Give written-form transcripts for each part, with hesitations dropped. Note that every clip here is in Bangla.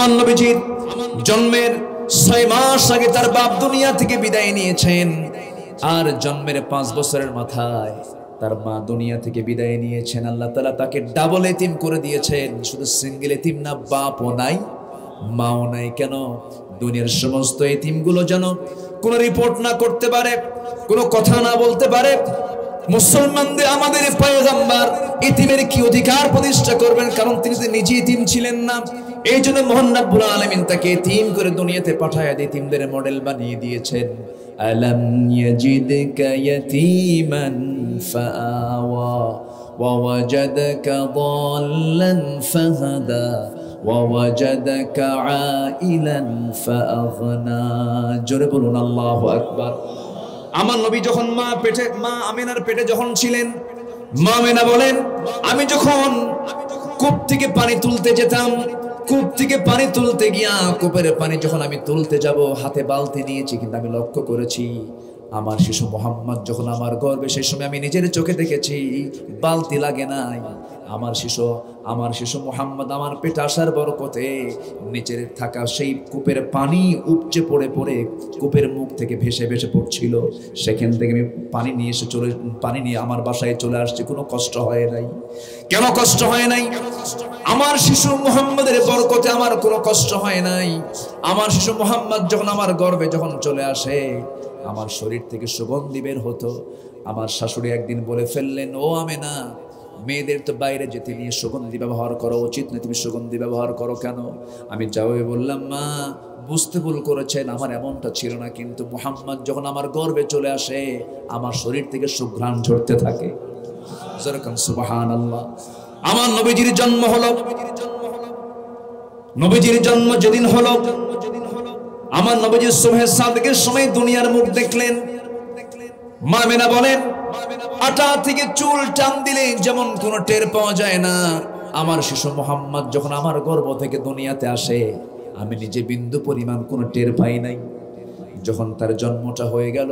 আমার নবীজির জন্মের 6 মাস আগে তার বাপ দুনিয়া থেকে বিদায় নিয়েছেন, আর জন্মের 5 বছরের মাথায় তার মা দুনিয়া থেকে বিদায় নিয়েছেন। আল্লাহ তাআলা তাকে ডাবল এতিম করে দিয়েছেন। শুধু সিঙ্গেল এতিম না, বাপও নাই মাও নাই। কেন? দুনিয়ার সমস্ত এতিমগুলো যেন কোনো রিপোর্ট না করতে পারে, কোনো কথা না বলতে পারে। মুসলমানদের আমাদের পয়গম্বর এতিমের কি অধিকার প্রতিষ্ঠা করবেন? কারণ তিনি তো নিজে এতিম ছিলেন না। এই জন্য মহান রব্বুল আলামিন তাকে এতিম করে দুনিয়াতে পাঠায় এতিমদের মডেল বানিয়ে দিয়েছেন। আলাম ইয়াজিদকা ইয়াতীমান ফাআওয়া ওয়া ওয়াজাদাকা দাল্লান ফাহাদা ওয়া ওয়াজাদাকা আইলান ফাআগনা। জোরে বলুন আল্লাহু আকবার। আমার নবী যখন মা আমিনার পেটে যখন ছিলেন, মা আমিনা বলেন, আমি যখন কূপ থেকে পানি তুলতে যেতাম, কূপ থেকে পানি তুলতে গিয়া কূপের পানি যখন আমি তুলতে যাব, হাতে বালতি নিয়েছি, কিন্তু আমি লক্ষ্য করেছি আমার শিশু মোহাম্মদ যখন আমার গর্ভে, সেই সময় আমি নিজের চোখে দেখেছি বালতি লাগে নাই। আমার শিশু মোহাম্মদ আমার পেটে আসার বরকতে নিচের থাকা সেই কূপের পানি উপচে পড়ে পড়ে কূপের মুখ থেকে ভেসে ভেসে পড়ছিল। সেখান থেকে আমি পানি নিয়ে আমার বাসায় চলে আসছি। কোনো কষ্ট হয় নাই। কেন কষ্ট হয় নাই? আমার শিশু মোহাম্মদের বরকতে আমার কোনো কষ্ট হয় নাই। আমার শিশু মোহাম্মদ যখন আমার গর্ভে যখন চলে আসে, আমার শরীর থেকে সুগন্ধি বের হতো। আমার শাশুড়ি একদিন বলে ফেললেন, ও আমেনা, মেয়েদের তো বাইরে যেতে নিয়ে সুগন্ধি ব্যবহার করা উচিত না, তুমি সুগন্ধি ব্যবহার করো কেন? আমি জবাবে বললাম, মা বুঝতে ভুল করেছেন, আমার এমনটা ছিল না, কিন্তু মুহাম্মদ যখন আমার গর্ভে চলে আসে আমার শরীর থেকে সুঘ্রাণ ঝরতে থাকে। সুবহানাল্লাহ। আমার নবীজির জন্ম হলো, নবীজির জন্ম যেদিন হলো, আমার নবীজির সুবহে সাদিকের সময় দুনিয়ার মুখ দেখলেন। মা আমিনা বলেন, আটা থেকে চুল টান দিলে যেমন কোনো টের পাওয়া যায় না, আমার শিশু মোহাম্মদ যখন আমার গর্ভ থেকে দুনিয়াতে আসে আমি নিজে বিন্দু পরিমাণ কোনো টের পাই নাই। যখন তার জন্মটা হয়ে গেল,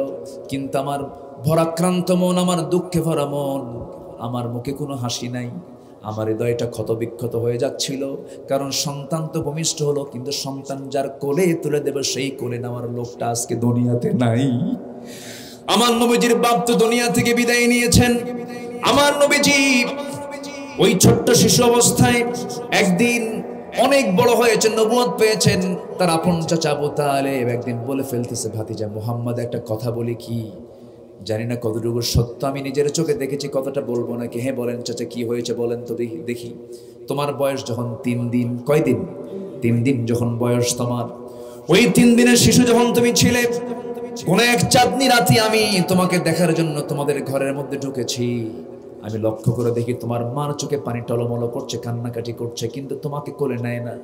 কিন্তু আমার ভরাক্রান্ত মন, আমার দুঃখে ভরা মন, আমার মুখে কোনো হাসি নাই। আমার হৃদয়টা ক্ষতবিক্ষত হয়ে যাচ্ছিল, কারণ সন্তান তো ভূমিষ্ঠ হলো, কিন্তু সন্তান যার কোলে তুলে দেবে সেই কোলে নেওয়ার লোকটা আজকে দুনিয়াতে নাই। আমার নবীজির বাপ তো দুনিয়া থেকে বিদায় নিয়েছেন। আমার নবীজি ওই ছোট্ট শিশু অবস্থায় একদিন অনেক বড় হয়েছেন, নবুয়ত পেয়েছেন। তার আপন চাচা আবু তালেব একদিন বলে ফেলতেছে, ভাতিজা মুহাম্মদ একটা কথা বলি কি? জানি না কতটুকু সত্য, আমি নিজের চোখে দেখেছি, কতটা বলবো নাকি? হ্যাঁ বলেন চাচা, কি হয়েছে বলেন তো দেখি। তোমার বয়স যখন 3 দিন, কয়দিন? 3 দিন যখন বয়স তোমার, ওই 3 দিনের শিশু যখন তুমি ছিলে, কোন এক চাঁদনি রাতে আমি তোমাকে দেখার জন্য তোমাদের ঘরের মধ্যে ঢুকেছি। আমি লক্ষ্য করে দেখি তোমার মার চোখে পানি টলমল করছে, কান্নাকাটি করছে, কিন্তু তোমাকে কোলে নেয় না।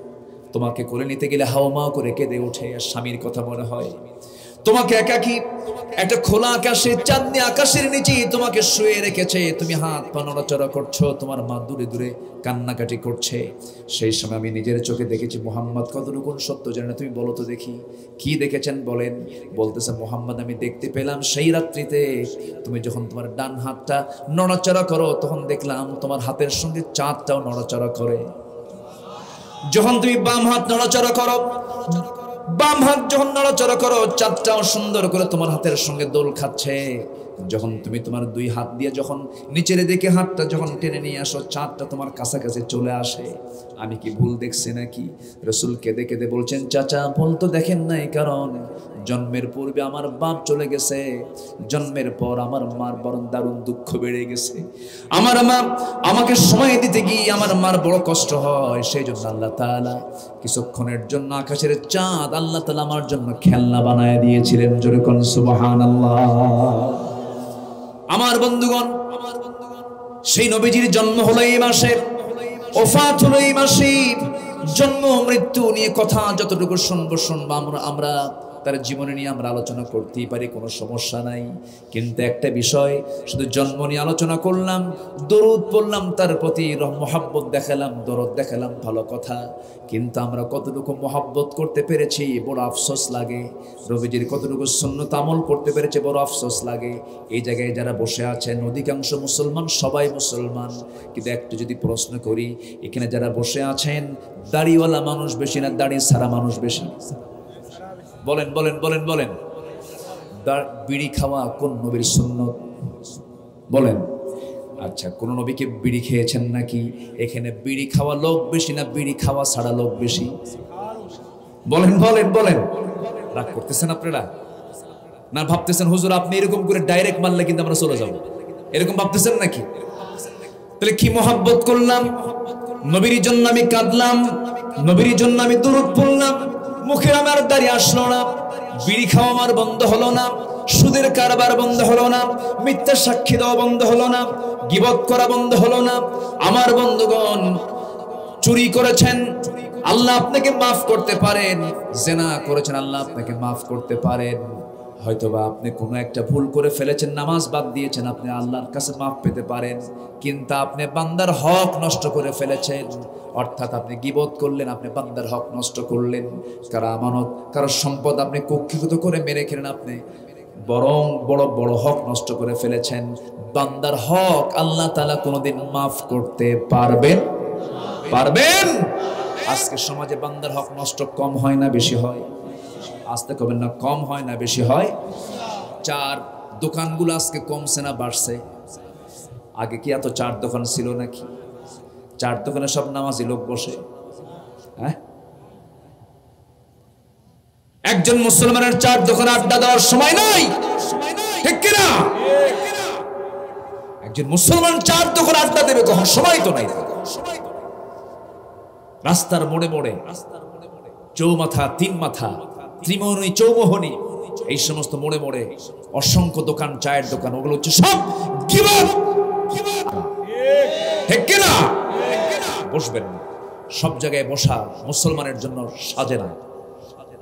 তোমাকে কোলে নিতে গেলে হাওমাও করে কেঁদে ওঠে, আর স্বামীর কথা মনে হয়। তোমাকে একাকী একটা খোলা আকাশে, চাঁদনি আকাশের নিচে তোমাকে শুয়ে রেখেছে, তুমি হাত পা নড়াচড়া করছো, তোমার মা দূরে দূরে কান্নাকাটি করছে। সেই সময় আমি নিজের চোখে দেখেছি মুহাম্মদ কতটুকু সত্য জানে না, তুমি বলো তো দেখি কি দেখেছেন বলেন। বলতেছে, মুহাম্মদ আমি দেখতে পেলাম সেই রাত্রিতে তুমি যখন তোমার ডান হাতটা নড়াচড়া করো, তখন দেখলাম তোমার হাতের সঙ্গে চাঁদটাও নড়াচড়া করে। যখন তুমি বাম হাত নড়াচড়া করো, বাম হাত যখন নড়াচড়া করো, চাঁদটাও সুন্দর করে তোমার হাতের সঙ্গে দোল খাচ্ছে। যখন তুমি তোমার 2 হাত দিয়ে যখন নিচের দিকে হাতটা যখন টেনে নিয়ে আসো, চাঁদটা তোমার কাছাকাছি চলে আসে। আমি কি ভুল দেখছি নাকি? রাসূল কেঁদে কেঁদে বলছেন, চাচা ভুল তো দেখেন নাই, কারণ জন্মের পূর্বে আমার বাপ চলে গেছে, জন্মের পর আমার মার বরং দারুণ দুঃখ বেড়ে গেছে। আমার মা আমাকে সময় দিতে গিয়ে আমার মার বড় কষ্ট হয়। সেই জন্য আল্লাহ তাআলা কিছুক্ষণের জন্য আকাশের চাঁদ আল্লাহ তাআলা আমার জন্য খেলনা বানায় দিয়েছিলেন। জোরে কোন সুবহানাল্লাহ। আমার বন্ধুগণ, সেই নবীজির জন্ম হলো এই মাসে, ওফাত হলো এই মাসে। জন্ম মৃত্যু নিয়ে কথা যতটুকু শুনবো আমরা তার জীবনে নিয়ে আমরা আলোচনা করতেই পারি, কোনো সমস্যা নাই। কিন্তু একটা বিষয়, শুধু জন্ম নিয়ে আলোচনা করলাম, দরুদ পড়লাম, তার প্রতি মহব্বত দেখালাম, দরদ দেখালাম, ভালো কথা। কিন্তু আমরা কতটুকু মহব্বত করতে পেরেছি বড় আফসোস লাগে। নবীজির কতটুকু সুন্নত আমল করতে পেরেছে বড় আফসোস লাগে। এই জায়গায় যারা বসে আছেন অধিকাংশ মুসলমান, সবাই মুসলমান, কিন্তু একটু যদি প্রশ্ন করি, এখানে যারা বসে আছেন দাড়িওয়ালা মানুষ বেশি না দাড়ি ছাড়া মানুষ বেশি? বলেন বলেন বলেন বলেন। বিড়ি খাওয়া কোন নবীর সুন্নত বলেন? আচ্ছা, কোন নবীকে বিড়ি খেয়েছেন নাকি? এখানে বিড়ি খাওয়া লোক বেশি না বিড়ি খাওয়া ছাড়া লোক বেশি? বলেন বলেন বলেন। রাগ করতেছেন আপনারা না ভাবতেছেন হুজুর আপনি এরকম করে ডাইরেক্ট মারলে কিন্তু আমরা চলে যাব, এরকম ভাবতেছেন নাকি? তাহলে কি মহব্বত করলাম, নবীর জন্য আমি কাঁদলাম, নবীর জন্য আমি দরুদ পড়লাম, মুখে আমার দাড়ি আসলো না, বিড়ি খাওয়া আমার বন্ধ হলো না, সুদের কারবার বন্ধ হলো না, মিথ্যা সাক্ষী দেওয়া বন্ধ হলো না, গীবত করা বন্ধ হলো না। আমার বন্ধুগণ, চুরি করেছেন, আল্লাহ আপনাকে মাফ করতে পারেন। জিনা করেছেন, আল্লাহ আপনাকে মাফ করতে পারেন। হয়তোবা আপনি কোনো একটা ভুল করে ফেলেছেন, নামাজ বাদ দিয়েছেন, আপনি আল্লাহর কাছে মাফ পেতে পারেন। কিন্তু আপনি বান্দার হক নষ্ট করে ফেলেছেন, অর্থাৎ আপনি গীবত করলেন, আপনি বান্দার হক নষ্ট করলেন, কারো আমানত, কারো সম্পদ আপনি কক্ষিগত করে মেরে খেলেন, আপনি বরং বড় বড় হক নষ্ট করে ফেলেছেন। বান্দার হক আল্লাহ তাআলা কোনোদিন মাফ করতে পারবেন? পারবেন? আজকে সমাজে বান্দার হক নষ্ট কম হয় না বেশি হয়? আসতে কবেন না, কম হয় না বেশি হয়? চার দোকানগুলো আজকে কমছে না বাড়ছে? আগে কি এত চার দোকান ছিল নাকি? চার দোকানে সব নামাজি লোক বসে। হ্যাঁ, একজন মুসলমানের চার দোকানে আড্ডা দেওয়ার সময় নাই, ঠিক কিনা? একজন মুসলমান চার দোকানে আড্ডা দেবে কখন? সময় তো নাই। রাস্তার মোড়ে মোড়ে, চৌমাথা, তিন মাথা, ত্রিমোহনী, চৌমোহনী, এই সমস্ত মোড়ে মোড়ে অসংখ্য দোকান, চায়ের দোকান, ওগুলো হচ্ছে সব গীবত। ঠিক কিনা? বসবেন না, সব জায়গায় বসা মুসলমানের জন্য সাজে না।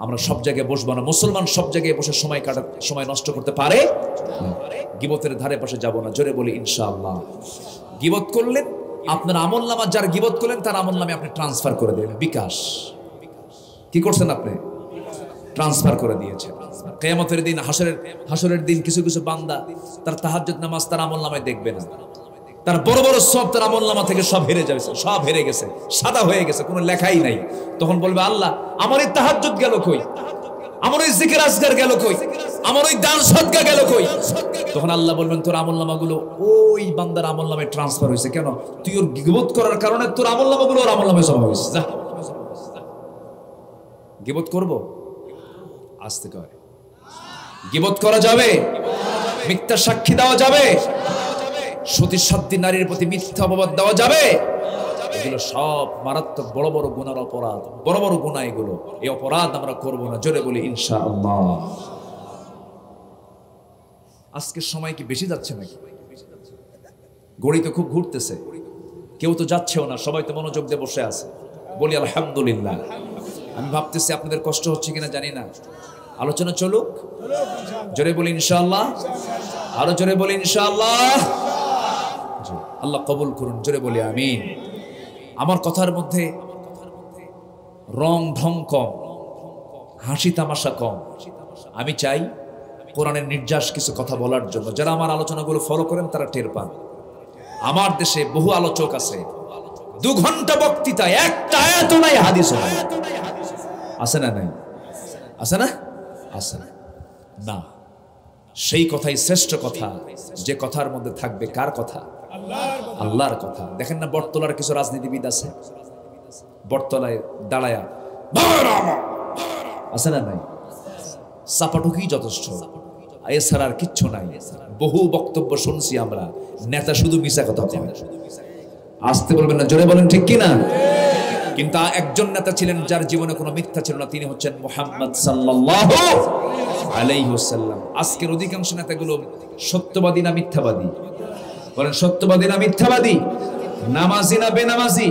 আমরা সব জায়গায় বসবো না। মুসলমান সব জায়গায় বসে সময় নষ্ট করতে পারে? গীবতের ধারে পাশে যাব না। জোরে বলি ইনশাআল্লাহ। গীবত করলেন, আপনার আমলনামা, যার গীবত করলেন তার আমলনামে আপনি ট্রান্সফার করে দেবেন। বিকাশ কি করছেন? আপনি ট্রান্সফার করে দিয়েছেন। কিয়ামতের দিন, হাসরের দিন কিছু কিছু বান্দা তার তাহাজ্জুদ নামাজ তার আমলনামায় দেখবে না, তার বড় বড় সব তার আমলনামা থেকে সব হেরে যাবে, সব হেরে গেছে, সাদা হয়ে গেছে, কোনো লেখাই নাই। তখন বলবে আল্লাহ আমার এই তাহাজ্জুদ গেল কই, আমার ওই জিকির আজকার গেল কই, আমার ওই দান সদকা গেল কই? তখন আল্লাহ বলবেন তোর আমলনামাগুলো ওই বান্দার আমলনামায় ট্রান্সফার হয়েছে। কেন? তুই ওর গীবত করার কারণে তোর আমলনামাগুলো ওর আমলনামায় জমা হয়েছে। যা, গীবত করব? আসতে কয় গীবত করা যাবে? মিথ্যা সাক্ষী দেওয়া যাবে? সতী সাধ্যী নারীর প্রতি মিথ্যা অপবাদ দেওয়া যাবে? এগুলো সব মারাত্মক বড় বড় গুনার অপরাধ, বড় বড় গুনাহ এগুলো। এই অপরাধ আমরা করব না। জোরে বলি ইনশাআল্লাহ। আজকে সময় কি বেশি যাচ্ছে নাকি? ঘড়ি তো খুব ঘুরতেছে, কেউ তো যাচ্ছেও না, সবাই তো মনোযোগ দিয়ে বসে আছে। বলি আলহামদুলিল্লাহ। আমি ভাবতেছি আপনাদের কষ্ট হচ্ছে কিনা জানি না। আলোচনা চলুক, জোরে বলি ইনশাআল্লাহ, আরো জোরে বলি ইনশাআল্লাহ। আল্লাহ কবুল করুন, জোরে বলি আমিন। আমার কথার মধ্যে রং ঢং কম, হাসি তামাশা কম। আমি চাই কোরআনের নির্যাস কিছু কথা বলার জন্য। যারা আমার আলোচনাগুলো ফলো করেন তারা টের পান। আমার দেশে বহু আলোচক আছে, 2 ঘন্টা বক্তৃতা, একটা আয়াত নাই, হাদিস নাই। আছে না? নাই? আছে না? আছে না। সেই কথাই শ্রেষ্ঠ কথা, যে কথার মধ্যে থাকবে কার কথা? আল্লাহর কথা। দেখেন না বটতলার কিছু রাজনীতিবিদ আছে, বটতলায় দাঁড়ায়া আছে না? নাই? চাপাটুকুই যথেষ্ট, এছাড়া আর কিচ্ছু নাই। বহু বক্তব্য শুনছি আমরা, নেতা শুধু মিছা কথা কয়। আসতে বলবেন না, জোরে বলেন ঠিক কিনা? কিন্তু একজন নেতা ছিলেন যার জীবনে কোনো মিথ্যা ছিল না, তিনি হচ্ছেন মুহাম্মদ সাল্লাল্লাহু আলাইহি ওয়াসাল্লাম। আজকের অধিকাংশ নেতাগুলো সত্যবাদী না মিথ্যাবাদী? বলেন সত্যবাদী না মিথ্যাবাদী? নামাজি না বেনামাজি?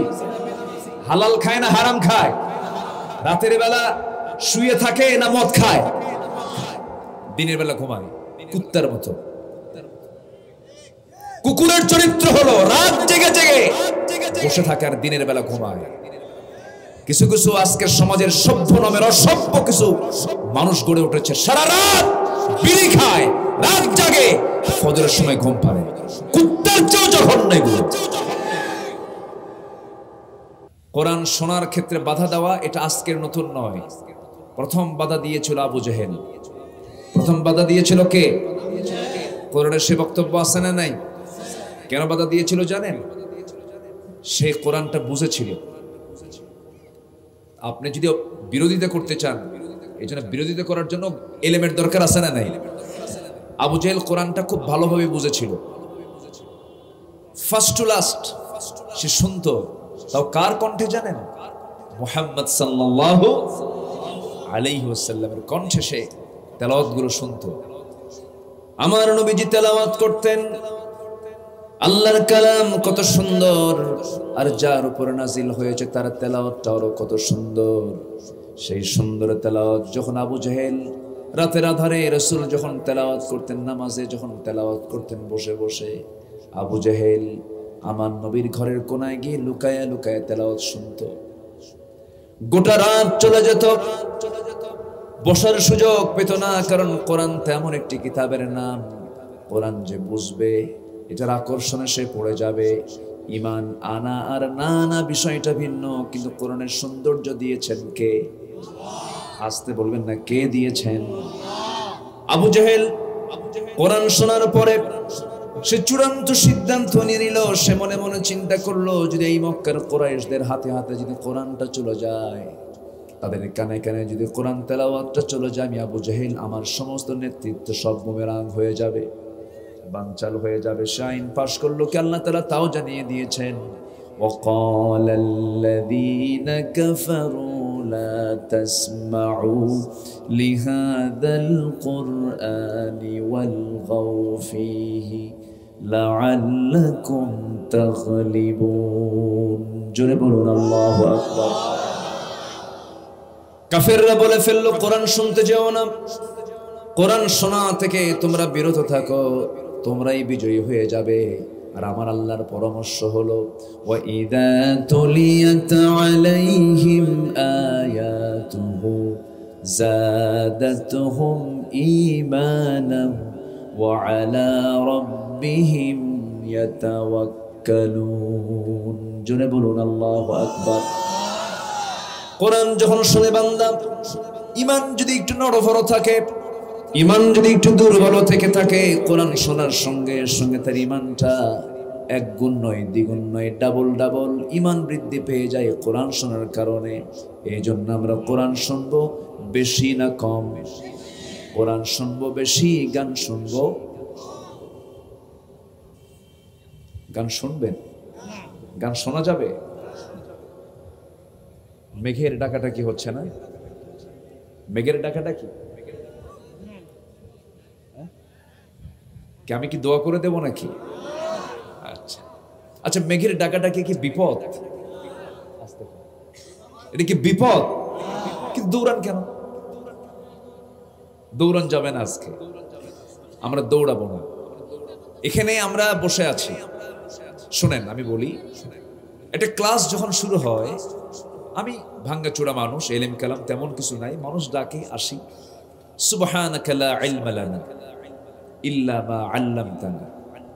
হালাল খায় না হারাম খায়? রাতের বেলা শুয়ে থাকে না মদ খায়? দিনের বেলা ঘুমায় কুত্তার মতো। কুকুরের চরিত্র হলো রাত জেগে জেগে বসে থাকে আর দিনের বেলা ঘুমায়। কিছু কিছু আজকের সমাজের সভ্য নামের অসভ্য কিছু মানুষ গড়ে উঠেছে, সারা রাত বিড়ি খায়, রাত জাগে, ফজরের সময় ঘুম পাড়ে। কুত্তার চেয়েও জঘন্য এগুলো। কোরআন শোনার ক্ষেত্রে বাধা দেওয়া এটা আজকের নতুন নয়। প্রথম বাধা দিয়েছিল আবু জেহেল। প্রথম বাধা দিয়েছিল কে? কোরআনের সে বক্তব্য আছে না নাই? কেন বাধা দিয়েছিল জানেন? সে কোরআনটা বুঝেছিল। আপনি যদি বিরোধিতা করতে চান, এই জন্য বিরোধিতা করার জন্য এলেমের দরকার আছে না নাই? আবু জেহেল কোরআনটা খুব ভালোভাবে বুঝেছিল, ফার্স্ট টু লাস্ট সে শুনতো। তাও কার কণ্ঠে জানেন? মুহাম্মদ সাল্লাল্লাহু আলাইহি ওয়াসাল্লামের কণ্ঠে সে তেলাওয়াতগুলো শুনতো। আমার নবীজি তেলাওয়াত করতেন, আল্লাহর কালাম কত সুন্দর, আর যার উপর নাজিল হয়েছে তার তেলাওয়াতটাও কত সুন্দর। সেই সুন্দর তেলাওয়াত যখন আবু জেহেল রাতের আধারে রাসূল যখন তেলাওয়াত করতেন, নামাজে যখন তেলাওয়াত করতেন বসে বসে, আবু জেহেল আমার নবীর ঘরের কোনায় গিয়ে লুকায়া লুকায়া তেলাওয়াত শুনতো। গোটা রাত চলে যেত, বসার সুযোগ পেত না, কারণ কোরআন তেমন একটি কিতাবের নাম, কোরআন যে বুঝবে এটার আকর্ষণে সে পড়ে যাবে। ঈমান আনা আর না আনা বিষয়টা ভিন্ন, কিন্তু কোরআনের সৌন্দর্য দিয়েছেন কে? আসতে বলবেন না, কে দিয়েছেন? আবু জেহেল কোরআন শোনার পরে সে চূড়ান্ত সিদ্ধান্ত নিয়ে নিল। সে মনে মনে চিন্তা করলো, যদি এই মক্কার কুরাইশদের হাতে হাতে যদি কোরআনটা চলে যায়, তাদের কানে কানে যদি কোরআন তেলাওয়াতটা চলে যায়, আমি আবু জেহেল আমার সমস্ত নেতৃত্ব সব বুমেরাং হয়ে যাবে, বানচাল হয়ে যাবে। সে আইন পাশ করলো কি? আল্লাহ তাআলা তাও জানিয়ে দিয়েছেন, وقال الذين كفروا لا تسمعوا لهذا القرآن والغوا فيه لعلكم تغلبون। জোরে বলুন আল্লাহু আকবার। কাফেররা বলে ফেললো, কোরআন শুনতে যেও না, কোরআন শোনা থেকে তোমরা বিরত থাকো, তোমরাই বিজয়ী হয়ে যাবে। আর আমার আল্লাহর পরামর্শ হলো, ওয়া ইযা তুলিয়াত আলাইহিম আয়াতুহু যাদাতুহুম ঈমানান ওয়া আলা রাব্বিহিম ইয়াতাওয়াক্কালুন। জোরে বলুন আল্লাহু আকবার। কোরআন যখন শুনে বান্দা, ঈমান যদি একটু নড়বড় থাকে, ঈমান যদি একটু দুর্বল থেকে থাকে, কোরআন শোনার সঙ্গে সঙ্গে তার ঈমানটা এক গুণ নয়, দ্বিগুণ নয়, ডাবল ডাবল ঈমান বৃদ্ধি পেয়ে যায় কোরআন শোনার কারণে। এই জন্য আমরা কোরআন শুনবো বেশি না কম? কোরআন শুনবো বেশি, গান শুনবো। গান শুনবেন? গান শোনা যাবে? মেঘের ডাকাটা কি হচ্ছে না? মেঘের ডাকাটা কি? আমি কি দোয়া করে দেব নাকি? আচ্ছা আচ্ছা, মেঘের ডাকাটাকে কি বিপদ? এটা কি বিপদ? কিন্তু দৌড়ান কেন? দৌড়ান যাবে না আজকে, আমরা দৌড়াবো না। এখানে আমরা বসে আছি, শোনেন আমি বলি, একটা ক্লাস যখন শুরু হয়, আমি ভাঙ্গাচোরা মানুষ, এলেম কালাম তেমন কিছু নাই, মানুষ ডাকে আসি, সুবহানাকা লা ইলমা লানা ইল্লা মা আল্লামতানা।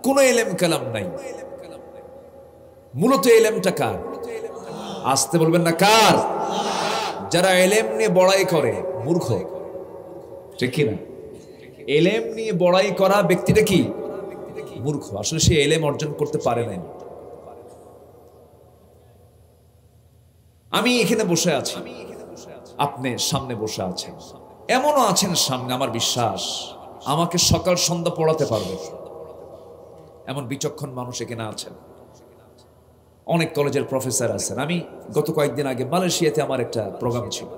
কোনো এলেম কালাম নাই। মূলত এলেমটা কার? আসতে বলবেন না, কার? যারা এলেম নিয়ে বড়াই করে মূর্খ, ঠিক কি না? এলেম নিয়ে বড়াই করা ব্যক্তিটা কি? মূর্খ। আসলে সে এলেম অর্জন করতে পারে নাই। আমি এখানে বসে আছি, আপনি সামনে বসে আছেন, এমনও আছেন সামনে, আমার বিশ্বাস আমাকে সকাল সন্ধ্যা পড়াতে পারবে এমন বিচক্ষণ মানুষ এখানে আছেন। অনেক কলেজের প্রফেসর আছেন। আমি গত কয়েকদিন আগে মালয়েশিয়াতে আমার একটা প্রোগ্রাম ছিল,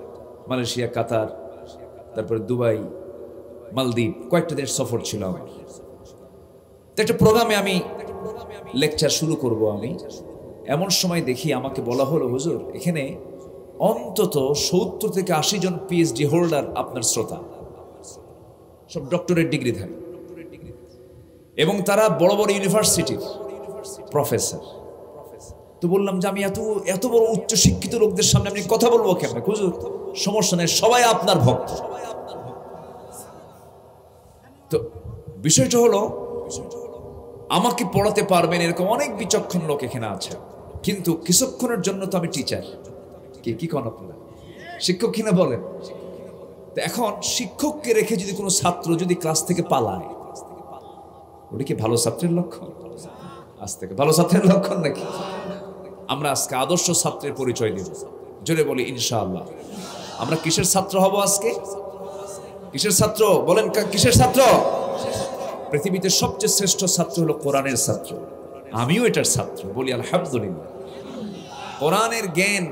মালয়েশিয়া, কাতার, তারপরে দুবাই, মালদ্বীপ, কয়েকটা দেশ সফর ছিল আমার। তো একটা প্রোগ্রামে আমি লেকচার শুরু করব। আমি এমন সময় দেখি আমাকে বলা হলো, হুজুর এখানে অন্তত 70 থেকে 80 জন পিএইচডি হোল্ডার আপনার শ্রোতা। সব ডক্টরেট ডিগ্রিধারী, এবং তারা বড় বড় ইউনিভার্সিটির প্রফেসর। তো বললাম যে আমি এত বড় উচ্চ শিক্ষিত লোকদের সামনে আমি কথা বলবো কেমন? হুজুর সমস্যা নেই, সবাই আপনার ভক্ত। তো বিষয়টা হলো, আমাকে পড়াতে পারবেন এরকম অনেক বিচক্ষণ লোক এখানে আছে, কিন্তু কিছুক্ষণের জন্য তো আমি টিচার। কি কোন আপনারা শিক্ষক কিনা বলেন? তো এখন শিক্ষককে রেখে যদি কোনো ছাত্র যদি ক্লাস থেকে পালায়, ওটা কি ভালো ছাত্রের লক্ষণ? আজ থেকে ভালো ছাত্রের লক্ষণ নাকি? আমরা আজকে আদর্শ ছাত্রের পরিচয় দিব, জোরে বলি ইনশাআল্লাহ। আমরা কিসের ছাত্র হব আজকে? কিসের ছাত্র বলেন? কিসের ছাত্র? পৃথিবীতে সবচেয়ে শ্রেষ্ঠ ছাত্র হলো কোরআনের ছাত্র। আমিও এটার ছাত্র, বলি আলহামদুলিল্লাহ। কোরআনের জ্ঞান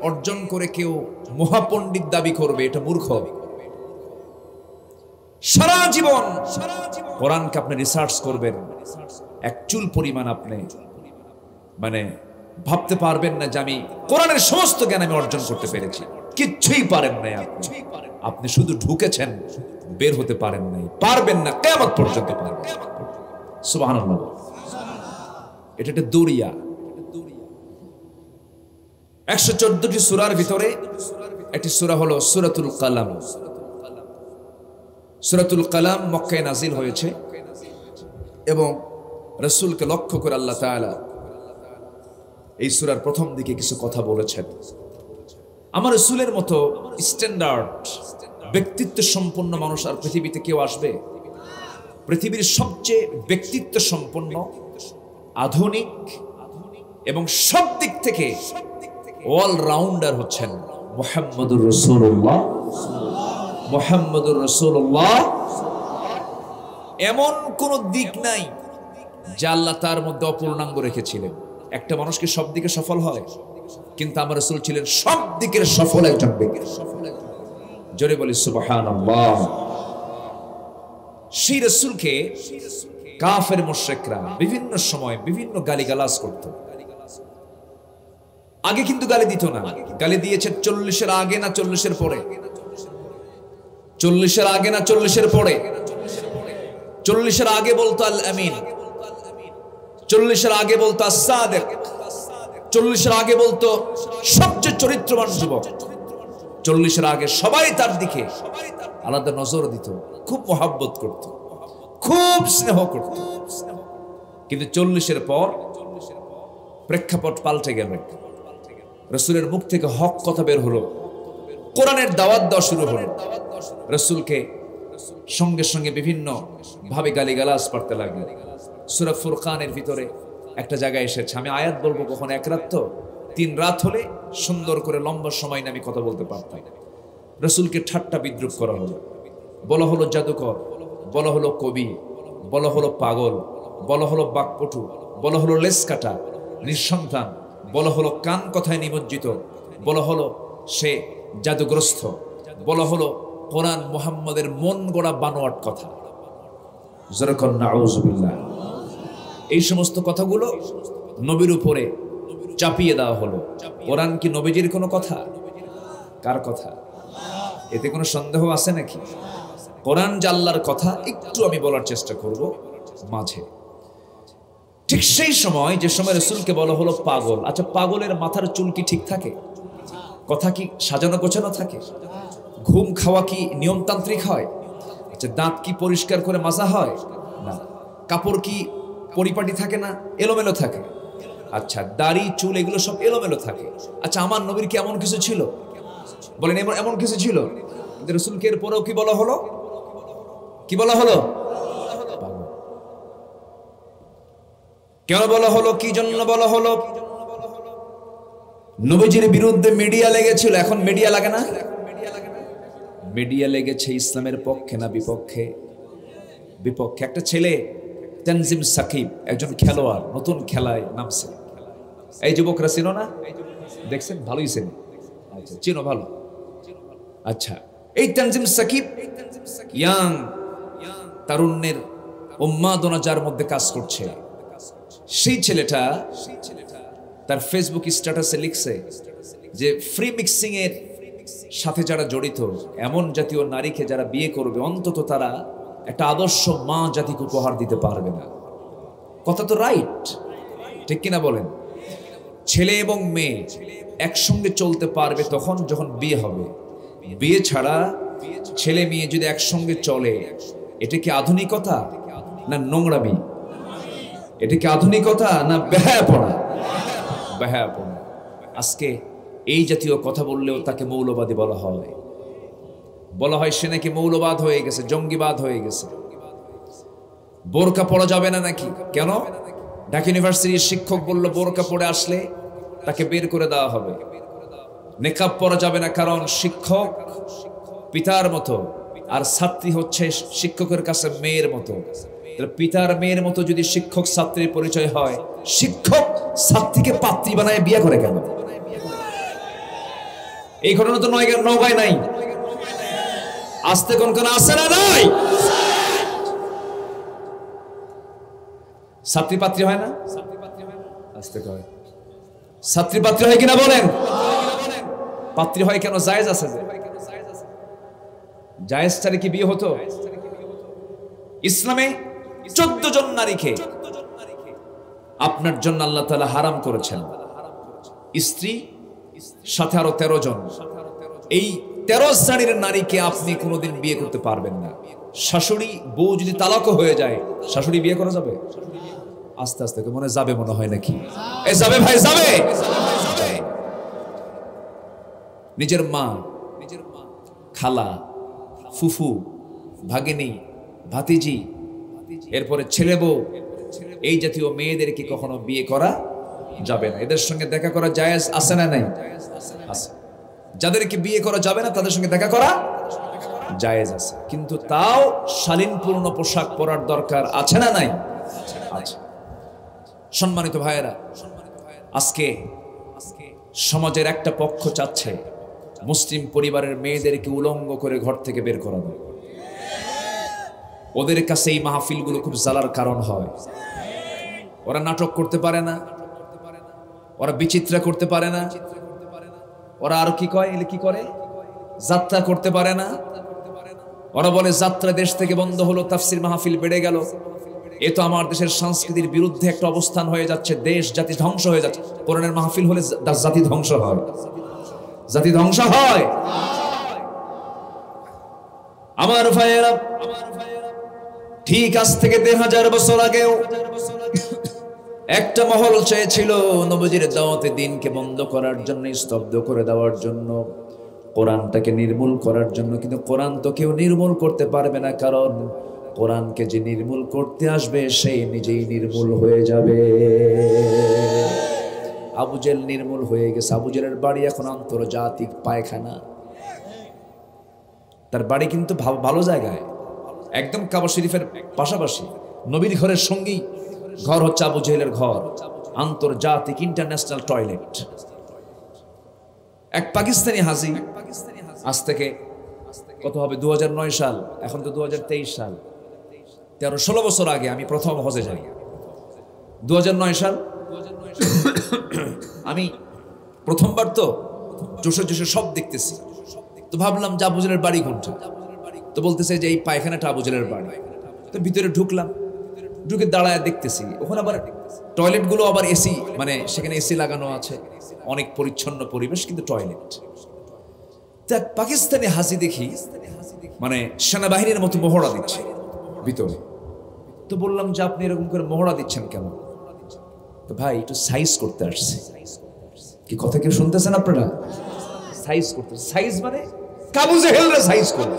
অর্জন করে কেউ মহাপণ্ডিত দাবি করবে, এটা মূর্খ হবে। সারা জীবন কোরআনকে আপনি রিসার্চ করবেন, এক চুল পরিমাণ আপনি মানে ভাবতে পারবেন না যে আমি কোরআনের সমস্ত জ্ঞান আমি অর্জন করতে পেরেছি। কিচ্ছুই পারেন নাই আপনি শুধু ঢুকেছেন, বের হতে পারেন নাই, পারবেন না কিয়ামত পর্যন্ত পারবেন। সুবহানাল্লাহ। এটা একটা দরিয়া। 114টি সূরার ভিতরে একটি সূরা হলো সূরাতুল কালাম। সূরাতুল কালাম মক্কায় নাজিল হয়েছে এবং রাসূলকে লক্ষ্য করে আল্লাহ তাআলা এই সূরার প্রথম দিকে কিছু কথা বলেছেন। আমার রাসূলের মতো স্ট্যান্ডার্ড ব্যক্তিত্ব সম্পন্ন মানুষ আর পৃথিবীতে কেউ আসবে? পৃথিবীর সবচেয়ে ব্যক্তিত্ব সম্পন্ন, আধুনিক এবং সব দিক থেকে অলরাউন্ডার হচ্ছেন মুহাম্মদুর রাসূলুল্লাহ। মুহাম্মদুর রাসূলুল্লাহ এমন কোন দিক নাই যা আল্লাহ তার মধ্যে অপূর্ণাঙ্গ রেখেছিলেন। একটা মানুষ কি সব দিকে সফল হয়? কিন্তু আমার রাসূল ছিলেন সব দিকের সফল একজন ব্যক্তি। জোরে বলি সুবহানাল্লাহ। সেই রাসূলকে কাফের মুশরিকরা বিভিন্ন সময় বিভিন্ন গালিগালাজ করত। আগে কিন্তু গালি দিত না, গালি দিয়েছে 40-এর আগে না 40-এর পরে? 40-এর আগে না 40-এর পরে? 40-এর আগে বলতো আল আমিন, 40-এর আগে বলতো আস-সাদিক, 40-এর আগে বলতো সবচেয়ে চরিত্রবান যুবক। 40-এর আগে সবাই তার দিকে আলাদা নজর দিত, খুব মহব্বত করত, খুব স্নেহ করত। কিন্তু 40-এর পর প্রেক্ষাপট পাল্টে গেল। রাসূলের মুখ থেকে হক কথা বের হলো, কোরআনের দাওয়াত দেওয়া শুরু হলো। রাসূলকে সঙ্গে সঙ্গে বিভিন্ন ভাবে গালিগালাজ করতে লাগলেন। সূরা ফুরকানের ভিতরে একটা জায়গায় এসেছে, আমি আয়াত বলবো কখন, এক রাত তো 3 রাত হলে সুন্দর করে লম্বা সময় নিয়ে আমি কথা বলতে পারতাম। রাসূলকে ঠাট্টা বিদ্রুপ করা হলো, বলা হলো জাদুকর, বলা হলো কবি, বলা হলো পাগল, বলা হলো বাকপটু, বলা হলো লেস কাটা, নিঃসন্তান, বলা হলো কান কথায় নিমজ্জিত, বলা হলো সে জাদুগ্রস্ত, বলা হলো কোরআন মুহাম্মদের মন গড়া বানোয়াট কথা। যারাকান নাউযুবিল্লাহ। এই সমস্ত কথাগুলো নবীর উপরে চাপিয়ে দেওয়া হলো। কোরআন কি নবীজির কোনো কথা? কার কথা? এতে কোনো সন্দেহ আছে নাকি? কোরআন যে আল্লাহর কথা, একটু আমি বলার চেষ্টা করব মাঝে। ঠিক সেই সময় যে সময় রাসূলকে বলা হলো পাগল। আচ্ছা, পাগলের মাথার চুল কি ঠিক থাকে? কথা কি সাজানো গোছানো থাকে? ঘুম খাওয়া কি নিয়মতান্ত্রিক হয়? আচ্ছা, দাঁত কি পরিষ্কার করে মাজা হয়? না। কাপড় কি পরিপাটি থাকে না, এলোমেলো থাকে? আচ্ছা, দাড়ি চুল এগুলো সব এলোমেলো থাকে। আচ্ছা, আমার নবীর কি এমন কিছু ছিল? বলেন, এমন কিছু ছিল? রাসূলকে এর পরেও কি বলা হলো? কি বলা হলো? কেন বলা হলো? কি জন্য বলা হলো? নবীজির বিরুদ্ধে মিডিয়া লেগেছিল, এখন মিডিয়া লাগে না? মিডিয়া লেগেছে ইসলামের পক্ষে না বিপক্ষে? বিপক্ষে। একটা ছেলে তানজিম সাকিব, একজন খেলোয়াড়, নতুন খেলায় নামছে। এই যুবকরা চিনো না? দেখছেন? ভালোই চেনো। আচ্ছা, চিনো ভালো। আচ্ছা, এই তানজিম সাকিব ইয়াং তারুণ্যের উন্মাদনা যার মধ্যে কাজ করছে, সেই ছেলেটা তার ফেসবুক স্ট্যাটাসে লিখছে যে ফ্রি মিক্সিং এর সাথে যারা জড়িত, এমন জাতীয় নারীকে যারা বিয়ে করবে, অন্তত তারা একটা আদর্শ মা জাতিকে উপহার দিতে পারবে না। কথা তো রাইট, ঠিক কিনা বলেন? ছেলে এবং মেয়ে একসঙ্গে চলতে পারবে তখন যখন বিয়ে হবে। বিয়ে ছাড়া ছেলে মেয়ে যদি একসঙ্গে চলে, এটা কি আধুনিকতা না নোংরামি? এটা কি আধুনিকতা না বেহায়াপনা? বেহায়াপনা। আজকে এই জাতীয় কথা বললেও তাকে মৌলবাদী বলা হয়। বলা হয় সে নাকি মৌলবাদ হয়ে গেছে, জঙ্গিবাদ হয়ে গেছে। বোরকা পরা যাবে না নাকি? কেন? ঢাকা ইউনিভার্সিটির শিক্ষক বলল বোরকা পরে আসলে তাকে বের করে দেওয়া হবে। নেকাব পরা যাবে না, কারণ শিক্ষক পিতার মতো আর ছাত্রী হচ্ছে শিক্ষকের কাছে মেয়ের মতো। পিতার মেয়ের মতো যদি শিক্ষক ছাত্রীর পরিচয় হয়, শিক্ষক ছাত্রীকে পাত্রী বানায় বিয়ে করে কেন? এই ঘটনা তো নওগাঁয় নাই, আসতে কোন কোন আছে না? নাই। ছাত্রী পাত্রী হয় না? আসতে কয় ছাত্রী পাত্রী হয় কিনা বলেন? পাত্রী হয় কেন? জায়েজ আছে। জায়েজ ছাড়া কি বিয়ে হতো? ইসলামে 14 জন নারীকে আপনার জন্য আল্লাহ তাআলা হারাম করেছেন। স্ত্রী সাথে আরো 13 জন। এই 13 শ্রেণীর নারীকে আপনি কোনোদিন বিয়ে করতে পারবেন না। শাশুড়ি বউ যদি তালাকও হয়ে যায়, শাশুড়ি বিয়ে করা যাবে? আস্তে আস্তে মনে যাবে, মনে হয় নাকি? এ যাবে ভাই, যাবে। নিজের মা, খালা, ফুফু, ভাগিনী, ভাতিজি, এরপরে ছেলে বউ, এই জাতীয় মেয়েদেরকে কখনো বিয়ে করা যাবে না। এদের সঙ্গে দেখা করা জায়েজ আছে না নাই? আছে। যাদেরকে বিয়ে করা যাবে না তাদের সঙ্গে দেখা করা জায়েজ আছে, কিন্তু তাও শালীনপূর্ণ পোশাক পরার দরকার আছে না নাই? আছে। সম্মানিত ভাইয়েরা, আজকে সমাজের একটা পক্ষ চাচ্ছে মুসলিম পরিবারের মেয়েদেরকে উলঙ্গ করে ঘর থেকে বের করানো। ওদের কাছে এই মাহফিলগুলো খুব জ্বালার কারণ হয়। ওরা নাটক করতে পারে না, ওরা বিচিত্রা করতে পারে না, ওরা আর কি কয়, কি করে, যাত্রা করতে পারে না। ওরা বলে যাত্রা দেশ থেকে বন্ধ হলো, তাফসির মাহফিল বেড়ে গেল। এ তো আমার দেশের সংস্কৃতির বিরুদ্ধে একটা অবস্থান হয়ে যাচ্ছে, দেশ জাতি ধ্বংস হয়ে যাচ্ছে। কোরআনের মাহফিল হলে জাতি ধ্বংস হয়? জাতি ধ্বংস হয়? আমার ভাইয়েরা, ঠিক আজ থেকে 1000 বছর আগেও একটা মহল চেয়েছিল নবীজির দাওয়াতে দ্বীনকে বন্ধ করার জন্য, স্তব্ধ করে দেওয়ার জন্য, কোরআনটাকে নির্মূল করার জন্য। কিন্তু কোরআন তো কেউ নির্মূল করতে পারবে না, কারণ কোরআনকে যে নির্মূল করতে আসবে সেই নিজেই নির্মূল হয়ে যাবে। আবু জেহেল নির্মূল হয়ে গেছে। আবু জেহেলের বাড়ি এখন আন্তর্জাতিক পায়খানা। তার বাড়ি কিন্তু ভালো জায়গায়, একদম কাবা শরীফের পাশাপাশি। নবীর ঘরের সঙ্গী ঘর হচ্ছে আবু জেহেলের ঘর, আন্তর্জাতিক ইন্টারন্যাশনাল টয়লেট। এক পাকিস্তানি হাজি, আজ থেকে কত হবে, 2009 সাল, এখন তো 2023 সাল, 13-16 বছর আগে আমি প্রথম হজে যাই। 2009 সাল আমি প্রথমবার, তো জোশে জোশে সব দেখতেছি। তো ভাবলাম যে আবু জেহেলের বাড়ি কোনটা, তো বলতেছে যে এই পায়খানাটা আবু জেহেলের বাড়ি। তো ভিতরে ঢুকলাম, ঢুকে দাঁড়ায় দেখতেছি ওখানে আবার টয়লেটগুলো আবার এসি, মানে সেখানে এসি লাগানো আছে, অনেক পরিচ্ছন্ন পরিবেশ, কিন্তু টয়লেট। এক পাকিস্তানি হাজি দেখি, মানে সেনাবাহিনীর মতো মহড়া দিচ্ছে ভিতরে। তো বললাম যে আপনি এরকম করে মহড়া দিচ্ছেন কেন? তো ভাই একটু সাইজ করতে আসছে। কি কথা কেউ শুনতেছেন আপনারা? সাইজ করতে। সাইজ মানে আবু জেহেলরে সাইজ করবে।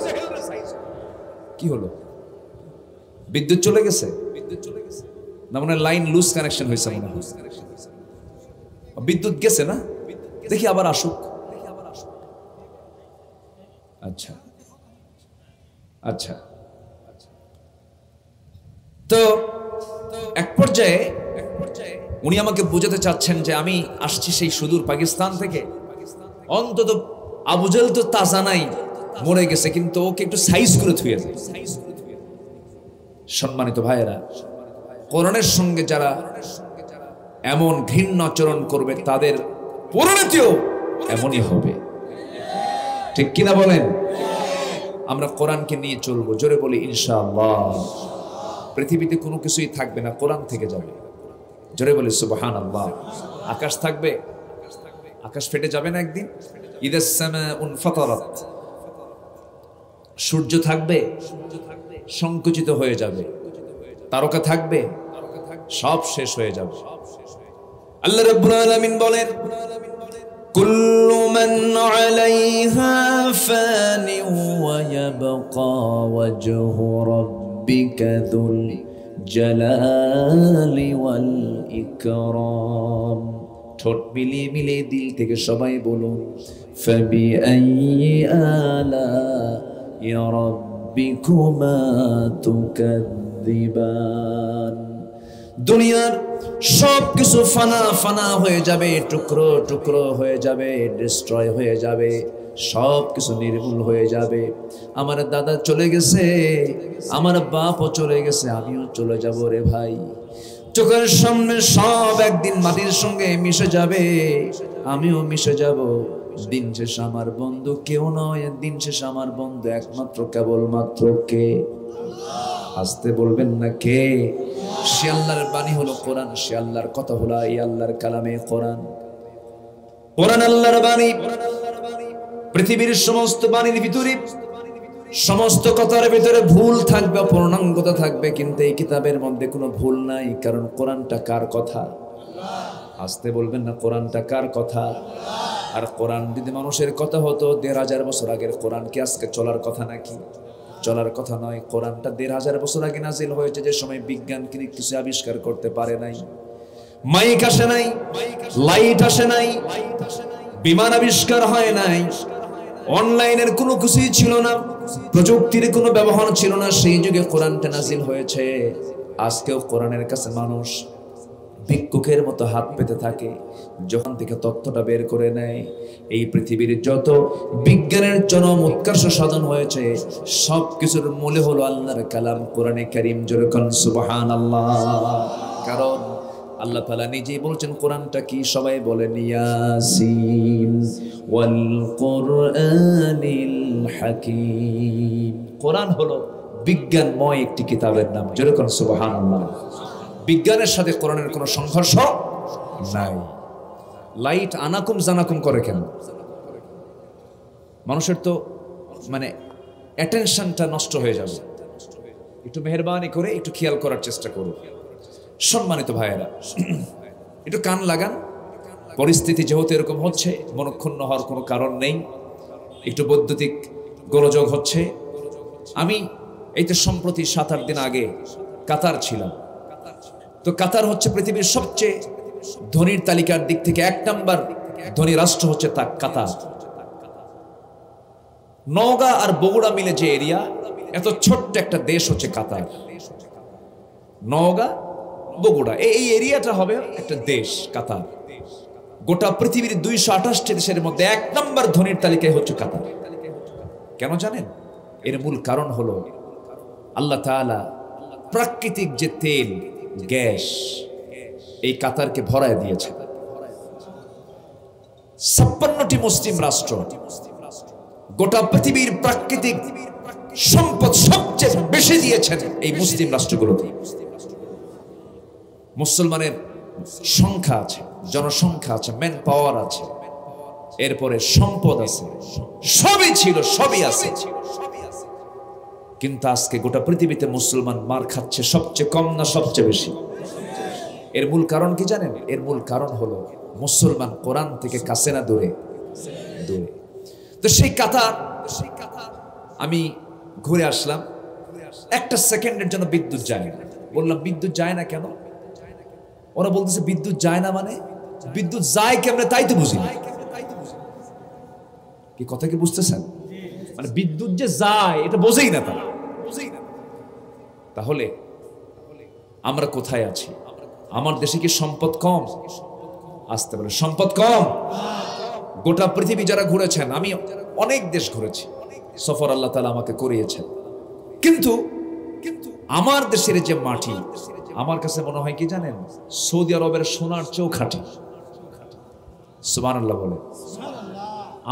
কি হলো? বিদ্যুৎ চলে গেছে না, মনে লাইন লুজ কানেকশন হয়েছে, মনে হয় বিদ্যুৎ গেছে না, দেখি আবার আসুক। আচ্ছা আচ্ছা। তো এক পর্যায়ে উনি আমাকে বোঝাতে চাচ্ছেন যে আমি আসছি সেই সুদূর পাকিস্তান থেকে, অন্তত আবু জেহেল তো তাজা নাই, মরে গেছে, কিন্তু ওকে একটু সাইজ করে থুয়ে যায়। সম্মানিত ভাইয়েরা, কোরআনের সঙ্গে যারা এমন ঘৃণ্য আচরণ করবে তাদের পরিণতিও এমনই হবে, ঠিক কিনা বলেন? আমরা কোরআনকে নিয়ে চলবো। জোরে বলি ইনশাআল্লাহ। পৃথিবীতে কোনো কিছুই থাকবে না, কোরআন থেকে যাবে। জোরে বলি সুবহানাল্লাহ। আকাশ থাকবে, আকাশ ফেটে যাবে না একদিন। ইদাস সামাউন ফাতারাত, সূর্য থাকবে, সংকুচিত হয়ে যাবে। তারকা থাকবে, সব শেষ হয়ে যাবে। আল্লাহ রাব্বুল আলামিন বলেন, কুল্লু মান আলাইহা ফানি ওয়া ইয়াবকা ওয়াজহু রাব্বিকা যুল জালালি ওয়াল ইকরাম। ঠোঁট মিলিয়ে মিলিয়ে দিল থেকে সবাই বলুন, ফাবিআইয়ি আলাই রাব্বিকুমা তুকাযযিবান। দুনিয়ার সব কিছু ফানা ফানা হয়ে যাবে, টুকরো টুকরো হয়ে যাবে, ডিস্ট্রয় হয়ে যাবে, সব কিছু নির্মূল হয়ে যাবে। আমার দাদা চলে গেছে, আমার বাপও চলে গেছে, আমিও চলে যাব রে ভাই। চোখের সামনে সব একদিন মাটির সঙ্গে মিশে যাবে, আমিও মিশে যাব। দিন শেষ আমার বন্ধু কেউ নয়, দিন শেষ আমার বন্ধু একমাত্র কেবলমাত্র কে? আসতে বলবেন না কে? সে আল্লাহর বাণী হলো কোরআন, সে আল্লাহর কথা হলো এই আল্লাহর কালামে কোরআন। কোরআন আল্লাহর বাণী। পৃথিবীর সমস্ত বাণীর ভিতরে, সমস্ত কথার ভিতরে ভুল থাকবে, অপূর্ণাঙ্গতা থাকবে, কিন্তু এই কিতাবের মধ্যে কোনো ভুল নাই। কারণ কোরআনটা কার কথা? আসতে বলবেন না, কোরআনটা কার কথা? আর কোরআন যদি মানুষের কথা হতো ১৫০০ বছর আগের কোরআন কি আজকে চলার কথা নাকি? চলার কথা নয়। কোরআনটা ১৫০০ বছর আগে নাজিল হয়েছে, যে সময় বিজ্ঞান কিছু আবিষ্কার করতে পারে নাই। মাইক আসে নাই, লাইট আসে নাই, বিমান আবিষ্কার হয় নাই, অনলাইনের কোনো কিছুই ছিল না, প্রযুক্তির কোনো ব্যবহার ছিল না। সেই যুগে কোরআনটা নাজিল হয়েছে। আজকেও কোরআনের কাছে মানুষ ভিক্ষুকের মতো হাত পেতে থাকে। যখন থেকে তথ্যটা বের করে নেয়, এই পৃথিবীর যত বিজ্ঞানের চরম উৎকর্ষ সাধন হয়েছে, সব কিছুর মূলে হলো আল্লাহর কালাম কোরআনে কারীম। জোরে কোন সুবহানাল্লাহ। কারণ আল্লাহ তাআলা নিজেই বলছেন কোরআনটা কি, সবাই বলেন ইয়াসিন ওয়াল কুরআনিল হাকীম। কোরআন হলো বিজ্ঞানময় একটি কিতাবের নাম। জোরে কোন সুবহানাল্লাহ। বিজ্ঞানের সাথে কোরআনের কোনো সংঘর্ষ নাই। লাইট আনাকুম জানাকুম করে কেন? মানুষের তো মানে অ্যাটেনশনটা নষ্ট হয়ে যাবে। একটু মেহেরবানি করে একটু খেয়াল করার চেষ্টা করুন সম্মানিত ভাইয়েরা। একটু কান লাগান। পরিস্থিতি যেহেতু এরকম হচ্ছে, মনক্ষুণ্ণ হওয়ার কোনো কারণ নেই। একটু বৈদ্যুতিক গোলযোগ হচ্ছে। আমি এই তো সম্প্রতি ৭-৮ দিন আগে কাতার ছিলাম। তো কাতার হচ্ছে পৃথিবীর সবচেয়ে ধনীর তালিকার দিক থেকে ১ নম্বর ধনী রাষ্ট্র হচ্ছে তা কাতার। নওগাঁ আর বগুড়া মিলে যে এরিয়া, এত ছোট্ট একটা দেশ হচ্ছে কাতার। নওগাঁ বগুড়া এই এরিয়াটা হবে একটা দেশ কাতার। গোটা পৃথিবীর ২২৮টি দেশের মধ্যে ১ নম্বর ধনীর তালিকায় হচ্ছে কাতার। কেন জানেন? এর মূল কারণ হলো আল্লাহ তাআলা প্রাকৃতিক যে তেল, গ্যাস এই কাতারকে ভরায় দিয়েছে। ৫৬টি মুসলিম রাষ্ট্র গোটা পৃথিবীর প্রাকৃতিক সম্পদ সবচেয়ে বেশি দিয়েছেন এই মুসলিম রাষ্ট্রগুলোতে। মুসলমানের সংখ্যা আছে, জনসংখ্যা আছে, ম্যান পাওয়ার আছে, এরপরে সম্পদ আছে, সবই ছিল, সবই আছে। কিন্তু আজকে গোটা পৃথিবীতে মুসলমান মার খাচ্ছে সবচেয়ে কম না সবচেয়ে বেশি? এর মূল কারণ কি জানেন? এর মূল কারণ হলো মুসলমান কোরআন থেকে কাছে না দূরে? দূরে। তো সেই কাতার আমি ঘুরে আসলাম। একটা সেকেন্ডের জন্য বিদ্যুৎ যায় না। বললাম বিদ্যুৎ যায় না কেন? ওরা বলতেছে বিদ্যুৎ যায় না মানে বিদ্যুৎ যায় কেমনে তাই তো বুঝি না। কি কথা কি বুঝতেছেন? মানে বিদ্যুৎ যে যায় এটা বোঝেই না তারা। তাহলে আমরা কোথায় আছি? আমার দেশে কি সম্পদ কম? আসতে বলে সম্পদ কম। গোটা পৃথিবী যারা ঘুরেছেন, আমি অনেক দেশ ঘুরেছি, সফর আল্লাহ তাআলা আমাকে করিয়েছেন, কিন্তু আমার দেশের যে মাটি আমার কাছে মনে হয় কি জানেন, সৌদি আরবের সোনার চেয়েও খাঁটি। সুবহানাল্লাহ বলে।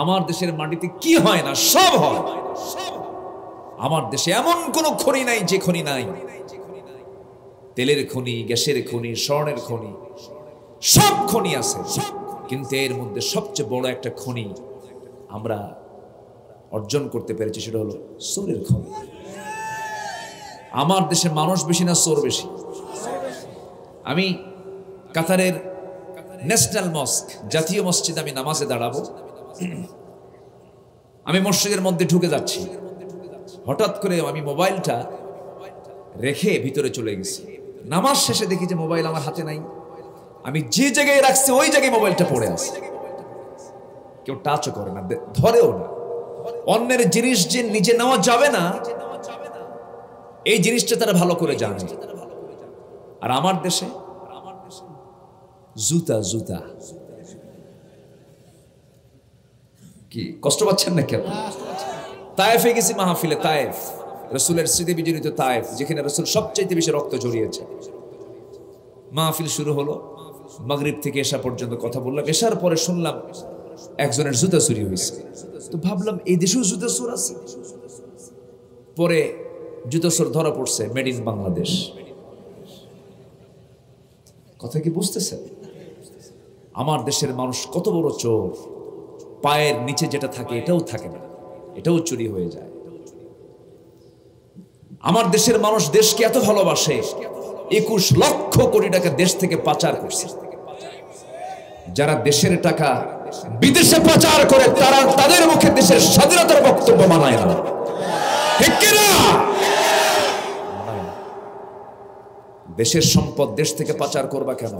আমার দেশের মাটিতে কি হয় না, সব হয়। আমার দেশে এমন কোনো খনি নাই যে খনি নাই, তেলের খনি, গ্যাসের খনি, স্বর্ণের খনি, সব খনি আছে। কিন্তু এর মধ্যে সবচেয়ে বড় একটা খনি আমরা অর্জন করতে পেরেছি, সেটা হলো চোরের খনি। আমার দেশের মানুষ বেশি না চোর বেশি? আমি কাতারের ন্যাশনাল মস্ক, জাতীয় মসজিদে আমি নামাজে দাঁড়াবো। আমি মসজিদের মধ্যে ঢুকে যাচ্ছি, হঠাৎ করে আমি মোবাইলটা রেখে ভিতরে চলে গেছি। নামাজ শেষে দেখি যে মোবাইল আমার হাতে নাই। আমি যে জায়গায় রাখছি ওই জায়গায় মোবাইলটা পড়ে আছে। কেউ টাচও করে না, ধরেও না। অন্যের জিনিস যে নিজে নেওয়া যাবে না, এই জিনিসটা তারা ভালো করে জানে। আর আমার দেশে জুতা জুতা, কি কষ্ট পাচ্ছেন না কেন? তায়েফে গেছি মাহফিলে, তায়েফ রসুলের স্মৃতি বিজড়িত তায়েফ, যেখানে রসুল সবচাইতে বেশি রক্ত জড়িয়েছে। মাহফিল শুরু হলো, মাগরিব থেকে এশা পর্যন্ত কথা বললাম। এশার পরে শুনলাম একজনের জুতা চুরি হয়েছে। তো ভাবলাম এই দেশেও জুতা চোর আছে। পরে জুতা চোর ধরা পড়ছে, মেড ইন বাংলাদেশ। কথা কি বুঝতেছেন? আমার দেশের মানুষ কত বড় চোর! পায়ের নিচে যেটা থাকে এটাও থাকে না, এটাও চুরি হয়ে যায়। আমার দেশের মানুষ দেশকে এত ভালোবাসে, 21 লক্ষ কোটি টাকা দেশ থেকে পাচার করছে। যারা দেশের টাকা বিদেশে পাচার করে তারা তাদের মুখে দেশের স্বাধীনতার বক্তব্য মানায় না, ঠিক কিনা? দেশের সম্পদ দেশ থেকে পাচার করবা কেন?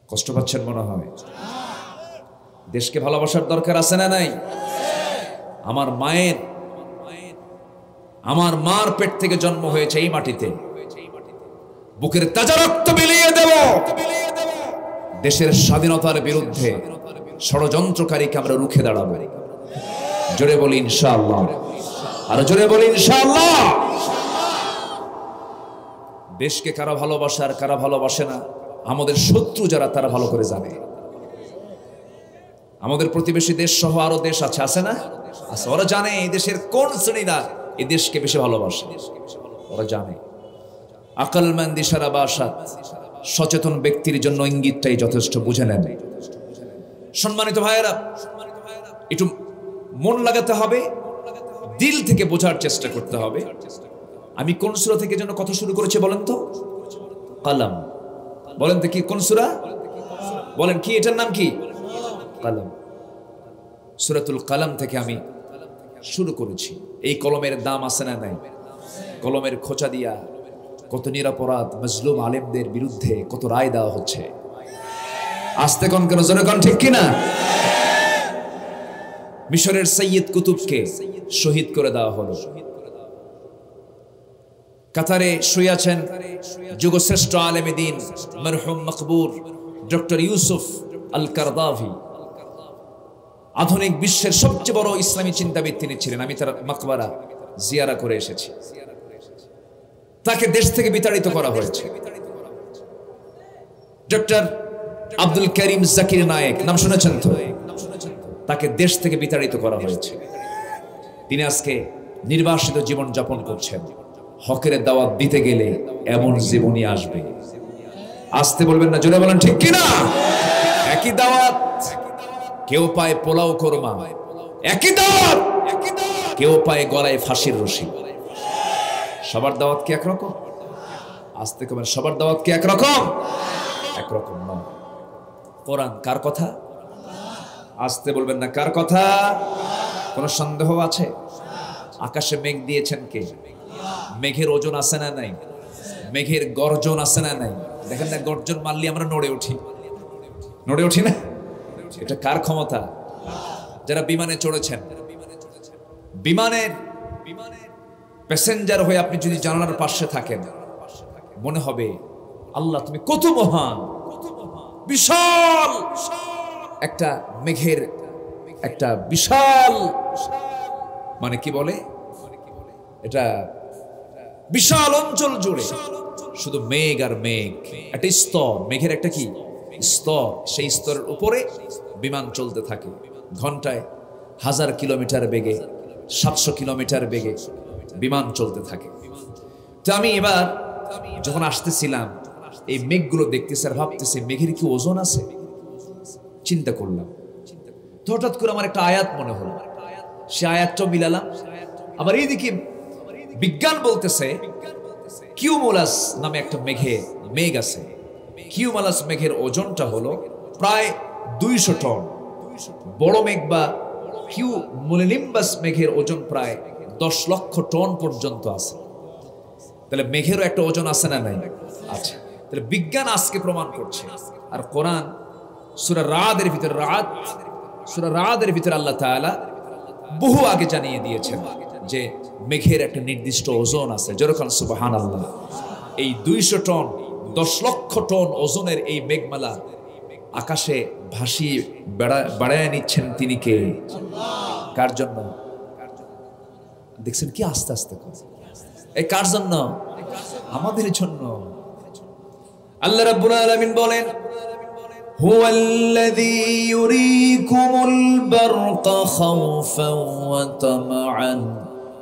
কষ্ট পাচ্ছেন মনে হয়? দেশকে ভালোবাসার দরকার আছে না নাই? আমার মার পেট থেকে জন্ম হয়েছে এই মাটিতে, বুকের তাজা রক্ত বিলিয়ে দেব দেশের স্বাধীনতার বিরুদ্ধে ষড়যন্ত্রকারীকে আমরা রুখে দাঁড়াবো। জোরে বলি ইনশাআল্লাহ, আর জোরে বলি ইনশাআল্লাহ। দেশকে কারা ভালোবাসে আর কারা ভালোবাসে না, আমাদের শত্রু যারা তারা ভালো করে জানে। আমাদের প্রতিবেশী দেশ সহ আরো দেশ আছে, আছে না? আছে। ওরা জানে এই দেশের কোন শ্রেণীরা এই দেশকে বেশি ভালোবাসে, ওরা জানে। আকলমন্দ ইশারা বাসাত, সচেতন ব্যক্তির জন্য ইঙ্গিতটাই যথেষ্ট, বুঝে নেন। সম্মানিত ভাইয়েরা, একটু মন লাগাতে হবে, দিল থেকে বোঝার চেষ্টা করতে হবে। আমি কোন সূরা থেকে যেন কথা শুরু করেছি বলেন তো? কালাম। বলেন তো কি কোন সূরা? বলেন কি, এটার নাম কি? কালাম। সূরাতুল কালাম থেকে আমি শুরু করেছি। এই কলমের দাম আছে না নাই? কলমের খোঁচা দিয়া কত নিরপরাধ মজলুম আলেমদের বিরুদ্ধে কত রায় দেওয়া হচ্ছে। আস্তে কোন কেন, জোরে কোন, ঠিক কিনা? মিশরের সৈয়দ কুতুবকে শহীদ করে দেওয়া হলো। কাতারে শুয়ে আছেন যুগশ্রেষ্ঠ আলেমে দ্বীন মরহুম মকবুর ডক্টর ইউসুফ আল কারদাভি। আধুনিক বিশ্বের সবচেয়ে বড় ইসলামী চিন্তাবিদ তিনি ছিলেন। আমি তার মাকবারা জিয়ারা করে এসেছি। তাকে দেশ থেকে বিতাড়িত করা হয়েছে। ডক্টর আব্দুল করিম জাকির নায়েক, নাম শুনেছেন তো? তাকে দেশ থেকে বিতাড়িত করা হয়েছে। তিনি আজকে নির্বাসিত জীবন যাপন করছেন। হকের দাওয়াত দিতে গেলে এমন জীবনই আসবে। আসতে বলবেন না, জোরে বলেন ঠিক কিনা? একই দাওয়াত, কেউ পায় পোলাও কোরমা। একই দাওয়াত, কেউ পায় গলায় ফাঁসির রশি। সবার দাওয়াত কি একরকম? আসতে কবেন, সবার দাওয়াত কি একরকম? একরকম নয়। কোরআন কার কথা? আসতে বলবেন না, কার কথা? কোন সন্দেহ আছে? আকাশে মেঘ দিয়েছেন কে? মেঘের ওজন আছে না নাই? মেঘের গর্জন আছে না নাই? দেখেন না, গর্জন মারলে আমরা নড়ে উঠি, নড়ে উঠি না? এটা কার ক্ষমতা? যারা বিমানে চড়েছেন, বিমানের প্যাসেঞ্জার হয়ে আপনি যদি জানালার পাশে থাকেন, মনে হবে আল্লাহ তুমি কত মহান। বিশাল একটা মেঘের একটা বিশাল, মানে কি বলে এটা, বিশাল অঞ্চল জুড়ে শুধু মেঘ আর মেঘ। একটা স্তর, মেঘের একটা কি স্তর, সেই স্তরের উপরে বিমান চলতে থাকে ঘন্টায় 1000 কিলোমিটার বেগে, 700 কিলোমিটার বেগে বিমান চলতে থাকে। তো আমি এবার যখন আসতেছিলাম এই মেঘগুলো দেখতেছি আর ভাবতেছি মেঘের কি ওজন আছে, চিন্তা করলাম। তো হঠাৎ করে আমার একটা আয়াত মনে হলো, সে আয়াতটাও মিলালাম। আবার এইদিকে বিজ্ঞান বলতেছে কিউমুলাস নামে একটা মেঘ আছে। কিউমুলাস মেঘের ওজনটা হলো প্রায় 200 টন। বড় মেঘ বা কিউমুলিনিম্বাস মেঘের ওজন প্রায় 10 লক্ষ টন পর্যন্ত আছে। তাহলে মেঘেরও একটা ওজন আছে না নাই? আচ্ছা, তাহলে বিজ্ঞান আজকে প্রমাণ করছে। আর কোরআন সূরা রাদের ভিতরে আল্লাহ তাআলা বহু আগে জানিয়ে দিয়েছেন যে মেঘের একটা নির্দিষ্ট ওজন আছে। যেরকম সুবহানাল্লাহ, এই 200 টন 10 লক্ষ টন ওজনের এই মেঘমালা আকাশে ভাসিয়ে বাড়ায় নিচ্ছেন তিনি কে? কার জন্য? দেখছেন কি আস্তে আস্তে এই কার জন্য? আমাদের জন্য। আল্লাহ রাব্বুল আলামিন বলেন হুয়াল্লাযী ইউরীকুমুল বারকা খাওফান ওয়া তামআন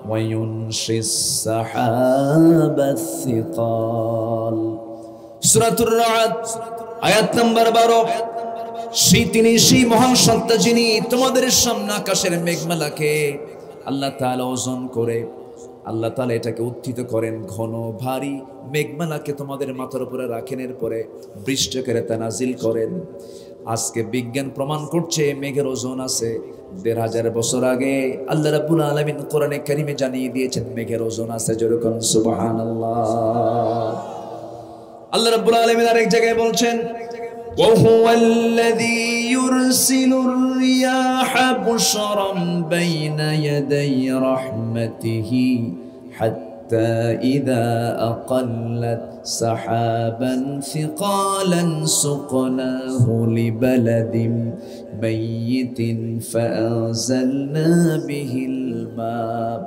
ওয়া ইউনশিস সাহাবাস সিকাল। সূরাতুর রা'দ আয়াত নাম্বার 12। সেই মহান সত্তা যিনি তোমাদের সামনে আকাশের মেঘমালাকে আল্লাহ তাআলা ওজন করে, আল্লাহ তাআলা এটাকে উত্থিত করেন, ঘন ভারী মেঘমালাকে তোমাদের মাথার উপরে রাখেন, এরপরে বৃষ্টি করে তা নাজিল করেন। আজকে বিজ্ঞান প্রমাণ করছে মেঘের ওজন আছে। ১৫০০ বছর আগে আল্লাহ রাব্বুল আলামিন কোরআনে কারীমে জানিয়ে দিয়েছেন মেঘের ওজন আছে। যেরকম সুবহানাল্লাহ। আল্লাহ রাব্বুল আলামিন আরেক জায়গায় বলছেন وهو الذي يرسل الرياح بشرا بين يدي رحمته حتى إذا أقلت سحابا ثقالا سقناه لبلد ميت فأنزلنا به الماء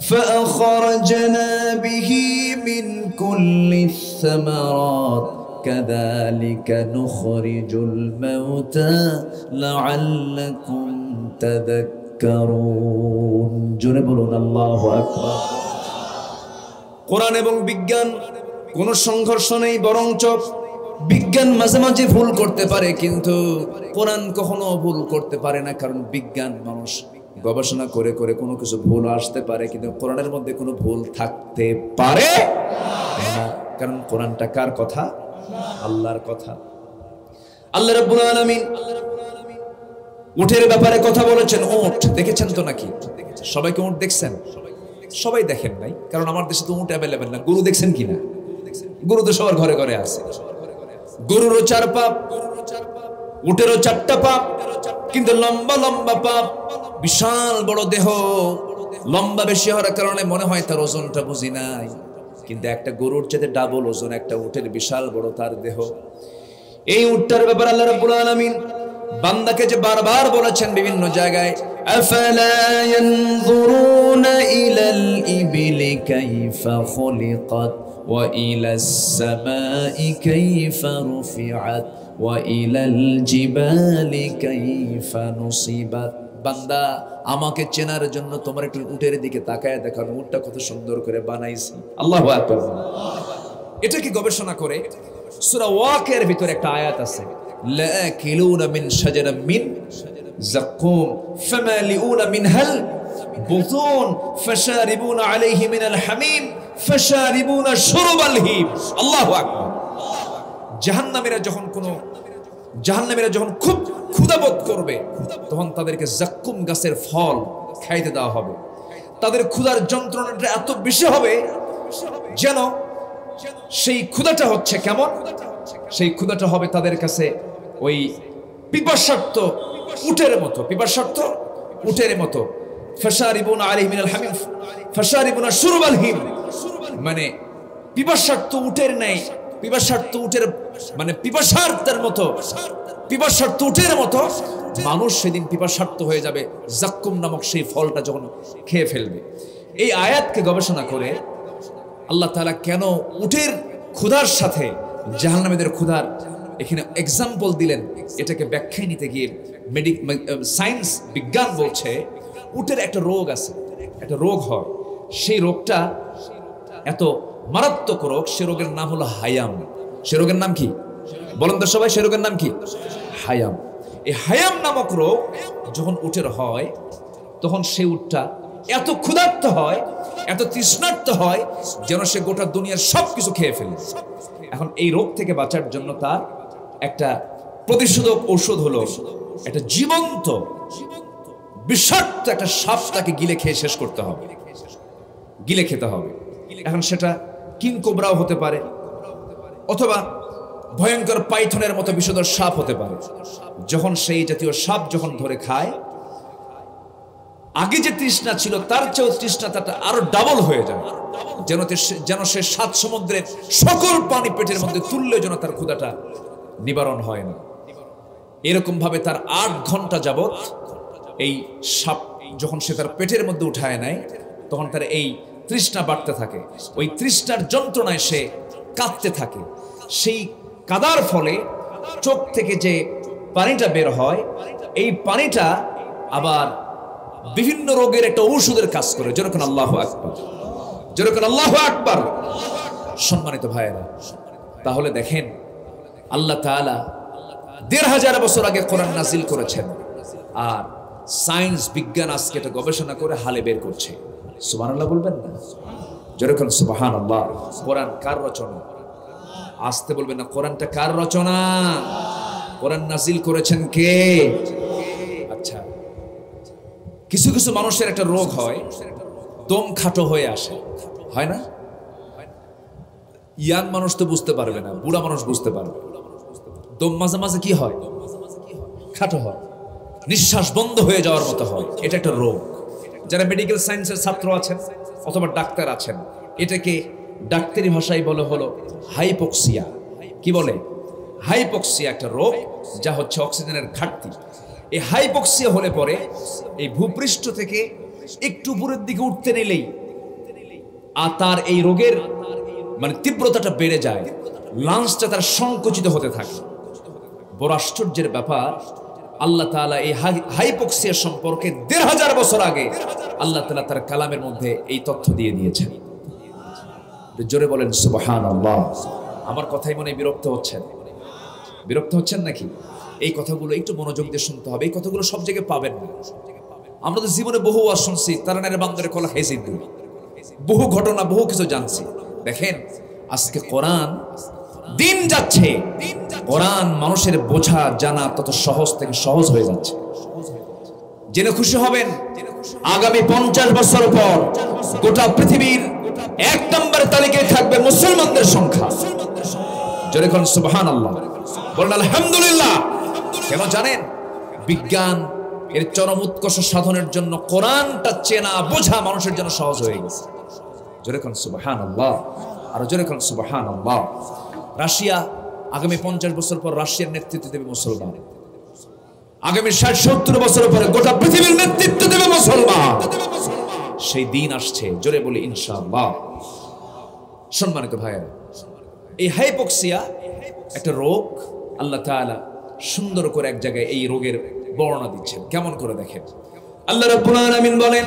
فأخرجنا به من كل الثمرات كذلك نخرج الموتى لعلكم تذكرون। জোরে বলুন আল্লাহু আকবার। কোরআন এবং বিজ্ঞান কোনো সংঘর্ষ নেই, বরঞ্চ বিজ্ঞান মাঝে মাঝে ভুল করতে পারে, কিন্তু কোরআন কখনো ভুল করতে পারে না। কারণ বিজ্ঞান মানুষ গবেষণা করে করে কোনো কিছু ভুল আসতে পারে, কিন্তু কোরআনের মধ্যে কোনো ভুল থাকতে পারে না। কারণ কোরআনটা কার কথা? আল্লাহর কথা। আল্লাহ রাব্বুল আলামিন উটের ব্যাপারে কথা বলেছেন। উট দেখেছেন তো নাকি? সবাইকে উট দেখছেন? সবাই দেখেন নাই, কারণ আমার দেশে তো উট অ্যাভেলেবেল না। গরু দেখছেন কিনা? গরু তো সবার ঘরে ঘরে আছে। গরুরও 4 পা, উটেরও 4টা পা, কিন্তু লম্বা লম্বা পা, বিশাল বড় দেহ। লম্বা বেশি হওয়ার কারণে মনে হয় তার ওজনটা বুঝি নাই, কিন্তু একটা গরুর চেয়ে ডাবল ওজন একটা উটের, বিশাল বড় তার দেহ। এই উটটার ব্যাপারে আল্লাহ রাব্বুল আলামিন বান্দাকে যে বারবার বলেছেন বিভিন্ন জায়গায়, আফালা ইয়ানজুরুনা ইলাল ইবিলি কাইফা খুলিকাত ওয়া ইলাস সামাই কাইফা রুফিআত ওয়া ইলাল জিবালি কাইফা নুসিবাত। বান্দা, আমাকে চেনার জন্য তোমার একটু উটের দিকে তাকায় দেখার, উটটা কত সুন্দর করে বানাইছি। আল্লাহু আকবার। এটা কি গবেষণা করে সূরা ওয়াকিয়ার ভিতরে একটা আয়াত আছে, লাকিলুনা মিন শাজারাম মিন যাকুম ফামালিউনা মিনহাল বুতুন ফাশারিবুনা আলাইহি মিনাল হামিম ফাশারিবুনা শুরবাল হিম। আল্লাহু আকবার। জাহান্নামীরা যখন খুব ক্ষুধাবোধ করবে, তখন তাদেরকে যাক্কুম গাছের ফল খাইতে দেওয়া হবে। তাদের ক্ষুধার যন্ত্রণাটা এত বেশি হবে যেন সেই ক্ষুধাটা হচ্ছে কেমন? সেই ক্ষুধাটা হবে তাদের কাছে ওই পিপাসার্ত উটের মতো। ফাশারিবুনা আলাইহি মিনাল হামিম ফাশারিবুনা শুরবাল হিম, মানে পিপাসার্ত উটের ন্যায়, পিপাসার্ত উটের মানে পিপাসার্তের মতো মানুষ সেদিন পিপাসার্ত হয়ে যাবে যাক্কুম নামক সেই ফলটা যখন খেয়ে ফেলবে। এই আয়াতকে গবেষণা করে আল্লাহ তাআলা কেন উটের ক্ষুধার সাথে জাহান্নামীদের ক্ষুধার এখানে এক্সাম্পল দিলেন, এটাকে ব্যাখ্যায় নিতে গিয়ে সায়েন্স বিজ্ঞান বলছে উটের একটা রোগ আছে, একটা রোগ হয়, সেই রোগটা এত মারাত্মক রোগ, সে রোগের নাম হলো হায়াম। সে রোগের নাম কি বলেন তো সবাই? সে রোগের নাম কি? হায়াম। এই হায়াম নামক রোগ যখন উটের হয়, তখন সে উটটা এত ক্ষুধার্ত হয়, এত তৃষ্ণার্ত হয়, যেন সে গোটা দুনিয়ার সবকিছু খেয়ে ফেলে। এখন এই রোগ থেকে বাঁচার জন্য তার একটা প্রতিষেধক ঔষধ হলো একটা জীবন্ত বিষাক্ত একটা সাপ তাকে গিলে খেয়ে শেষ করতে হবে, গিলে খেতে হবে। এখন সেটা কিং কোবরাও হতে পারে, অথবা ভয়ঙ্কর পাইথনের মতো বিষধর সাপ হতে পারে। যখন সেই জাতীয় সাপ যখন ধরে খায়, আগে যে তৃষ্ণা ছিল তার চেয়েও তৃষ্ণাটা আরো ডাবল হয়ে যায়, যেন সে সাত সমুদ্রের সকল পানি পেটের মধ্যে তুললে যেন তার ক্ষুধাটা নিবারণ হয় না। এরকম ভাবে তার 8 ঘন্টা যাবত এই সাপ যখন সে তার পেটের মধ্যে উঠায় নেয়, তখন তার এই তৃষ্ণা বাড়তে থাকে। ওই তৃষ্ণার যন্ত্রণায় সে কাঁদতে থাকে। সেই কাদার ফলে চোখ থেকে যে পানিটা বের হয়, এই পানিটা আবার বিভিন্ন রোগের একটা ঔষধের কাজ করে। যেরকম আল্লাহু আকবার, যেরকম আল্লাহু আকবার। সম্মানিত ভাইয়েরা, তাহলে দেখেন আল্লাহ তাআলা ১৫০০ বছর আগে কোরআন নাজিল করেছেন, আর সায়েন্স বিজ্ঞান আজকে এটা গবেষণা করে হালে বের করছে। সুবহানাল্লাহ বলবেন না? যেরকম সুবহানাল্লাহ। কোরআন কার রচনা? আসতে বলবেন না। কোরআনটা কার রচনা? কোরআন নাজিল করেছেন কে? আচ্ছা, কিছু কিছু মানুষের একটা রোগ হয়, দম খাটো হয়ে আসে, হয় না? ইয়াং মানুষ তো বুঝতে পারবে না, বুড়া মানুষ বুঝতে পারবে। দম মাঝে মাঝে কি হয়? খাটো হয়, নিঃশ্বাস বন্ধ হয়ে যাওয়ার মতো হয়। এটা একটা রোগ। যারা মেডিকেল সায়েন্সের ছাত্র আছেন অথবা ডাক্তার আছেন, এটাকে ডাক্তারি ভাষায় বলে হলো হাইপোক্সিয়া। কি বলে? হাইপোক্সিয়া একটা রোগ, যা হচ্ছে অক্সিজেনের ঘাটতি। এই হাইপোক্সিয়া হলে পরে এই ভূপৃষ্ঠ থেকে একটু উপরের দিকে উঠতে নিলেই আর তার এই রোগের মানে তীব্রতাটা বেড়ে যায়, লাংসটা তার সংকুচিত হতে থাকে। বড় আশ্চর্যের ব্যাপার, আল্লাহ তাআলা এই হাইপোক্সিয়া সম্পর্কে ১৫০০ বছর আগে আল্লাহ তাআলা তার কালামের মধ্যে এই তথ্য দিয়ে দিয়েছেন। জোরে বলেন সুবহানাল্লাহ। আমার কথাই মনে বিরক্ত হচ্ছেন? বিরক্ত হচ্ছেন নাকি? এই কথাগুলো একটু মনোযোগ দিয়ে শুনতে হবে। এই কথাগুলো সব জায়গায় পাবেন না। আমরা তো জীবনে বহু ওয়াজ শুনছি, তারানের বান্দরের কলা হেজিদ, বহু ঘটনা, বহু কিছু জানছি। দেখেন আজকে কোরআন দিন যাচ্ছে, কোরআন মানুষের বোঝা জানা তত সহজ থেকে সহজ হয়ে যাচ্ছে। জেনে খুশি হবেন, আগামী 50 বছর পর গোটা পৃথিবীর 1 নম্বর তালিকায় থাকবে মুসলমানদের সংখ্যা। জোরে কোন সুবহানাল্লাহ, বলেন আলহামদুলিল্লাহ। কেন জানেন? বিজ্ঞান এর চরম উৎকর্ষ সাধনের জন্য কোরআনটা চেনা বোঝা মানুষের জন্য সহজ হয়ে গেছে। জোরে কোন সুবহানাল্লাহ, আর জোরে কোন সুবহানাল্লাহ। রাশিয়া আগামী 50 বছর পর রাশিয়ার নেতৃত্ব দেবে মুসলমান। আগামী 60-70 বছর পরে গোটা পৃথিবীর নেতৃত্ব দেবে মুসলমান। সেই দিন আসছে, জোরে বলি ইনশাআল্লাহ। সম্মানিত ভাইয়েরা, এই হাইপোক্সিয়া একটা রোগ। আল্লাহ তাআলা সুন্দর করে এক জায়গায় এই রোগের বর্ণনা দিচ্ছেন। কেমন করে দেখেন, আল্লাহ রাব্বুল আলামিন বলেন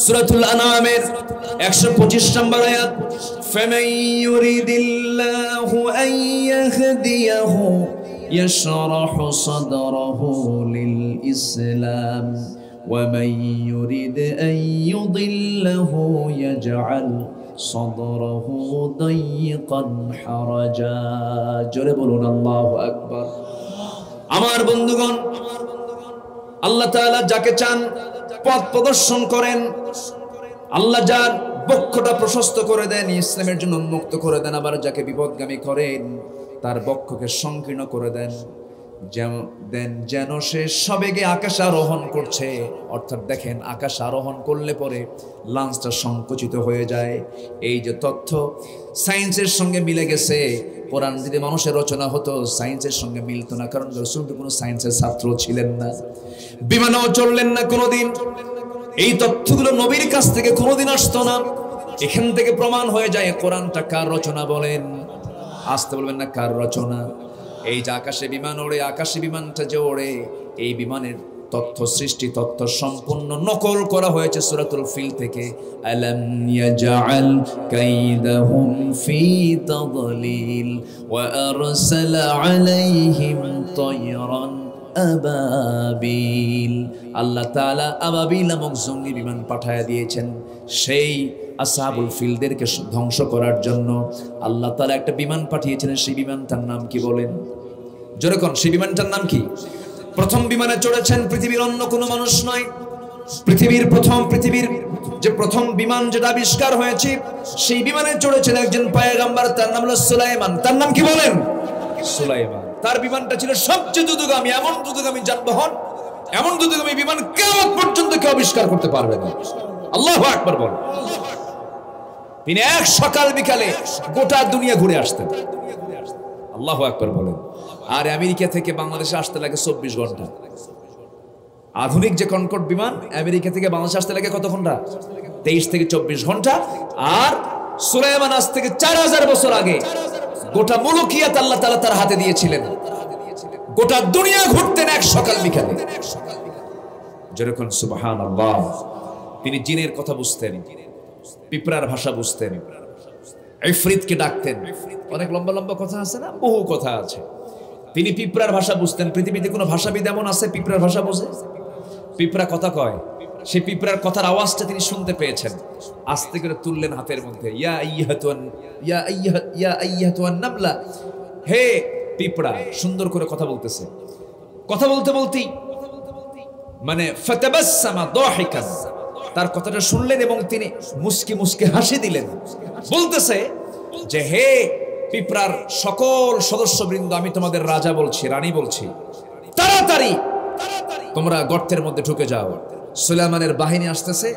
সূরাতুল আনআমের 125 নম্বর আয়াত, ফামান ইউরিদিল্লাহু আন ইয়াহদিয়াহু ইয়াশরাহু সাদরাহু লিল ইসলাম ওয়া মান ইউরিদ আন ইউদিল্লাহু ইয়াজআল সাদরাহু দায়িকান হারাজা। জোরে বলুন আল্লাহু আকবার। আমার বন্ধুগণ, আল্লাহ তাআলা যাকে চান পথ প্রদর্শন করেন, আল্লাহ যার বক্ষটা প্রশস্ত করে দেন, ইসলামের জন্য উন্মুক্ত করে দেন, আবার যাকে বিপদগামী করেন তার বক্ষকে সংকীর্ণ করে দেন, যেন সে সবেগে আকাশ আরোহণ করছে। অর্থাৎ দেখেন, আকাশ আরোহণ করলে পরে লাঞ্চটা সংকুচিত হয়ে যায়। এই যে তথ্য সায়েন্সের সঙ্গে মিলে গেছে। কোরআন যদি মানুষের রচনা হতো, সায়েন্সের সঙ্গে মিলতো না, কারণ রাসূল তো কোনো সায়েন্সের ছাত্র ছিলেন না, বিমানেও চললেন না কোনোদিন। এই তথ্যগুলো নবীর কাছ থেকে কোনোদিন আসতো না। এখান থেকে প্রমাণ হয়ে যায় কোরআনটা কার রচনা। বলেন, আসতে বলবেন না কার রচনা। এই যে আকাশে বিমান ওড়ে, আকাশে বিমানটা যে ওড়ে, এই বিমানের তথ্য সৃষ্টি তথ্য সম্পূর্ণ নকল করা হয়েছে সূরাতুল ফিল থেকে। আলাম ইয়াজআল কাইদাহুম ফি তাদলিল ওয়া আরসালা আলাইহিম তায়রান আবাবিল। আল্লাহ তাআলা আবাবিল নামক জঙ্গি বিমান পাঠায়া দিয়েছেন সেই আসহাবুল ফিলদেরকে ধ্বংস করার জন্য। আল্লাহ তাআলা একটা বিমান পাঠিয়েছিলেন, সেই বিমানটার নাম কি বলেন? জোরে কোন, সেই বিমানটার নাম কি? প্রথম বিমানে চড়েছেন পৃথিবীর অন্য কোনো মানুষ নয়। পৃথিবীর যে প্রথম বিমান যেটা আবিষ্কার হয়েছে, সেই বিমানে চড়েছেন একজন পয়গম্বর, তার নাম হলো সুলাইমান। তার নাম কি বলেন? সুলাইমান। তার বিমানটা ছিল সবচেয়ে দ্রুতগামী, এমন দ্রুতগামী যানবাহন, এমন দ্রুতগামী বিমান কিয়ামত পর্যন্ত কেউ আবিষ্কার করতে পারবে না। আল্লাহু আকবার বল। তিনি এক সকাল বিকালে গোটা দুনিয়া ঘুরে আসতেন। আল্লাহু আকবার বলেন। আর আমেরিকা থেকে বাংলাদেশে আসতে লাগে 24 ঘন্টা। আধুনিক যে কনকর্ড বিমান আমেরিকা থেকে বাংলাদেশে আসতে লাগে কত ঘন্টা? 23 থেকে 24 ঘন্টা। আর সুলাইমান আজ থেকে 4000 বছর আগে গোটা মুলুকিয়াত আল্লাহ তাআলা তার হাতে দিয়েছিলেন। গোটা দুনিয়া ঘুরতেন এক সকাল বিকালে। যেরকম সুবহানাল্লাহ। তিনি জিনের কথা বুঝতেন, পিঁপড়ার ভাষা বুঝতেন, ইফরিতকে ডাকতেন। অনেক লম্বা লম্বা কথা আছে না, বহু কথা আছে। তিনি পিঁপড়ার ভাষা বুঝতেন। পৃথিবীতে কোনো ভাষাবিদ এমন আছে পিঁপড়ার ভাষা বোঝে? পিঁপড়া কথা কয়, সেই পিঁপড়ার কথার আওয়াজটা তিনি শুনতে পেয়েছেন। আস্তে করে তুললেন হাতের মধ্যে, ইয়া আইয়াতুন নামলা, হে পিঁপড়া। সুন্দর করে কথা বলতেছে। কথা বলতে বলতেই মানে ফাতাবাসসামা দাহিকান, তার কথাটা শুনলেন এবং তিনি মুস্কি মুস্কি হাসি দিলেন। বলতেছে যে, হে পিঁপড়ার সকল সদস্যবৃন্দ, আমি তোমাদের রাজা বলছি, রানী বলছি, তাড়াতাড়ি তোমরা গর্তের মধ্যে ঢুকে যাও। সুলাইমানের বাহিনী আসতেছে,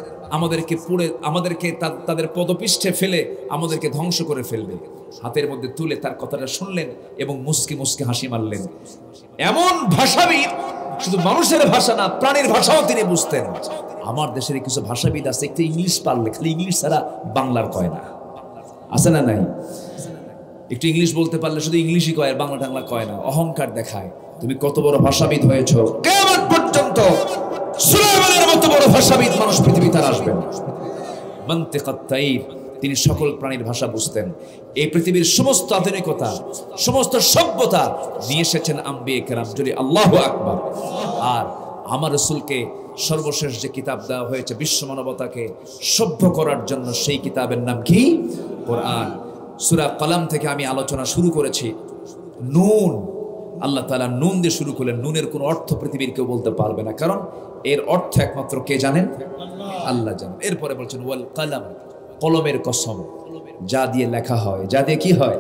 আমাদেরকে তাদের পদপিষ্ঠে ফেলে আমাদেরকে ধ্বংস করে ফেলবে। হাতের মধ্যে তুলে তার কথাটা শুনলেন এবং মুস্কি মুস্কি হাসি মারলেন। এমন ভাষাবিদ, শুধু মানুষের ভাষা না, প্রাণীর ভাষাও তিনি বুঝতেন। আমার দেশের কিছু ভাষাবিদ আছে, একটু ইংলিশ পারলে, খালি ইংলিশ ছাড়া বাংলার কয় না, আছে না নাই? একটু ইংলিশ বলতে পারলে শুধু ইংলিশই কয়, বাংলা টাংলা কয় না, অহংকার দেখায়। তুমি কত বড় ভাষাবিদ হয়েছো, কিয়ামত পর্যন্ত সুলাইমানের মতো বড় ভাষাবিদ মানুষ পৃথিবীতে আর আসবে না। মানতিকাত তাইর, তিনি সকল প্রাণীর ভাষা বুঝতেন। এই পৃথিবীর সমস্ত আধুনিকতা, সমস্ত সভ্যতা নিয়ে এসেছেন আম্বিয়ে কেরাম। যদি আল্লাহু আকবার। আর আমার রাসূলকে সর্বশেষ যে কিতাব দেওয়া হয়েছে বিশ্ব মানবতাকে সভ্য করার জন্য, সেই কিতাবের নাম কি? কোরআন। সূরা কলম থেকে আমি আলোচনা শুরু করেছি। নুন, আল্লাহ তাআলা নুন দিয়ে শুরু করলেন। নুনের কোনো অর্থ পৃথিবীর কেউ বলতে পারবে না, কারণ এর অর্থ একমাত্র কে জানেন? আল্লাহ জানেন। এরপরে বলছেন ওয়াল কলম, কলমের কসম, যা দিয়ে লেখা হয়, যা দিয়ে কি হয়?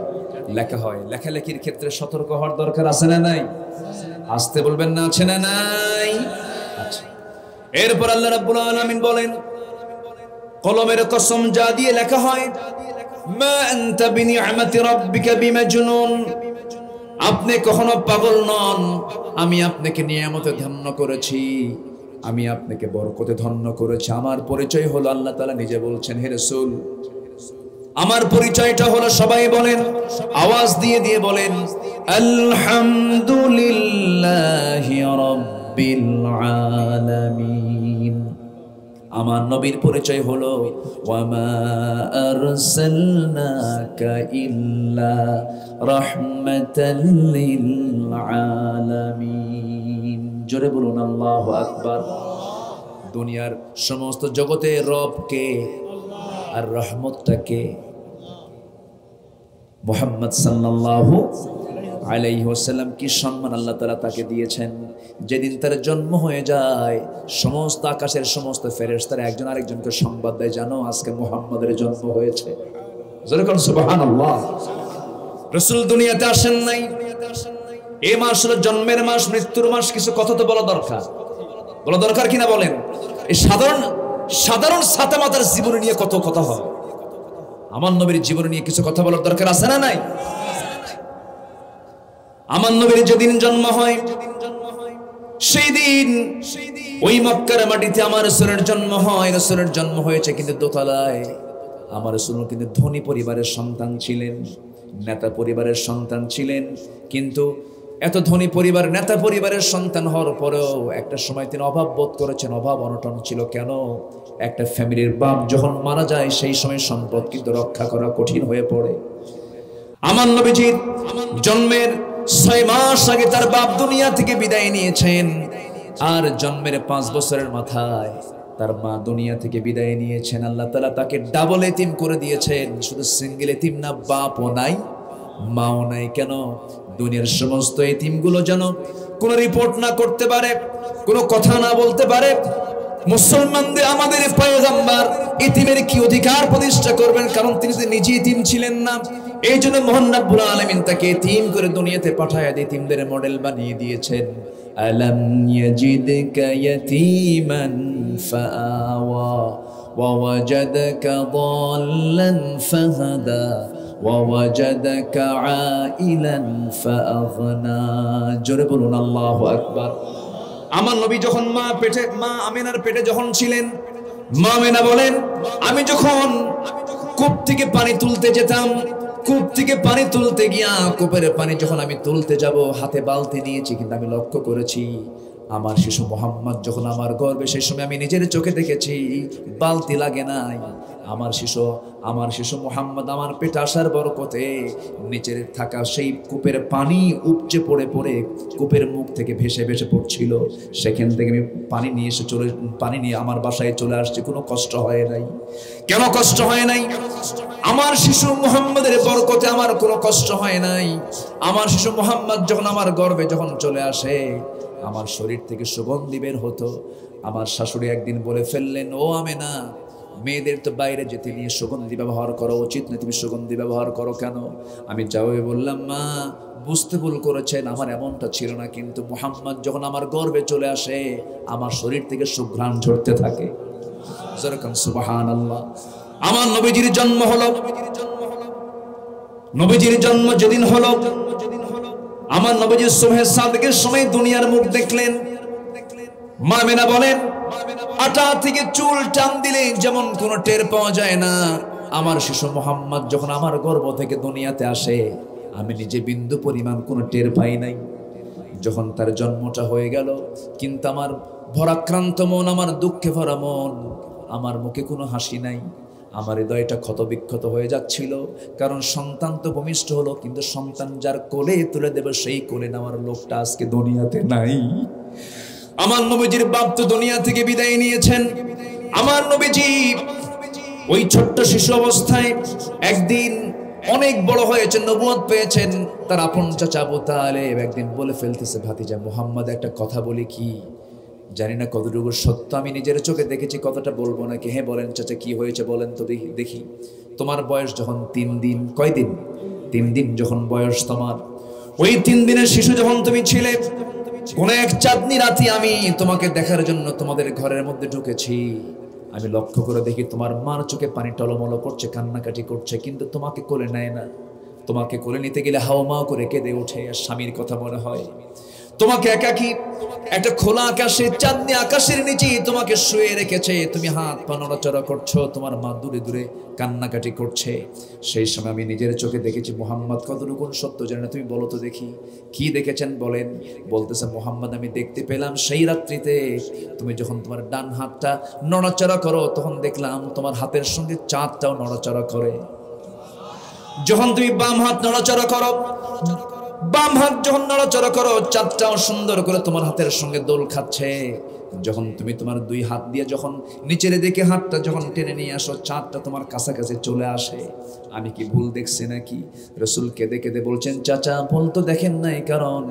লেখা হয়। লেখালেখির ক্ষেত্রে সতর্ক হওয়ার দরকার আছে না নাই? আসতে বলবেন না, আছে না নাই? আচ্ছা। এরপর আল্লাহ রাব্বুল আলামিন বলেন, কলমের কসম, যা দিয়ে লেখা হয়। মা আনতা বিনিআমাতি রাব্বিকা বিমাজনুন, আপনি কখনো পাগল নন। আমি আপনাকে নিয়ামতে ধন্য করেছি, আমি আপনাকে বরকতে ধন্য করেছি। আমার পরিচয় হলো, আল্লাহ তাআলা নিজে বলছেন, হে রাসূল আমার পরিচয়টা হলো, সবাই বলেন, আওয়াজ দিয়ে দিয়ে বলেন, আলহামদুলিল্লাহি রাব্বিল আলামিন। আমার নবীর পরিচয় হলো, ওয়ামা আরসালনাকা ইল্লা রাহমাতাল লিল আলামিন। জোরে বলুন আল্লাহু আকবার। দুনিয়ার সমস্ত জগতের রব কে? আর রহমতটা কে? মুহাম্মদ সাল্লাল্লাহু আলাইহি ওয়াসাল্লাম। কি সম্মান আল্লাহ তাআলা তাকে দিয়েছেন। যেদিন তার জন্ম হয়ে যায়, সমস্ত আকাশের সমস্ত ফেরেশতারা একজন আরেকজনকে সংবাদ দেয়, জানো আজকে মুহাম্মদের জন্ম হয়েছে। যেরকম সুবহানাল্লাহ। রাসূল দুনিয়াতে আসেন নাই, এই মাস হলো জন্মের মাস, মৃত্যুর মাস। কিছু কথা তো বলা দরকার, বলা দরকার কিনা বলেন? এই সাধারণ সাতা মাতার জীবন নিয়ে কত কথা হয়। আমার নবীর জীবন নিয়ে কিছু কথা বলার দরকার আছে না নাই? আমার নবীর যেদিন জন্ম হয়, সেই দিন ওই মক্কার মাটিতে আমার রাসূলের জন্ম হয়। রাসূলের জন্ম হয়েছে কিন্তু দোতলায়। আমার রাসূল কিন্তু ধনী পরিবারের সন্তান ছিলেন, নেতা পরিবারের সন্তান ছিলেন, কিন্তু এত ধনী পরিবার, নেতা পরিবারের সন্তান হওয়ার পরেও একটা সময় তিনি অভাব বোধ করেছেন, অভাব অনটন ছিল। কেন? একটা ফ্যামিলির বাপ যখন মারা যায় সেই সময় সম্পদ কিন্তু রক্ষা করা কঠিন হয়ে পড়ে। আমার নবীজির জন্মের 6 মাস আগে তার বাপ দুনিয়া থেকে বিদায় নিয়েছেন, আর জন্মের 5 বছরের মাথায় তার মা দুনিয়া থেকে বিদায় নিয়েছেন। আল্লাহ তাআলা তাকে ডাবল এতিম করে দিয়েছেন। শুধু সিঙ্গেল এতিম না, বাপও নাই মাও নাই। কেন? দুনিয়ার সমস্ত এতিমগুলো যেন কোনো রিপোর্ট না করতে পারে, কোনো কথা না বলতে পারে। মুসলমানদের আমাদের পয়গম্বর এতিমের কি অধিকার প্রতিষ্ঠা করবেন? কারণ তিনি তো নিজে এতিম ছিলেন না। এই জন্য মহান রব্বুল আলামিন তাকে এতিম করে দুনিয়াতে পাঠায় এতিমদের মডেল বানিয়ে দিয়েছেন। আলাম ইয়াজিদকা ইয়াতীমান ফাআওয়া ওয়া ওয়াজাদাকা দাল্লান ফাহাদা ওয়া ওয়াজাদাকা আইলান ফাআগনা। জোরে বলুন আল্লাহু আকবার। আমার নবী যখন মা আমিনার পেটে যখন ছিলেন, মা আমিনা বলেন, আমি যখন কূপ থেকে পানি তুলতে যেতাম, কূপ থেকে পানি তুলতে গিয়া কূপের পানি যখন আমি তুলতে যাব, হাতে বালতি নিয়েছি, কিন্তু আমি লক্ষ্য করেছি আমার শিশু মোহাম্মদ যখন আমার গর্ভে, সেই সময় আমি নিজের চোখে দেখেছি বালতি লাগে নাই। আমার শিশু মোহাম্মদ আমার পেটে আসার বরকতে নিচের থাকা সেই কূপের পানি উপচে পড়ে পড়ে কূপের মুখ থেকে ভেসে ভেসে পড়ছিল। সেখান থেকে আমি পানি নিয়ে আমার বাসায় চলে আসছি। কোনো কষ্ট হয় নাই। কেন কষ্ট হয় নাই? আমার শিশু মুহাম্মাদের বরকতে আমার কোনো কষ্ট হয় নাই। আমার শিশু মুহাম্মদ যখন আমার গর্ভে যখন চলে আসে, আমার শরীর থেকে সুগন্ধি বের হতো। আমার শাশুড়ি একদিন বলে ফেললেন, ও আমেনা, মেয়েদের তো বাইরে যেতে নিয়ে সুগন্ধি ব্যবহার করা উচিত না, তুমি সুগন্ধি ব্যবহার করো কেন? আমি জবাবে বললাম, মা বুঝতে ভুল করেছেন, আমার এমনটা ছিল না, কিন্তু মুহাম্মদ যখন আমার গর্ভে চলে আসে আমার শরীর থেকে সুঘ্রাণ ঝরতে থাকে। সুবহানাল্লাহ। আমার নবীজির জন্ম হলো, নবীজির জন্ম যেদিন হলো, আমার নবীজির সুবহে সাদিকের সময় দুনিয়ার মুখ দেখলেন। মা আমিনা বলেন, আটা থেকে চুল টান দিলে যেমন কোনো টের পাওয়া যায় না, আমার শিশু মোহাম্মদ যখন আমার গর্ভ থেকে দুনিয়াতে আসে আমি নিজে বিন্দু পরিমাণ কোনো টের পাই নাই। যখন তার জন্মটা হয়ে গেল, কিন্তু আমার ভরাক্রান্ত মন, আমার দুঃখে ভরা মন, আমার মুখে কোনো হাসি নাই। আমার হৃদয়টা ক্ষত বিক্ষত হয়ে যাচ্ছিল, কারণ সন্তান তো ভূমিষ্ঠ হলো, কিন্তু সন্তান যার কোলে তুলে দেবে সেই কোলে নেওয়ার লোকটা আজকে দুনিয়াতে নাই। আমার নবীজির বাপ তো দুনিয়া থেকে বিদায় নিয়েছেন। আমার নবীজি ওই ছোট্ট শিশু অবস্থায় একদিন অনেক বড় হয়েছেন, নবুয়ত পেয়েছেন। তার আপন চাচা আবু তালেব একদিন বলে ফেলতেছে, ভাতিজা মুহাম্মদ একটা কথা বলি কি? জানি না কতটুকু সত্য, আমি নিজের চোখে দেখেছি, কথাটা বলবো নাকি? হ্যাঁ বলেন চাচা, কি হয়েছে বলেন তো দেখি। তোমার বয়স যখন 3 দিন, কয়দিন? 3 দিন যখন বয়স তোমার, ওই 3 দিনের শিশু যখন তুমি ছিলে, কোন এক চাঁদনি রাতে আমি তোমাকে দেখার জন্য তোমাদের ঘরের মধ্যে ঢুকেছি। আমি লক্ষ্য করে দেখি তোমার মার চোখে পানি টলমলো করছে, কান্নাকাটি করছে, কিন্তু তোমাকে কোলে নেয় না। তোমাকে কোলে নিতে গেলে হাওমাও করে কেঁদে ওঠে, আর স্বামীর কথা মনে হয়। তোমাকে একাকী একটা খোলা আকাশে, চাঁদনি আকাশের নিচে তোমাকে শুয়ে রেখেছে, তুমি হাত পা নড়াচড়া করছো, তোমার মা দূরে দূরে কান্নাকাটি করছে। সেই সময় আমি নিজের চোখে দেখেছি। মুহাম্মদ কতটুকু সত্য জানে না, তুমি বলো তো দেখি, কি দেখেছেন বলেন? বলতেছে, মুহাম্মদ আমি দেখতে পেলাম সেই রাত্রিতে তুমি যখন তোমার ডান হাতটা নড়াচড়া করো, তখন দেখলাম তোমার হাতের সঙ্গে চাঁদটাও নড়াচড়া করে। যখন তুমি বাম হাত নড়াচড়া করো, বাম হাত যখন নড়াচড়া করো, চাঁদটাও সুন্দর করে তোমার হাতের সঙ্গে দোল খাচ্ছে। যখন তুমি তোমার 2 হাত দিয়ে যখন নিচের দিকে হাতটা যখন টেনে নিয়ে আসো, চাঁদটা তোমার কাছাকাছি চলে আসে। আমি কি ভুল দেখছি নাকি? রাসূল কেঁদে কেঁদে বলছেন, চাচা ভুল তো দেখেন নাই, কারণ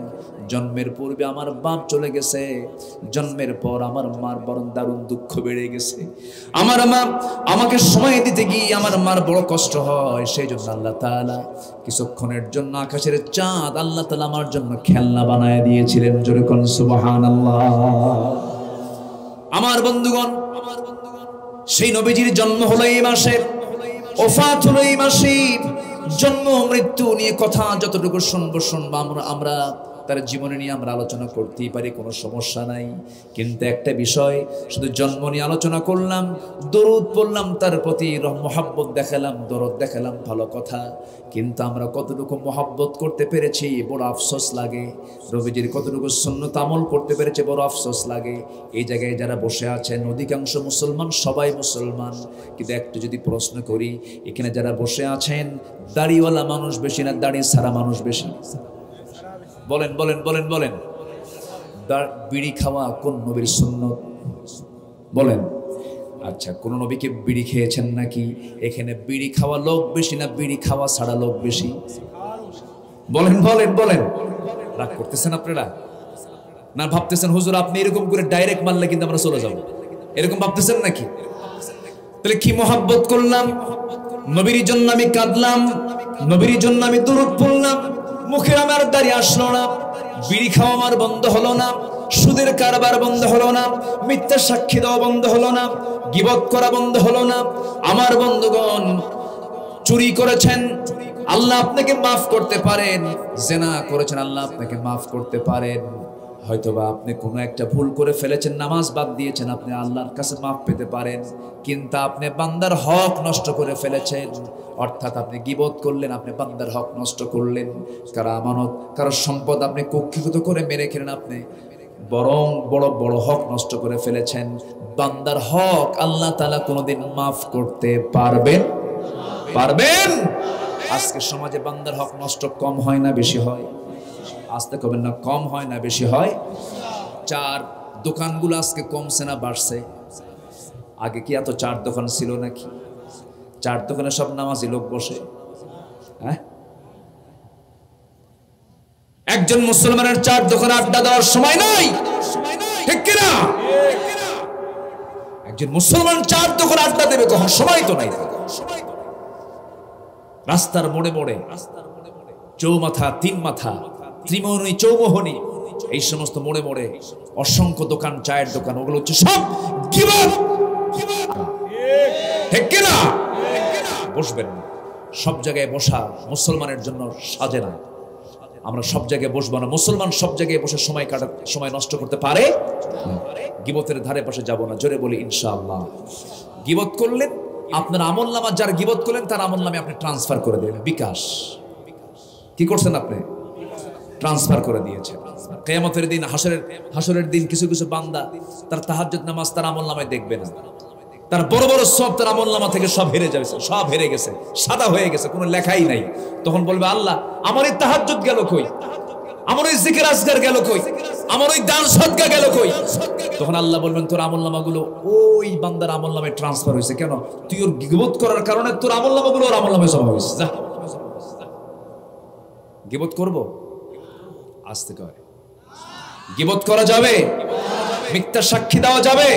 জন্মের পূর্বে আমার বাপ চলে গেছে, জন্মের পর আমার মার বরং দারুণ দুঃখ বেড়ে গেছে। আমার মা আমাকে সময় দিতে গিয়ে আমার মার বড় কষ্ট হয়। সেই জন্য আল্লাহ তাআলা কিছুক্ষণের জন্য আকাশের চাঁদ আল্লাহ তাআলা আমার জন্য খেলনা বানায় দিয়েছিলেন। জোরে কোন সুবহানাল্লাহ। আমার বন্ধুগণ, সেই নবীজির জন্ম হলো এই মাসে, ওফাত হলো এই মাসে। জন্ম মৃত্যু নিয়ে কথা যতটুকু শুনবো আমরা তার জীবনে নিয়ে আমরা আলোচনা করতেই পারি, কোনো সমস্যা নাই। কিন্তু একটা বিষয়, শুধু জন্ম নিয়ে আলোচনা করলাম, দরুদ পড়লাম, তার প্রতি মহব্বত দেখালাম, দরদ দেখালাম, ভালো কথা। কিন্তু আমরা কতটুকু মহব্বত করতে পেরেছি বড় আফসোস লাগে। নবীজির কতটুকু সুন্নত আমল করতে পেরেছে বড় আফসোস লাগে। এই জায়গায় যারা বসে আছেন অধিকাংশ মুসলমান, সবাই মুসলমান, কিন্তু একটু যদি প্রশ্ন করি, এখানে যারা বসে আছেন দাড়িওয়ালা মানুষ বেশি না দাড়ি ছাড়া মানুষ বেশি? বলেন বলেন বলেন বলেন। বিড়ি খাওয়া কোন নবীর সুন্নত বলেন? আচ্ছা, কোন নবীকে বিড়ি খেয়েছেন নাকি? এখানে বিড়ি খাওয়া লোক বেশি না বিড়ি খাওয়া ছাড়া লোক বেশি? বলেন বলেন বলেন। রাগ করতেছেন আপনারা না ভাবতেছেন হুজুর আপনি এরকম করে ডাইরেক্ট মারলে কিন্তু আমরা চলে যাব, এরকম ভাবতেছেন নাকি? তাহলে কি মহব্বত করলাম, নবীর জন্য আমি কাঁদলাম, নবীর জন্য আমি দরুদ পড়লাম, মুখে আমার দাড়ি আসলো না, বিড়ি খাওয়া আমার বন্ধ হলো না, সুদের কারবার বন্ধ হলো না, মিথ্যা সাক্ষী দেওয়া বন্ধ হলো না, গীবত করা বন্ধ হলো না। আমার বন্ধুগণ, চুরি করেছেন, আল্লাহ আপনাকে মাফ করতে পারেন। জিনা করেছেন, আল্লাহ আপনাকে মাফ করতে পারেন। হয়তোবা আপনি কোনো একটা ভুল করে ফেলেছেন, নামাজ বাদ দিয়েছেন, আপনি আল্লাহর কাছে মাফ পেতে পারেন। কিন্তু আপনি বান্দার হক নষ্ট করে ফেলেছেন, অর্থাৎ আপনি গীবত করলেন, আপনি বান্দার হক নষ্ট করলেন, কারো আমানত, কারো সম্পদ আপনি কুক্ষিগত করে মেরে খেলেন, আপনি বরং বড় বড় হক নষ্ট করে ফেলেছেন। বান্দার হক আল্লাহ তাআলা কোনোদিন মাফ করতে পারবেন? পারবেন? আজকে সমাজে বান্দার হক নষ্ট কম হয় না বেশি হয়? আসতে কবেন না, কম হয় না বেশি হয়? চার দোকানগুলো আজকে কমছে না বাড়ছে? আগে কি এত চার দোকান ছিল নাকি? চার দোকানে সব নামাজি লোক বসে। হ্যাঁ, একজন মুসলমানের চার দোকানে আড্ডা দেওয়ার সময় নাই, ঠিক কিনা? একজন মুসলমান চার দোকানে আড্ডা দেবে কখন? সময় তো নাই। রাস্তার মোড়ে মোড়ে, চৌমাথা, তিন মাথা, ত্রিমোহনী, চৌমোহনী, এই সমস্ত মোড়ে মোড়ে অসংখ্য দোকান, চায়ের দোকান, ওগুলো হচ্ছে সব গীবত, ঠিক কিনা? বসবেন না, সব জায়গায় বসা মুসলমানের জন্য সাজে না। আমরা সব জায়গায় বসবো না। মুসলমান সব জায়গায় বসে সময় নষ্ট করতে পারে? গীবতের ধারে পাশে যাব না। জোরে বলি ইনশাআল্লাহ। গীবত করলেন, আপনার আমলনামা, যার গীবত করলেন তার আমলনামে আপনি ট্রান্সফার করে দেবেন। বিকাশ কি করছেন আপনি? ট্রান্সফার করে দিয়েছেন। কিয়ামতের দিন, হাসরের দিন কিছু কিছু বান্দা তার তাহাজ্জুদ নামাজ তার আমলনামায় দেখবে না, তার বড় বড় সব তার আমলনামা থেকে সব হেরে যাবে, সব হেরে গেছে, সাদা হয়ে গেছে, কোনো লেখাই নাই। তখন বলবে আল্লাহ আমার এই তাহাজ্জুদ গেল কই, আমার ওই জিকির আজকার গেল কই, আমার ওই দান সদকা গেল কই? তখন আল্লাহ বলবেন তোর আমলনামাগুলো ওই বান্দার আমলনামায় ট্রান্সফার হয়েছে। কেন? তুই ওর গীবত করার কারণে তোর আমলনামাগুলো ওর আমলনামায় জমা হয়েছে। যা, গীবত করব? আসতে কয় গীবত করা যাবে? মিথ্যা সাক্ষী দেওয়া যাবে?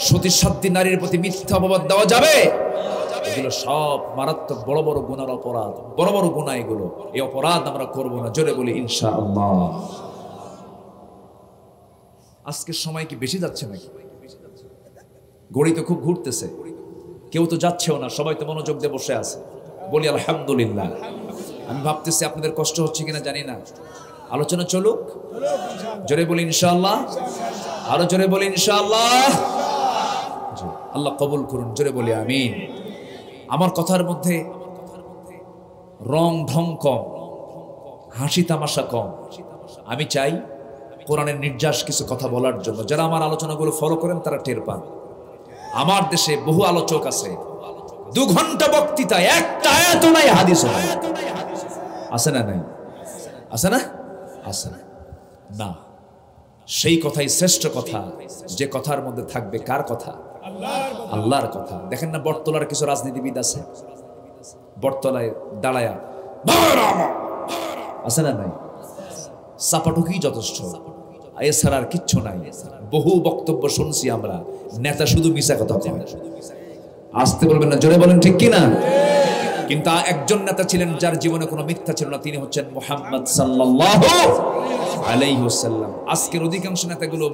সতী সাধ্যী নারীর প্রতি মিথ্যা অপবাদ দেওয়া যাবে? এগুলো সব মারাত্মক বড় বড় গুনার অপরাধ, বড় বড় গুনাহ এগুলো। এই অপরাধ আমরা করব না। জোরে বলি ইনশাআল্লাহ। আজকের সময় কি বেশি যাচ্ছে নাকি? ঘড়ি তো খুব ঘুরতেছে, কেউ তো যাচ্ছেও না, সবাই তো মনোযোগ দিয়ে বসে আছে। বলি আলহামদুলিল্লাহ। আমি ভাবতেছি আপনাদের কষ্ট হচ্ছে কিনা জানি না। আলোচনা চলুক, জোরে বলি ইনশাআল্লাহ, আরো জোরে বলি ইনশাআল্লাহ। আল্লাহ কবুল করুন, জোরে বলি আমিন। আমার কথার মধ্যে রং ঢং কম, হাসি তামাশা কম। আমি চাই কোরআনের নির্যাস কিছু কথা বলার জন্য। যারা আমার আলোচনাগুলো ফলো করেন তারা টের পান। আমার দেশে বহু আলোচক আছে, 2 ঘন্টা বক্তৃতা, একটা আয়াত নাই, হাদিস নাই। আছে না? নাই? আছে না? আছে না। সেই কথাই শ্রেষ্ঠ কথা, যে কথার মধ্যে থাকবে কার কথা? আল্লাহর কথা। দেখেন না বটতলার কিছু রাজনীতিবিদ আছে, বটতলায় দাঁড়ায়া আছে না? নাই? চাপাটুকি যথেষ্ট, এছাড়া আর কিচ্ছু নাই। বহু বক্তব্য শুনছি আমরা, নেতা শুধু মিছা কথা কয়। আসতে বলবেন না, জোরে বলেন ঠিক কিনা? কিন্তু একজন নেতা ছিলেন যার জীবনে কোনো মিথ্যা ছিল না, তিনি হচ্ছেন মুহাম্মদ সাল্লাল্লাহু আলাইহি ওয়াসাল্লাম। আজকের অধিকাংশ নেতাগুলো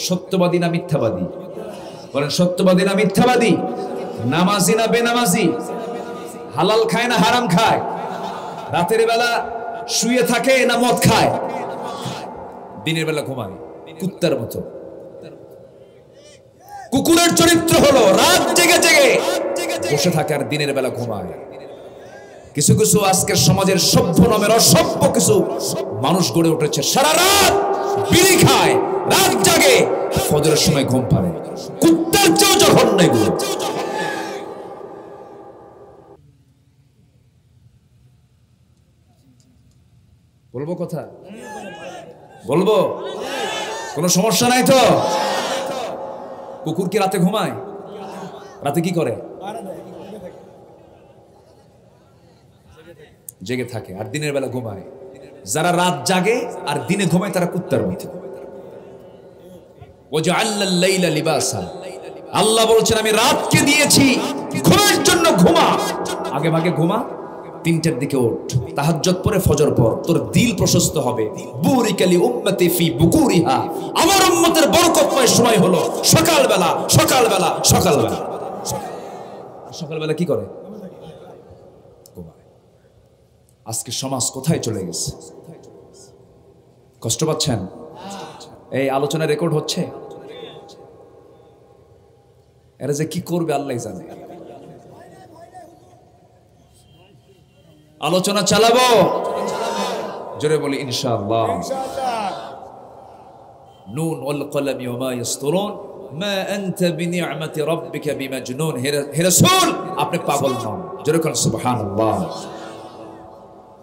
সত্যবাদী না মিথ্যাবাদী? বলেন সত্যবাদী না মিথ্যাবাদী? নামাজি না বেনামাজি? হালাল খায় না হারাম খায়? রাতের বেলা শুয়ে থাকে না মদ খায়? দিনের বেলা ঘুমায় কুত্তার মতো। কুকুরের চরিত্র হলো রাত জেগে জেগে বসে থাকে আর দিনের বেলা ঘুমায়। কিছু কিছু আজকের সমাজের সভ্য নামের অসভ্য কিছু মানুষ গড়ে উঠেছে, সারা রাত বিড়ি খায়, রাত জাগে, ফজরের সময় ঘুম পাড়ে। কুত্তার চেয়েও জঘন্য এগুলো। বলবো কথা? বলবো? কোনো সমস্যা নাই তো? কুকুর কি রাতে ঘুমায়? রাতে কি করে? জেগে থাকে আর দিনের বেলা ঘুমায়। যারা রাত জাগে আর দিনে ঘুমায় তারা কুত্তার মতো। ওয়াজআলনাল লাইলা লিবাসা, আল্লাহ বলছেন আমি রাতকে দিয়েছি ঘুমের জন্য। ঘুমা, আগে ভাগে ঘুমা, 3টার দিকে ওঠ, তাহাজ্জুদ পড়ে ফজর পড়, তোর দিল প্রশস্ত হবে। বুরিকালি উম্মতি ফি বুকুরিহা, আমার উম্মতের বরকতময় সময় হলো সকালবেলা, সকালবেলা, সকালবেলা। সকালবেলা কি করে? ঘুমায়। আজকে সমাজ কোথায় চলে গেছে? কষ্ট পাচ্ছেন? এই আলোচনা রেকর্ড হচ্ছে, এরা যে কি করবে আল্লাহ জানে। আলোচনা চালাবো, জোরে বলি ইনশাআল্লাহ। নুন ওয়াল কলমি ওয়া মা ইয়াসতুরুন মা আনতা বিনিআমাতি রাব্বিকা বিমাজনুন। হে রাসূল, আপনি পাগল নন। জোরে বলেন সুবহানাল্লাহ।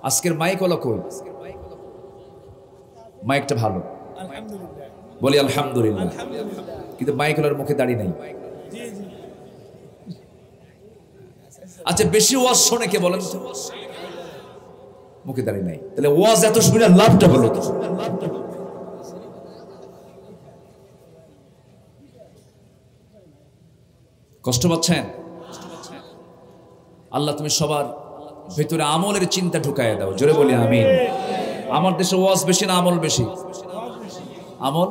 আজকের মাইক হলো কই? মাইকটা ভালো, বলি আলহামদুলিল্লাহ। কিন্তু মাইক হলার মুখে দাড়ি নাই। আচ্ছা, বেশি ওয়াজ শোনে কে বলেন তো? মুখে দাঁড়িয়ে নাই। তাহলে ওয়াজ এত শুনে লাভটা হলো কি? কষ্ট পাচ্ছেন? আল্লাহ তুমি সবার ভেতরে আমলের চিন্তা ঢুকাইয়া দাও। জোরে বলি আমিন। আমার দেশে ওয়াজ বেশি না আমল বেশি? আমল।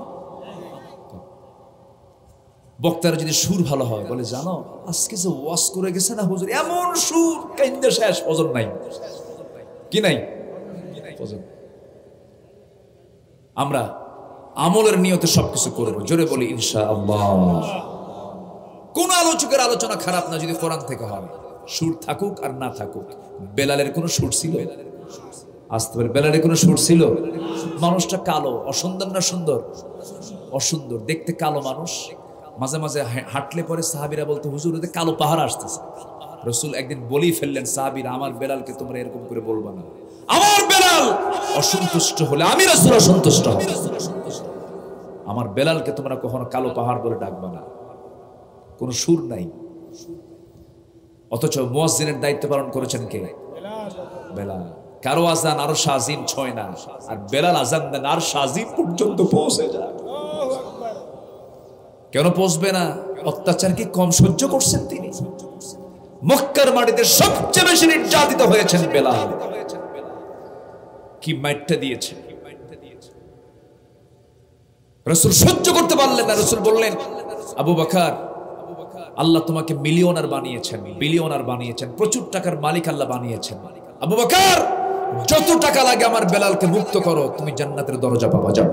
বক্তার যদি সুর ভালো হয়, বলে জানো আজকে যে ওয়াজ করে গেছে না হুজুর, এমন সুর কাইন্দা শেষ, ফজর নাই। কি নাই? আমরা আমলের নিয়তে সবকিছু করবো। জোরে বলি ইনশাআল্লাহ। কোন আলোচকের আলোচনা খারাপ না যদি কোরআন থেকে হয়। সুর থাকুক আর না থাকুক। বেলালের কোনো সুর ছিল? আসতে পারে। বেলালের কোনো সুর ছিল? মানুষটা কালো, অসুন্দর না সুন্দর? অসুন্দর দেখতে কালো মানুষ। মাঝে মাঝে হাঁটলে পরে সাহাবীরা বলতো হুজুর ওদের কালো পাহাড় আসতেছে। রাসূল একদিন বলেই ফেললেন সাহাবীরা, আমার বেলালকে তোমরা এরকম করে বলবা না। আমার বেলাল অসন্তুষ্ট হলে আমি রাসূল অসন্তুষ্ট হব। আমার বেলালকে তোমরা কখনো কালো পাহাড় বলে ডাকবা না। কোনো সুর নাই। অথচ মুয়াজ্জিনের দায়িত্ব পালন করেছেন কে? বেলাল। কারো আজান আরো শাজিম ছয় না, আর বেলাল আজান দেন আর শাজিম পর্যন্ত পৌঁছে যায়। কেন পৌঁছবে না? অত্যাচার কি কম সহ্য করছেন তিনি? মক্কার মাটিতে সবচেয়ে বেশি নির্যাতিত হয়েছেন বেলাল। কি মাইটটা দিয়েছে রাসূল সহ্য করতে পারলেন না। রাসূল বললেন, আবু বকর, আল্লাহ তোমাকে মিলিয়নার বানিয়েছেন, বিলিয়নার বানিয়েছেন, প্রচুর টাকার মালিক আল্লাহ বানিয়েছেন। আবু বকর, যত টাকা লাগে আমার বেলালকে মুক্ত করো, তুমি জান্নাতের দরজা পাবা। যাও।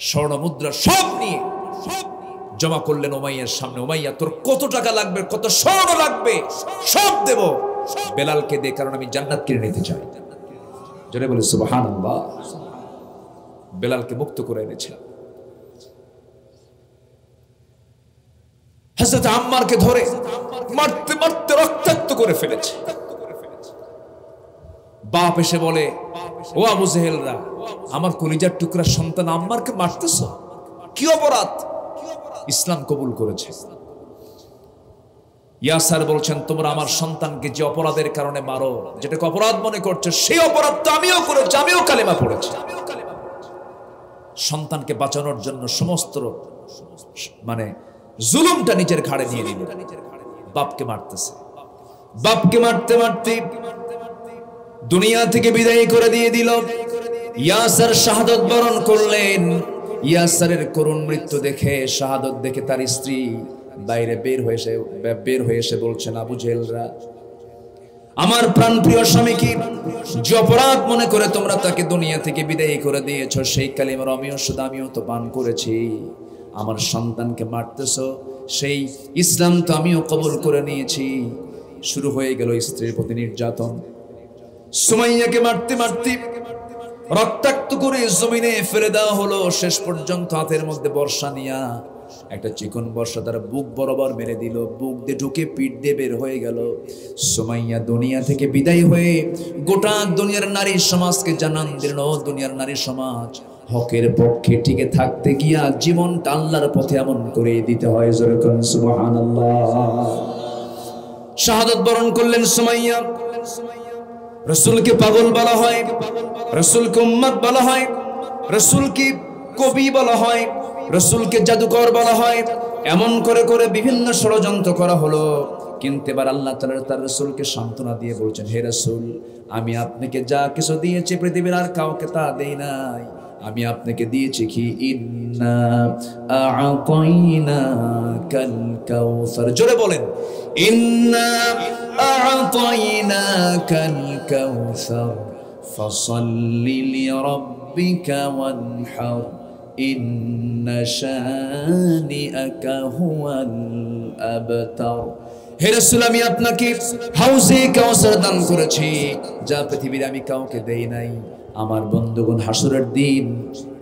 স্বর্ণ মুদ্রা সব নিয়ে জমা করলেন উমাইয়ার সামনে। উমাইয়া, তোর কত টাকা লাগবে, কত স্বর্ণ লাগবে, সব দেব, বেলালকে দে, কারণ আমি জান্নাত কিনে নিতে চাই। জোরে বলে সুবহানাল্লাহ। বেলালকে মুক্ত করে এনেছেন। হযরত আম্মারকে ধরে মারতে মারতে রক্তাক্ত করে ফেলেছে। বাপ এসে বলে, ও আবু জেহেলরা, আমার কলিজার টুকরা সন্তান আম্মারকে মারতেছ, কি অপরাধ? ইসলাম কবুল করেছে। ইয়াসার বলছেন, তোমরা আমার সন্তানকে যে অপরাধের কারণে মারো, যেটাকে অপরাধ মনে করছো, সেই অপরাধ তো আমিও করেছি, আমিও কালেমা পড়েছি। সন্তানকে বাঁচানোর জন্য সমস্ত জুলুমটা নিজের ঘাড়ে নিয়ে নিল। বাপকে মারতেছে। বাপকে মারতে মারতে দুনিয়া থেকে বিদায় করে দিয়ে দিল। ইয়াসার শাহাদত বরণ করলেন। ইয়াসারের করুণ মৃত্যু দেখে, শাহাদত দেখে তার স্ত্রী বাইরে বের হয়ে এসে বলছেন, আবু জেহেলরা, আমার প্রাণপ্রিয় স্বামীকে যে অপরাধ মনে করে তোমরা তাকে দুনিয়া থেকে বিদায় করে দিয়েছো, সেই কালিমার আমিও শুধু আমিও তো পান করেছি। আমার সন্তানকে মারতেছো, সেই ইসলাম তো আমিও কবুল করে নিয়েছি। শুরু হয়ে গেল স্ত্রীর প্রতি নির্যাতন। সুমাইয়াকে মারতে মারতে রক্তাক্ত করে জমিনে ফেলে দেওয়া হলো। শেষ পর্যন্ত হাতের মধ্যে বর্ষা নিয়া একটা চিকন বর্ষা তার বুক বরাবর মেরে দিল। বুক দিয়ে ঢুকে পিঠ দিয়ে বের হয়ে গেল। সুমাইয়া দুনিয়া থেকে বিদায় হয়ে গোটা দুনিয়ার নারী সমাজকে জানান দিল, দুনিয়ার নারী সমাজ হকের পক্ষে টিকে থাকতে গিয়া জীবনটা আল্লাহর পথে এমন করে দিতে হয়। যেরকম সুবহানাল্লাহ। শাহাদাত বরণ করলেন সুমাইয়া। রাসূলকে পাগল বলা হয়, রাসূলকে উম্মত বলা হয়, রাসূলকে কবি বলা হয়, রাসূলকে জাদুকর বলা হয়। এমন করে করে বিভিন্ন ষড়যন্ত্র করা হলো। কিন্তু এবার আল্লাহ তাআলা তার রাসূলকে সান্ত্বনা দিয়ে বলছেন, হে রাসূল, আমি আপনাকে যা কিছু দিয়েছি পৃথিবীর আর কাউকে তা দেই নাই। আমি আপনাকে দিয়েছি কি, ইন্না আ'তাইনাকাল কাউসার। জোরে বলেন, ইন্না আ'তাইনাকাল কাউসার ফাসাল্লি লিরাব্বিকা ওয়ানহার ইন্না শানিআকা হুয়াল আবতার। হে রাসূল, আমি আপনাকে হাউজে কাউসার দান করেছি, যা পৃথিবীর আমি কাউকে দেই নাই। আমার বন্ধুগণ, হাসরের দিন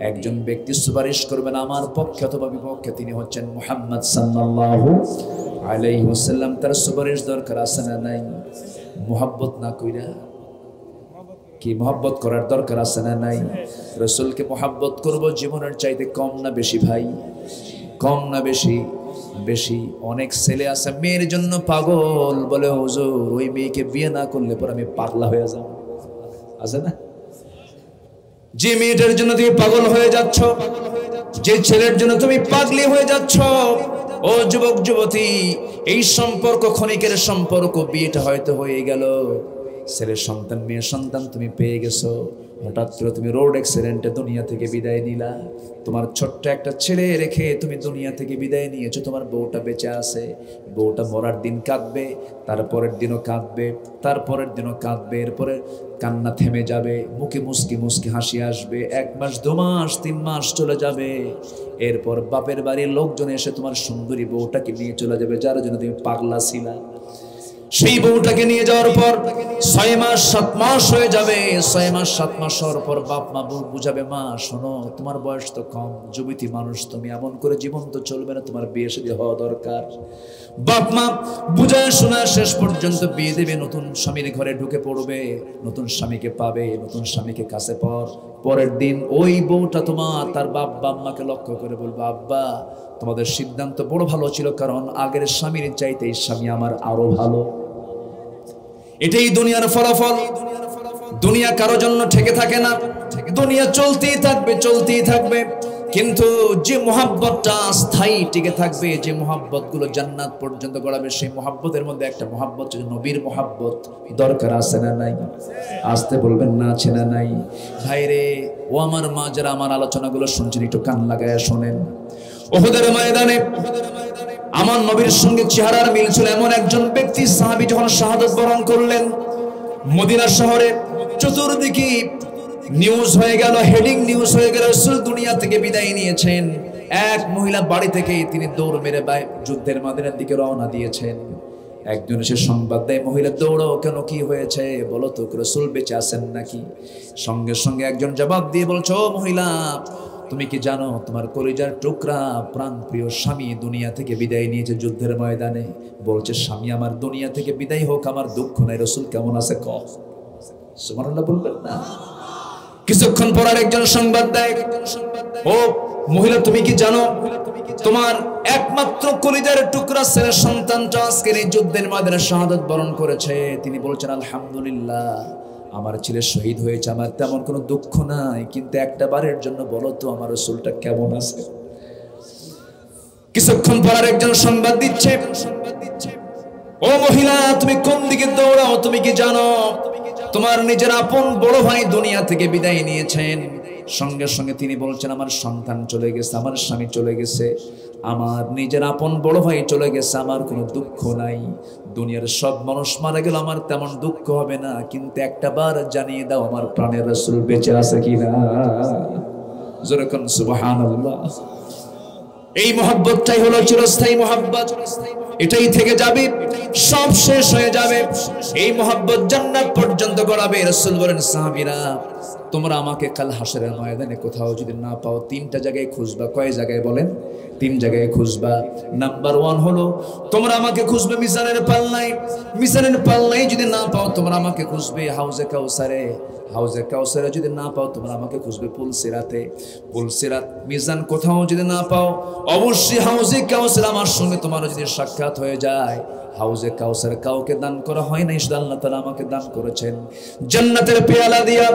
একজন ব্যক্তি সুপারিশ করবেন আমার পক্ষে অথবা বিপক্ষে, তিনি হচ্ছেন মুহাম্মদ সাল্লাল্লাহু আলাইহি ওয়াসাল্লাম। তার সুপারিশ দরকার আছে না নাই? মুহাব্বত না কইরা কি মুহাব্বত করার দরকার আছে না নাই? রাসূলকে মুহাব্বত করব জীবনের চাইতে কম না বেশি ভাই? কম না বেশি? বেশি। অনেক ছেলে আছে মেয়ের জন্য পাগল, বলে হুজুর ওই মেয়েকে বিয়ে না করলে পর আমি পাগলা হয়ে যাব। আছে না? যে মেয়েটার জন্য তুমি পাগল হয়ে যাচ্ছ, যে ছেলের জন্য তুমি পাগলি হয়ে যাচ্ছ, ও যুবক যুবতী, এই সম্পর্ক ক্ষণিকের সম্পর্ক। বিয়েটা হয়তো হয়ে গেল, ছেলের সন্তান মেয়ের সন্তান তুমি পেয়ে গেছো, হঠাৎ করে তুমি রোড অ্যাক্সিডেন্টে দুনিয়া থেকে বিদায় নিলা। তোমার ছোট্ট একটা ছেলে রেখে তুমি দুনিয়া থেকে বিদায় নিয়েছো। তোমার বউটা বেঁচে আছে, বউটা মরার দিন কাঁদবে, তারপরের দিনও কাঁদবে, তারপরের দিনও কাঁদবে। এরপরে কান্না থেমে যাবে, মুখে মুস্কি মুস্কি হাসি আসবে। 1 মাস 2 মাস 3 মাস চলে যাবে। এরপর বাপের বাড়ির লোকজন এসে তোমার সুন্দরী বউটাকে নিয়ে চলে যাবে, যার জন্য তুমি পাগলা ছিলা। সেই বউটাকে নিয়ে যাওয়ার পর 6 মাস 7 মাস হয়ে যাবে। 6 মাস 7 মাস হওয়ার পর বাপ মা বউ বুঝাবে, মা শোনো, তোমার বয়স তো কম, যুবতী মানুষ তুমি, এমন করে জীবন তো চলবে না, তোমার বিয়ে শাদী হওয়া দরকার। বাপ মা বুঝায় শোনা শেষ পর্যন্ত বিয়ে দেবে। নতুন স্বামীর ঘরে ঢুকে পড়বে, নতুন স্বামীকে পাবে, নতুন স্বামীকে কাছে পরের দিন ওই বউটা তোমার তার বাপ বাম্মাকে লক্ষ্য করে বলবে, আব্বা তোমাদের সিদ্ধান্ত বড় ভালো ছিল, কারণ আগের স্বামীর চাইতে এই স্বামী আমার আরো ভালো। এটাই দুনিয়ার ফলাফল। দুনিয়া কারো জন্য ঠেকে থাকে না, দুনিয়া চলতেই থাকবে, চলতেই থাকবে। কিন্তু যে মুহাব্বতটা স্থায়ী টিকে থাকবে, যে মুহাব্বত গুলো জান্নাত পর্যন্ত গড়াবে, সেই মুহাব্বতের মধ্যে একটা মুহাব্বত হচ্ছে নবীর মুহাব্বত। দরকার আছে না নাই? আসতে বলবেন না, আছে না নাই? ভাইরে ও আমার মা, যারা আমার আলোচনাগুলো শুনছেন একটু কান লাগায়া শোনেন। উহুদের ময়দানে আমার নবীর সঙ্গে চেহারার মিল ছিল এমন একজন ব্যক্তি, সাহাবী যখন শাহাদাত বরণ করলেন, মদিনা শহরে চতুর্দিকে নিউজ হয়ে গেল, হেডিং নিউজ হয়ে গেল, রাসূল দুনিয়া থেকে বিদায় নিয়েছেন। এক মহিলা বাড়ি থেকে তিনি দৌড় মেরে যুদ্ধের ময়দানের দিকে রওনা দিয়েছেন। একজন এসে সংবাদ দেয়, মহিলা দৌড়াও কেন, কি হয়েছে বলো তো, রাসূল বেঁচে আছেন নাকি? সঙ্গে সঙ্গে একজন জবাব দিয়ে বলছে, ও মহিলা, তুমি কি জানো তোমার কলিজার টুকরা প্রাণ প্রিয় স্বামী দুনিয়া থেকে বিদায় নিয়েছে যুদ্ধের ময়দানে? বলছে, স্বামী আমার দুনিয়া থেকে বিদায় হোক, আমার দুঃখ নাই। রাসূল কেমন আছে ক? সুবহানাল্লাহ বলবেন না? কিছুক্ষণ পর আরেকজন সংবাদ দেয়, ও মহিলা, তুমি কি জানো তোমার একমাত্র কলিজার টুকরা ছেলের সন্তানটা আজকের এই যুদ্ধের ময়দানে শাহাদাত বরণ করেছে? তিনি বলছেন, আলহামদুলিল্লাহ, আমার ছেলে শহীদ হয়েছে, আমার তেমন কোনো দুঃখ নাই, কিন্তু একটা বারের জন্য বলো তো আমার রাসূলটা কেমন আছে? কিছুক্ষণ পর আরেকজন সংবাদ দিচ্ছে, ও মহিলা, তুমি কোন দিকে দৌড়াও? তুমি কি জানো তোমার নিজের আপন বড় ভাই দুনিয়া থেকে বিদায় নিয়েছেন? সঙ্গে সঙ্গে তিনি বলছেন, আমার সন্তান চলে গেছে, আমার স্বামী চলে গেছে, আমার নিজের আপন বড় ভাই চলে গেছে, আমার কোনো দুঃখ নাই। দুনিয়ার সব মানুষ মারা গেল, আমার তেমন দুঃখ হবে না, কিন্তু একটা বার জানিয়ে দাও আমার প্রাণের রাসূল বেঁচে আছে কিনা। জোরে কোন সুবহানাল্লাহ। এই মহব্বতটাই হলো চিরস্থায়ী মহব্বত, এটাই থেকে যাবে, সব শেষ হয়ে যাবে। এই মহব্বত জান্নাত পর্যন্ত গড়াবে। রাসূল বলেন, সাহাবীরা তোমরা আমাকে কাল হাসরের ময়দানে কোথাও যদি না পাও, তিনটা জায়গায় খুঁজবা। কয় জায়গায় বলেন? তিন জায়গায় খুঁজবা। নাম্বার 1 হলো তোমরা আমাকে খুঁজবে মিজানের পাল্লায়। মিজানের পাল্লায় যদি না পাও তোমরা আমাকে খুঁজবে হাউজে কাউসারে। হাউজে কাউসারে যদি না পাও তোমরা আমাকে খুঁজবে পুলসিরাতে। পুলসিরাত মিজান কোথাও যদি না পাও, অবশ্যই হাউজে কাউসার আমার সঙ্গে তোমার যদি সাক্ষাৎ হয়ে যায়। হাউজে কাউসার কাউকে দান করা হয় না, শুধু আল্লাহ তাআলা আমাকে দান করেছেন। জান্নাতের পেয়ালা দিয়া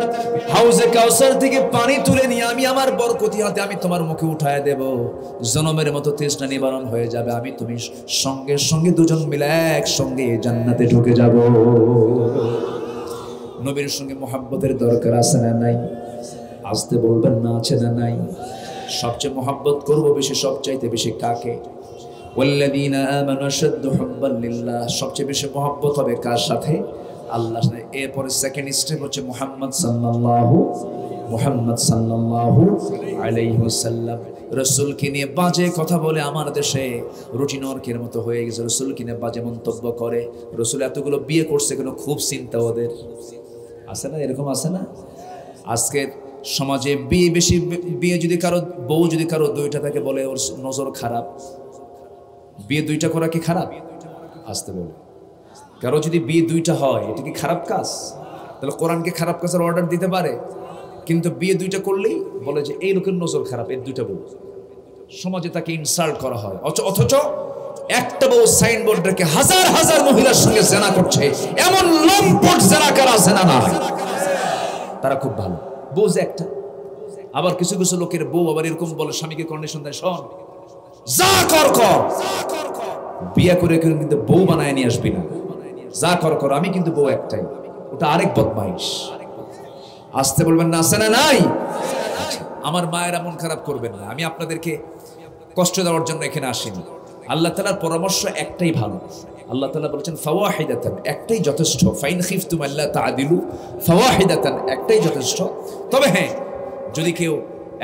হাউজে কাউসার থেকে পানি তুলে নিয়ে আমি আমার বরকতি হাতে আমি তোমার মুখে উঠায় দেব। জনমের মতো তৃষ্ণা নিবারণ হয়ে যাবে। আমি তুমি সঙ্গে সঙ্গে দুজন মিলে একসঙ্গে জান্নাতে ঢুকে যাব। নবীর সঙ্গে মহব্বতের দরকার আছে না নাই? আসতে বলবেন না, আছে না নাই? সবচেয়ে মহব্বত করব বেশি, সবচাইতে বেশি কাকে? ওয়াল্লাযীনা আমানু আশাদ্দু হুব্বান লিল্লাহ। সবচেয়ে বেশি মহব্বত হবে কার সাথে? আল্লাহর সাথে। এরপরে সেকেন্ড স্টেপ হচ্ছে মুহাম্মদ সাল্লাল্লাহু আলাইহি ওয়াসাল্লাম। রাসূলকে নিয়ে বাজে কথা বলে আমার দেশে রুটি নরকের মতো হয়ে গেছে। রাসূলকে নিয়ে বাজে মন্তব্য করে। রাসূল এতগুলো বিয়ে করছে কেন? খুব চিন্তা ওদের আছে না? এরকম আছে না? আজকের সমাজে বিয়ে বেশি, বিয়ে যদি কারো বউ যদি কারো দুইটা থাকে বলে ওর নজর খারাপ। বিয়ে দুইটা করা কি খারাপ? আসতে বলে কারো যদি বিয়ে দুইটা হয় এটা কি খারাপ কাজ? তাহলে কোরআনকে খারাপ কাজের অর্ডার দিতে পারে, কিন্তু বিয়ে দুইটা করলেই বলে যে এই লোকের নজর খারাপ, এর দুইটা বউ। সমাজে তাকে ইনসাল্ট করা হয়। অথচ একটা বউ সাইনবোর্ড রেখে হাজার হাজার মহিলার সঙ্গে জেনা করছে, এমন লম্পট জেনাকার আছে না? না, তারা খুব ভালো। বউ যে একটা। আবার কিছু কিছু লোকের বউ আবার এরকম বলে, স্বামীকে কন্ডিশন দেয়, শোন যা কর কর, বিয়ে করে কিন্তু বউ বানায় নিয়ে আসবি না, যা কর কর, আমি কিন্তু বউ একটাই। ওটা আরেক বদমাইশ। আসতে বলবেন না, আছে না নাই? আমার মায়েরা মন খারাপ করবেন না, আমি আপনাদেরকে কষ্ট দেওয়ার জন্য এখানে আসিনি। আল্লাহ তাআলার পরামর্শ একটাই ভালো। আল্লাহ তাআলা বলেছেন ফাওয়াহিদাতান, একটাই যথেষ্ট। ফাইন খিফতুম আল্লা তাআদিলু ফাওয়াহিদাতান, একটাই যথেষ্ট। তবে হ্যাঁ, যদি কেউ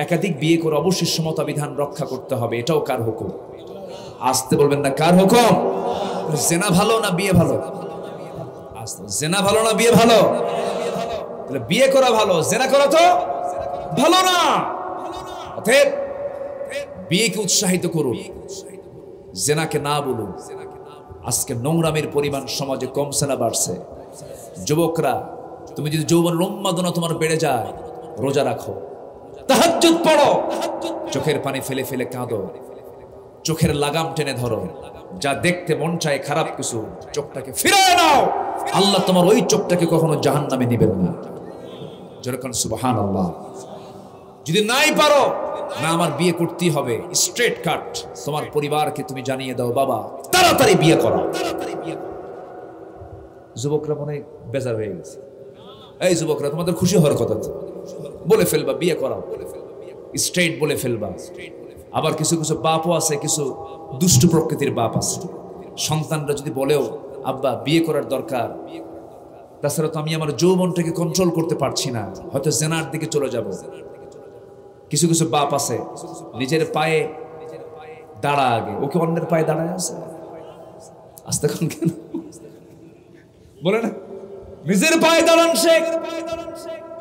একাধিক বিয়ে করে অবশ্যই সমতা বিধান রক্ষা করতে হবে। এটাও কার হুকুম? আসতে বলবেন না, কার হুকুম? জেনা ভালো না বিয়ে ভালো? জেনা ভালো না বিয়ে ভালো? তাহলে বিয়ে করা ভালো, জেনা করা তো ভালো না। অতএব বিয়েকে উৎসাহিত করুন, জেনাকে না বলুন। আজকে নোংরামের পরিমাণ সমাজে কমছে না বাড়ছে? যুবকরা, তুমি যদি যৌবনের উন্মাদনা তোমার বেড়ে যায়, রোজা রাখো, তাহাজ্জুদ পড়ো, চোখের পানি ফেলে ফেলে কাঁদো, চোখের লাগাম টেনে ধরো। যা দেখতে মন চায় খারাপ কিছু, চোখটাকে ফিরিয়ে নাও। আল্লাহ তোমার ওই চোখটাকে কখনো জাহান্নামে নিবেন না। যেরকম সুবহানাল্লাহ। যদি নাই পারো না, আমার বিয়ে করতেই হবে, স্ট্রেট কাট, তোমার পরিবারকে তুমি জানিয়ে দাও, বাবা তাড়াতাড়ি বিয়ে করো। যুবকরা মনে বেজার হয়ে গেছে। এই যুবকরা, তোমাদের খুশি হওয়ার কথা, বলে ফেলবা বিয়ে করাও, স্ট্রেট বলে ফেলবা। আবার কিছু কিছু বাপও আছে, কিছু দুষ্ট প্রকৃতির বাপ আছে, সন্তানরা যদি বলেও আব্বা বিয়ে করার দরকার, তাছাড়া তো আমি আমার যৌবনটাকে কন্ট্রোল করতে পারছি না, হয়তো জেনার দিকে চলে যাব। কিছু কিছু বাপ আছে নিজের পায়ে দাঁড়া, আগে ওকে অন্যের পায়ে দাঁড়ায় আছে। আস্তে কোন কেন বলে না, নিজের পায়ে দাঁড়ান শেখ,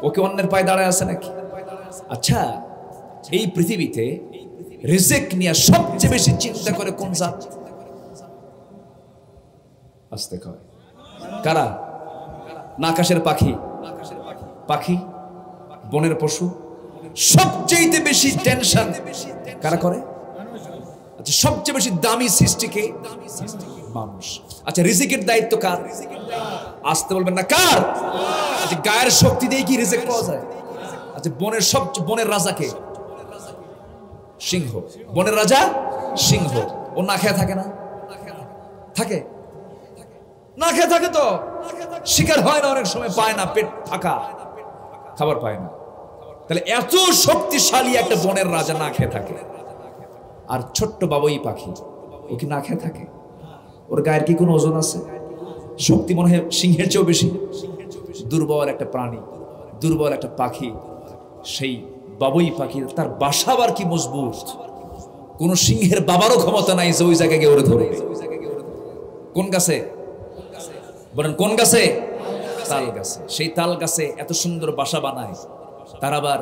ওকে অন্যের পায়ে দাঁড়ায় আছে নাকি? আচ্ছা, এই পৃথিবীতে রিজিক নিয়ে সবচেয়ে বেশি চিন্তা করে কোন জাত? আস্তে কয় কারা? না আকাশের পাখি, পাখি বনের পশু, সবচেয়ে বেশি টেনশন কারা করে? আচ্ছা, সবচেয়ে বেশি দামি সৃষ্টিকে মানুষ। আচ্ছা, রিজিকের দায়িত্ব কার? আসতে বলবেন না, কার? আচ্ছা, গায়ের শক্তি দিয়ে কি রিজিক পাওয়া যায়? আচ্ছা, বনের রাজাকে? সিংহ। বনের রাজা সিংহ। ও না খেয়ে থাকে না? থাকে, না খেয়ে থাকে তো শিকার হয় না, অনেক সময় পায় না, পেট ফাঁকা, খাবার পায় না। তাহলে এত শক্তিশালী একটা বনের রাজা না খেয়ে থাকে, আর ছোট্ট বাবুই পাখি, ও কি না খেয়ে থাকে? ওর গায়ের কি কোনো ওজন আছে? শক্তি মনে হয় সিংহের চেয়েও বেশি। দুর্বল একটা প্রাণী, দুর্বল একটা পাখি। সেই বাবুই পাখি, তার বাসা আবার কি মজবুত, কোন সিংহের বাবারও ক্ষমতা নাই যে ওই জায়গায় গিয়ে ওরে ধরবে। কোন গাছে বলেন, কোন গাছে? তাল গাছে। সেই তাল গাছে এত সুন্দর বাসা বানায়। তার আবার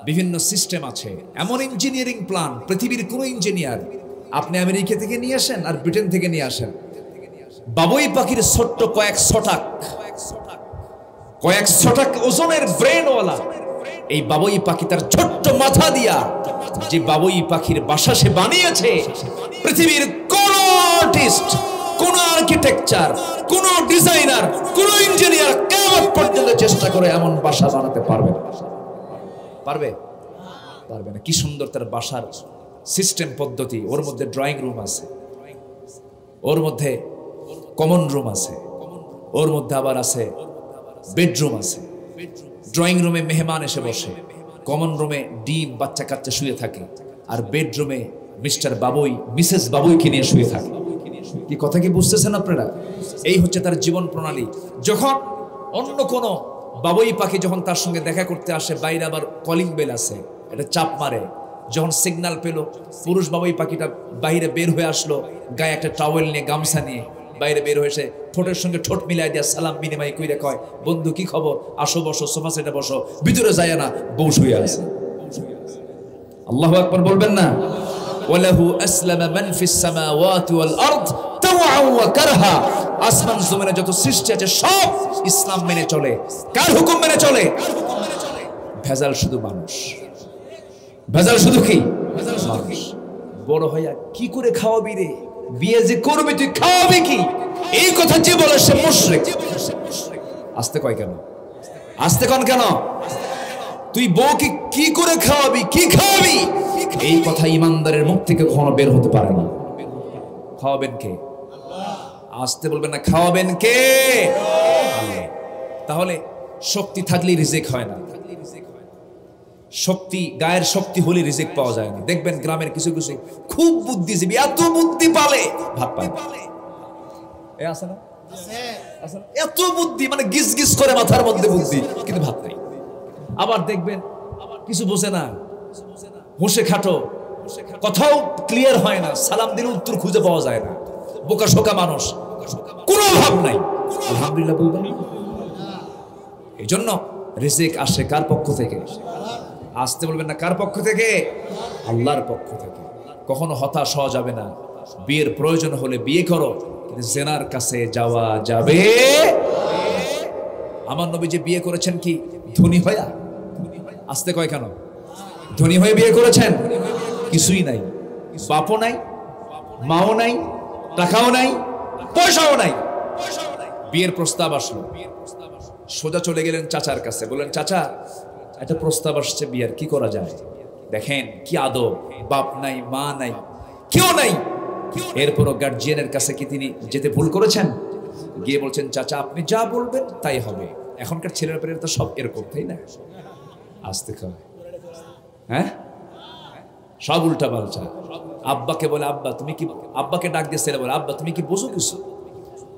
বিভিন্ন সিস্টেম আছে, এমন ইঞ্জিনিয়ারিং প্ল্যান পৃথিবীর কোন ইঞ্জিনিয়ার আপনি আমেরিকা থেকে নিয়ে আসেন আর ব্রিটেন থেকে নিয়ে আসেন, বাবুই পাখির ছোট্ট কয়েক ছটাক ওজনের ব্রেনওয়ালা এই বাবুই পাখি তার ছোট্ট মাথা দিয়া যে বাবুই পাখির বাসা সে বানিয়েছে, পৃথিবীর কোন আর্টিস্ট, কোন আর্কিটেকচার, কোন ডিজাইনার, কোন ইঞ্জিনিয়ার কিয়ামত পর্যন্ত চেষ্টা করে এমন বাসা বানাতে পারবে না। পারবে? পারবে না। কি সুন্দর তার বাসার সিস্টেম পদ্ধতি। ওর মধ্যে ড্রয়িং রুম আছে, ওর মধ্যে কমন রুম আছে, ওর মধ্যে আবার আছে বেডরুম আছে। ড্রয়িং রুমে মেহমান এসে বসে, কমন রুমে ডিম বাচ্চা কাচ্চা শুয়ে থাকে, আর বেডরুমে মিস্টার বাবুই মিসেস বাবুইকে নিয়ে শুয়ে থাকে। কি কথা কি বুঝতেছেন আপনারা? এই হচ্ছে তার জীবন প্রণালী। যখন অন্য কোনো বাবুই পাখি যখন তার সঙ্গে দেখা করতে আসে, বাইরে আবার কলিং বেল আছে, এটা চাপ মারে। যখন সিগন্যাল পেল, পুরুষ বাবুই পাখিটা বাইরে বের হয়ে আসলো, গায়ে একটা টাওয়েল নিয়ে, গামছা নিয়ে বাইরে বের হয়েছে, ঠোঁটের সঙ্গে ঠোঁট মিলাই দিয়া সালাম বিনিময় কইরা কয়, বন্ধু কি খবর, আসো বসো, সোফা সেটে বসো, ভিতরে যায় না, বউ শুয়ে আছে। আল্লাহু আকবার বলবেন না? ওয়ালাহু আসলামা মান ফিস সামাওয়াতি ওয়াল আরদ তাওআন ওয়া কারহা। আসমান জমিনে যত সৃষ্টি আছে সব ইসলাম মেনে চলে। কার হুকুম মেনে চলে? ভেজাল শুধু মানুষ। ভেজাল শুধু কি? মানুষ। বড় হইয়া কি করে খাওয়াবি রে, বিয়ে যে করবি তুই খাওয়াবি কি, এই কথা যে বলে সে মুশরিক। আস্তে কয় কেন? আস্তে কন কেন? তুই বউকে কি করে খাওয়াবি, কি খাওয়াবি, এই কথা ইমানদারের মুখ থেকে কখনো বের হতে পারে না। খাওয়াবেন কে? আস্তে বলবেন না, খাওয়াবেন কে? তাহলে শক্তি থাকলেই রিজিক হয় না। শক্তি, গায়ের শক্তি হলে রিজিক পাওয়া যায় না। দেখবেন গ্রামের কিছু কিছু খুব বুদ্ধিজীবী, এত বুদ্ধি পালে ভাত পায় না। আছে না? এত বুদ্ধি, মানে গিজ গিজ করে মাথার মধ্যে বুদ্ধি, কিন্তু ভাত নাই। আবার দেখবেন কিছু বোঝে না, হোসে খাটো, কথাও ক্লিয়ার হয় না, সালাম দিলে উত্তর খুঁজে পাওয়া যায় না, বোকা শোকা মানুষ, কোনো ভাব নাই। আলহামদুলিল্লাহ বলবেন। এই জন্য রিজিক আসে কার পক্ষ থেকে? আসতে বলবেন না, কার পক্ষ থেকে? আল্লাহর পক্ষ থেকে। কখনো হতাশ হওয়া যাবে না। বিয়ের প্রয়োজন হলে বিয়ে করো, কিন্তু জেনার কাছে যাওয়া যাবে। আমার নবী যে বিয়ে করেছেন কি ধনী হয়া? আসতে কয় কেন? ধনী হয়ে বিয়ে করেছেন? কিছুই নাই, বাপও নাই, মাও নাই, টাকাও নাই, পয়সাও নাই। বিয়ের প্রস্তাব আসলো, সোজা চলে গেলেন চাচার কাছে, বললেন, চাচা একটা প্রস্তাব আসছে বিয়ের, কি করা যায়? দেখেন কি আদব, বাপ নাই, মা নাই, কেউ নাই। এরপরও গার্জিয়ানের কাছে কি তিনি যেতে ভুল করেছেন? গিয়ে বলছেন, চাচা আপনি যা বলবেন তাই হবে। এখনকার ছেলের পেলে তো সব এরকম, তাই না? আসতে খাওয়া, হ্যাঁ, সব উল্টা পাল্টা। আব্বাকে বলে, আব্বা তুমি কি, আব্বাকে ডাক দিয়ে ছেলে বলে, আব্বা তুমি কি বোঝো কিছু?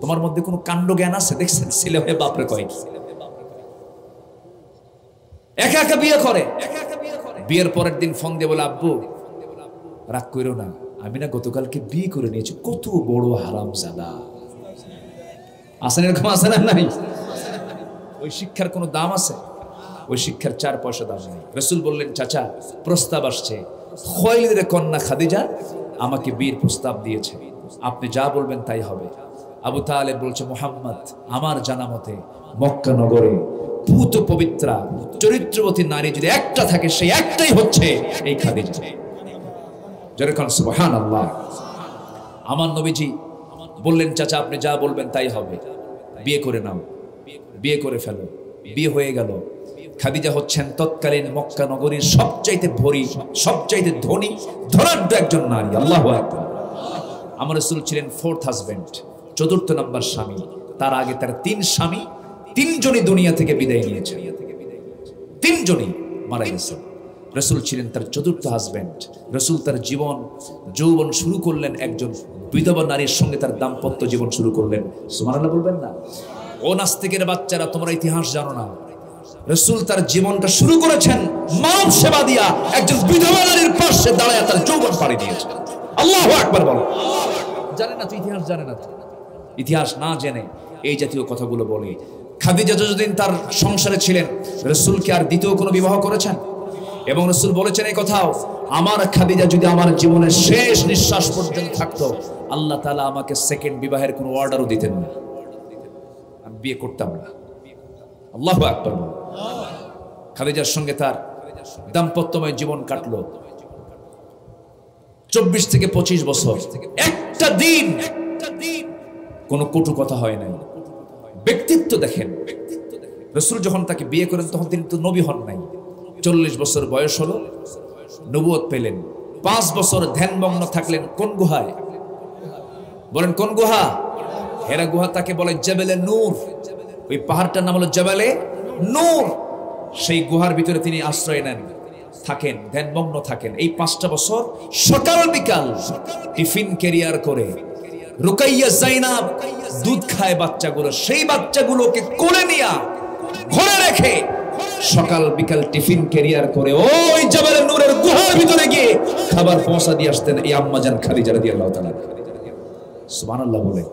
তোমার মধ্যে কোনো কাণ্ড জ্ঞান আছে? দেখছেন ছেলে হয়ে বাপরে কয় কি? একা একা বিয়ে করে। বিয়ের পরের দিন ফোন দিয়ে বলে, আব্বু রাগ করো না, আমি না গতকালকে বিয়ে করে নিয়েছি, কত বড় হারামজাদা। আসেন এরকম, আছে না? নাই। ওই শিক্ষার কোনো দাম আছে? ওই শিক্ষার 4 পয়সা দাম নেই। রাসূল বললেন, চাচা প্রস্তাব আসছে, খুয়াইলিদের কন্যা খাদিজা আমাকে বিয়ের প্রস্তাব দিয়েছে, আপনি যা বলবেন তাই হবে। আবু তালেব বলছে, মুহাম্মদ আমার জানা মতে মক্কা নগরে পূত পবিত্রা চরিত্রবতী নারী যদি একটা থাকে, সেই একটাই হচ্ছে এই খাদিজা। যেরকম সুবহানাল্লাহ। আমার নবীজি বললেন, চাচা আপনি যা বলবেন তাই হবে, বিয়ে করে নাও, বিয়ে করে ফেলো। বিয়ে হয়ে গেল। খাদিজা হচ্ছেন তৎকালীন মক্কা নগরীর সবচাইতে ভরি, সবচাইতে ধনী, ধনাঢ্য একজন নারী। আল্লাহু আকবার। আমার রাসূল ছিলেন 4th হাজবেন্ড, 4th নাম্বার স্বামী। তার আগে তার 3 স্বামী, 3 জনই দুনিয়া থেকে বিদায় নিয়েছে, 3 জনই মারা গেছে। রাসূল ছিলেন তার চতুর্থ হাজবেন্ড। রাসূল তার জীবন যৌবন শুরু করলেন একজন বিধবা নারীর সঙ্গে, তার দাম্পত্য জীবন শুরু করলেন। সুবহানাল্লাহ বলবেন না? ও নাস্তিকের বাচ্চারা, তোমরা ইতিহাস জানো না। রাসূল তার জীবনটা শুরু করেছেন মানব সেবা দিয়া, একজন বিধবা নারীর পাশে দাঁড়ায় তার যৌবন পাড়ি দিয়েছেন। আল্লাহু আকবার বলো। জানে না তো, ইতিহাস জানে না তো। ইতিহাস না জেনে এই জাতীয় কথাগুলো বলে। খাদিজা যতদিন তার সংসারে ছিলেন, রাসূল কি আর দ্বিতীয় কোনো বিবাহ করেছেন? এবং রাসূল বলেছেন এই কথাও, আমার খাদিজা যদি আমার জীবনের শেষ নিঃশ্বাস পর্যন্ত থাকতো, আল্লাহ তাআলা আমাকে সেকেন্ড বিবাহের কোনো অর্ডারও দিতেন না, আমি বিয়ে করতাম না। আল্লাহু আকবার। খাদিজার সঙ্গে তার দাম্পত্যময় জীবন কাটলো 24 থেকে 25 বছর। একটা দিন কোনো কটু কথা হয় নাই। ব্যক্তিত্ব দেখেন, রাসূল যখন তাকে বিয়ে করেন তখন তিনি তো নবী হন নাই। 40 বছর বয়স হলো, নবুয়ত পেলেন। 5 বছর ধ্যানমগ্ন থাকলেন কোন গুহায়? বলেন কোন গুহা? হেরা গুহা। তাকে বলে জাবালে নূর। ওই পাহাড়টার নাম হলো জাবালে নূর। সেই গুহার ভিতরে তিনি আশ্রয় নেন, থাকেন, ধ্যানমগ্ন থাকেন। এই 5টা বছর সকাল বিকাল টিফিন ক্যারিয়ার করে রুকাইয়া জাইনাব দুধ খায় বাচ্চাগুলো, সেই বাচ্চাগুলোকে কোলে নিয়ে ঘরে রেখে সকাল বিকাল টিফিন ক্যারিয়ার করে ওই জাবালে নূরের গুহার ভিতরে গিয়ে খাবার পৌঁছা দিয়ে আসতেন এই আম্মাজান খাদিজা রাদিয়াল্লাহু তাআলা। সুবহানাল্লাহ বলে।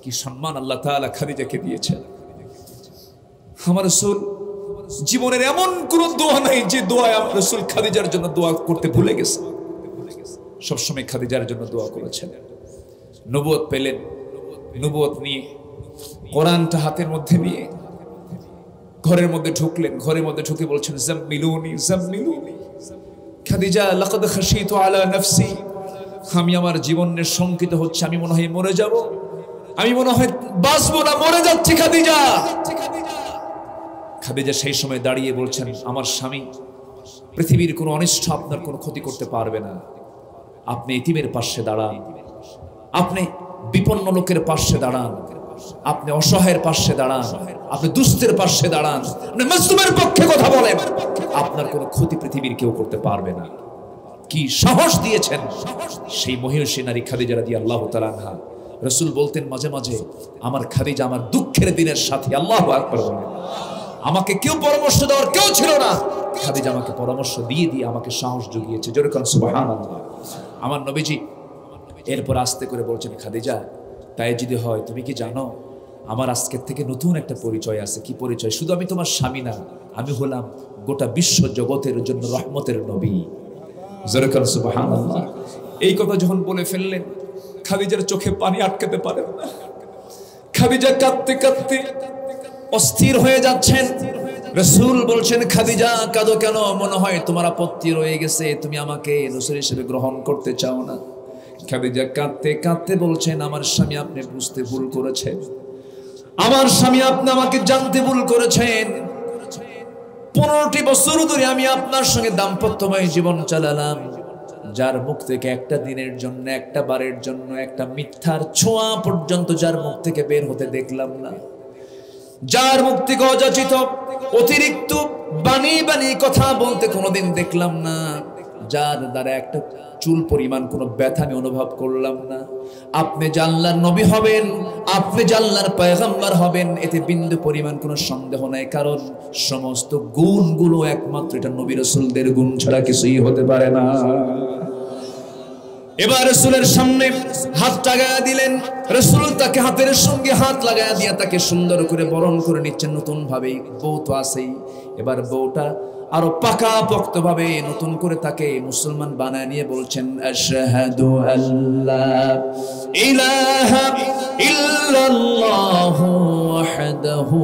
কি সম্মান আল্লাহ তাআলা খাদিজাকে দিয়েছেন। আমার রাসূল জীবনের এমন কোন দোয়া নাই যে দোয়া আমার রাসূল খাদিজার জন্য দোয়া করতে ভুলে গেছে। সবসময় খাদিজার জন্য দোয়া করেছেন। নবুয়ত পেলেন, নবুয়ত নিয়ে কোরআনটা হাতের মধ্যে নিয়ে ঘরের মধ্যে ঢুকলেন। ঘরের মধ্যে ঢুকে বলছেন জাম্মিলুনি জাম্মিলুনি খাদিজা লাকাদ খাশিতু আলা নাফসি, আমি আমার জীবনের শঙ্কিত হচ্ছে, আমি মনে হয় মরে যাব, আমি মনে হয় বাঁচবো না, মরে যাচ্ছি খাদিজা। খাদিজা সেই সময় দাঁড়িয়ে বলছেন, আমার স্বামী পৃথিবীর কোনো অনিষ্ট আপনার কোনো ক্ষতি করতে পারবে না। আপনি এতিমের পাশে দাঁড়ান, আপনি বিপন্ন লোকের পাশে দাঁড়ান, আপনি অসহায়ের পাশে দাঁড়ান, আপনি দুস্থের পাশে দাঁড়ান, আপনি মাজলুমের পক্ষে কথা বলেন, আপনার কোনো ক্ষতি পৃথিবীর কেউ করতে পারবে না। কি সাহস দিয়েছেন সেই মহিষী নারী খাদিজা রাদিয়াল্লাহু তাআলা আনহা। রাসূল বলতেন মাঝে মাঝে, আমার খাদিজা আমার দুঃখের দিনের সাথী। আল্লাহু আকবার বলেন। আমাকে কেউ পরামর্শ দেওয়ার কেউ ছিল না, খাদিজা আমাকে পরামর্শ দিয়ে দিয়ে আমাকে সাহস জুগিয়েছে। জোরে কোন সুবহানাল্লাহ। আমার নবীজি এরপর আস্তে করে বলছেন, খাদিজা তাই যদি হয়, তুমি কি জানো আমার আজকের থেকে নতুন একটা পরিচয় আছে। কি পরিচয়? শুধু আমি তোমার স্বামী না, আমি হলাম গোটা বিশ্ব জগতের জন্য রহমতের নবী। জোরে কোন সুবহানাল্লাহ। এই কথা যখন বলে ফেললেন, খাদিজার চোখে পানি আটকাতে পারেন না। খাদিজা কাঁদতে কাঁদতে অস্থির হয়ে যাচ্ছেন। রাসূল বলছেন, খাদিজা কাঁদো কেন? মনে হয় তোমার আপত্তি রয়ে গেছে, তুমি আমাকে নূর হিসেবে গ্রহণ করতে চাও না। খাদিজা কাঁদতে কাঁদতে বলছেন, আমার স্বামী আপনি বুঝতে ভুল করেছেন, আমার স্বামী আপনি আমাকে জানতে ভুল করেছেন। 15টি বছর ধরে আমি আপনার সঙ্গে দাম্পত্যময় জীবন চালালাম, যার মুখ থেকে একটা দিনের জন্য, একটা বারের জন্য একটা মিথ্যার ছোঁয়া পর্যন্ত যার মুখ থেকে বের হতে দেখলাম না। যার মুখ থেকে অযাচিত অতিরিক্ত বানি বানি কথা বলতে কোনোদিন দেখলাম না। যার দ্বারা একটা চুল পরিমাণ কোনো ব্যথা আমি অনুভব করলাম না। আপনি যে আল্লাহর নবী হবেন, আপনি যে আল্লাহর পয়গম্বর হবেন, এতে বিন্দু পরিমাণ কোনো সন্দেহ নাই। কারণ সমস্ত গুণগুলো একমাত্র এটা নবী রাসূলদের গুণ ছাড়া কিছুই হতে পারে না। এবার রাসূলের সামনে হাত লাগায়া দিলেন। রাসূল তাকে হাতের সঙ্গে হাত লাগায়া দিয়া তাকে সুন্দর করে বরণ করে নিচ্ছেন নতুন ভাবে। বউ তো আছেই, এবার বউটা আরো পাকা পোক্ত ভাবে নতুন করে তাকে মুসলমান বানায় নিয়ে বলছেন, আশহাদু আল্লা ইলাহা ইল্লাল্লাহু ওয়াহদাহু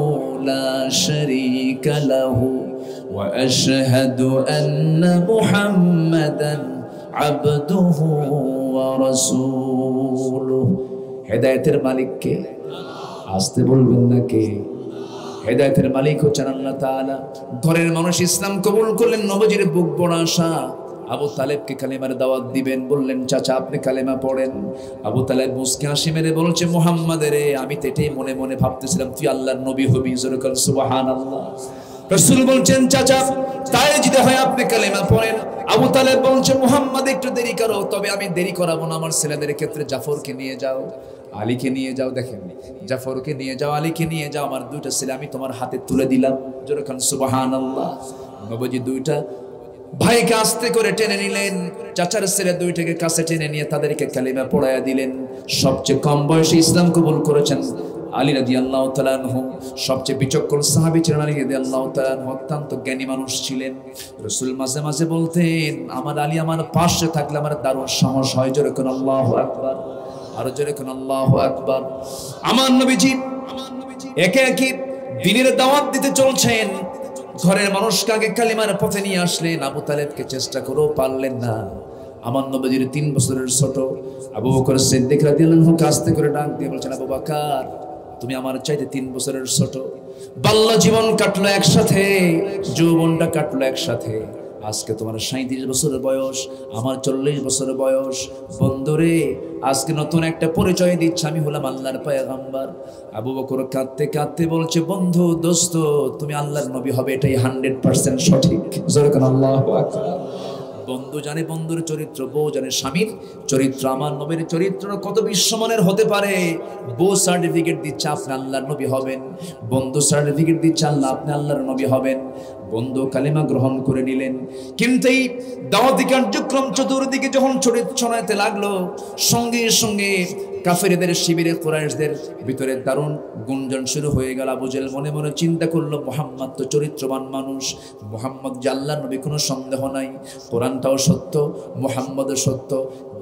লা শারীকা লাহু ওয়া আশহাদু আন্না মুহাম্মাদান আবদুহু ওয়া রাসূলুহু। হেদায়েতের মালিক কে? আসতে বলবেন না কে? হেদায়েতের মালিক হচ্ছেন আল্লাহ তাআলা। ঘরের মানুষ ইসলাম কবুল করলেন, নবীজির বুক বড় আশা। আবু তালেবকে কালেমার দাওয়াত দিবেন, বললেন চাচা আপনি কালেমা পড়েন। আবু তালেব মুস্কি হাসি মেরে বলছে, মুহাম্মদ রে, আমি তো এটাই মনে মনে ভাবতেছিলাম তুই আল্লাহর নবী হবি। জোরে বল সুবহানাল্লাহ। রাসূল বলছেন চাচা তাই যদি হয় আপনি কালেমা পড়েন। আবু তালেব বলছে মুহাম্মদ একটু দেরি করো, তবে আমি দেরি করাবো না, আমার ছেলেদের ক্ষেত্রে জাফরকে নিয়ে যাও, আলীকে নিয়ে যাও, দেখেন জাফরকে নিয়ে যাও, আলীকে নিয়ে যাও, আমার দুইটা ছেলে আমি তোমার হাতে তুলে দিলাম। যেরকম সুবহানাল্লাহ। নবীজি দুইটা ভাইকে আস্তে করে টেনে নিলেন, চাচার ছেলে দুইটাকে কাছে টেনে নিয়ে তাদেরকে কালিমা পড়ায়া দিলেন। সবচেয়ে কম বয়সে ইসলাম কবুল করেছেন আলী রাদিয়াল্লাহু তাআলা আনহু, সবচেয়ে বিচক্ষণ সাহাবী ছিলেন আলী রাদিয়াল্লাহু তাআলা আনহু, অত্যন্ত জ্ঞানী মানুষ ছিলেন। রাসূল মাঝে মাঝে বলতেন আমার আলী আমার পাশে থাকলে আমার দারুণ সাহস হয়। জোরে কোন আল্লাহু আকবার, আরো জোরে কোন আল্লাহু আকবার। আমার নবীজি একে একে দ্বীনের দাওয়াত দিতে চলছেন, ঘরের মানুষকে আগে কালিমার পথে নিয়ে আসলেন। আবু তালেবকে চেষ্টা করেও পারলেন না। আমার নবীজির 3 বছরের ছোট আবু বকর সিদ্দিক রাদিয়াল্লাহু আনহু আস্তে করে ডাক দিয়ে বলছেন আবু বকর তুমি আমার চাইতে 3 বছরের ছোট, বাল্য জীবন কাটলো একসাথে, যৌবনটা কাটলো একসাথে, আজকে তোমার 37 বছরের বয়স, আমার 40 বছরের বয়স, বন্ধুরে আজকে নতুন একটা পরিচয় দিচ্ছে আমি হলাম আল্লাহর পয়গম্বর। আবু বকর কাঁদতে কাঁদতে বলছে বন্ধু দোস্ত তুমি আল্লাহর নবী হবে এটাই 100% সঠিক। জোরে কোন আল্লাহু আকবার। বন্ধু জানে বন্ধুর চরিত্র, বউ জানে স্বামীর চরিত্র। আমার নবীর চরিত্র কত বিশ্বমানের হতে পারে। বউ সার্টিফিকেট দিচ্ছে আপনি আল্লাহর নবী হবেন, বন্ধু সার্টিফিকেট দিচ্ছে আল্লাহ আপনি আল্লাহর নবী হবেন। বন্ধু কালিমা গ্রহণ করে নিলেন, কিন্তু এই দাওয়াতি কার্যক্রম চতুর্দিকে যখন ছড়াতে লাগলো, সঙ্গে সঙ্গে কাফেরদের শিবিরে কুরাইশদের ভিতরে দারুণ গুঞ্জন শুরু হয়ে গেল। আবু জেহেল মনে মনে চিন্তা করলো মুহাম্মদ তো চরিত্রবান মানুষ, মুহাম্মদ যে আল্লাহর নবী কোনো সন্দেহ নাই, কোরআনটাও সত্য, মুহাম্মদও সত্য,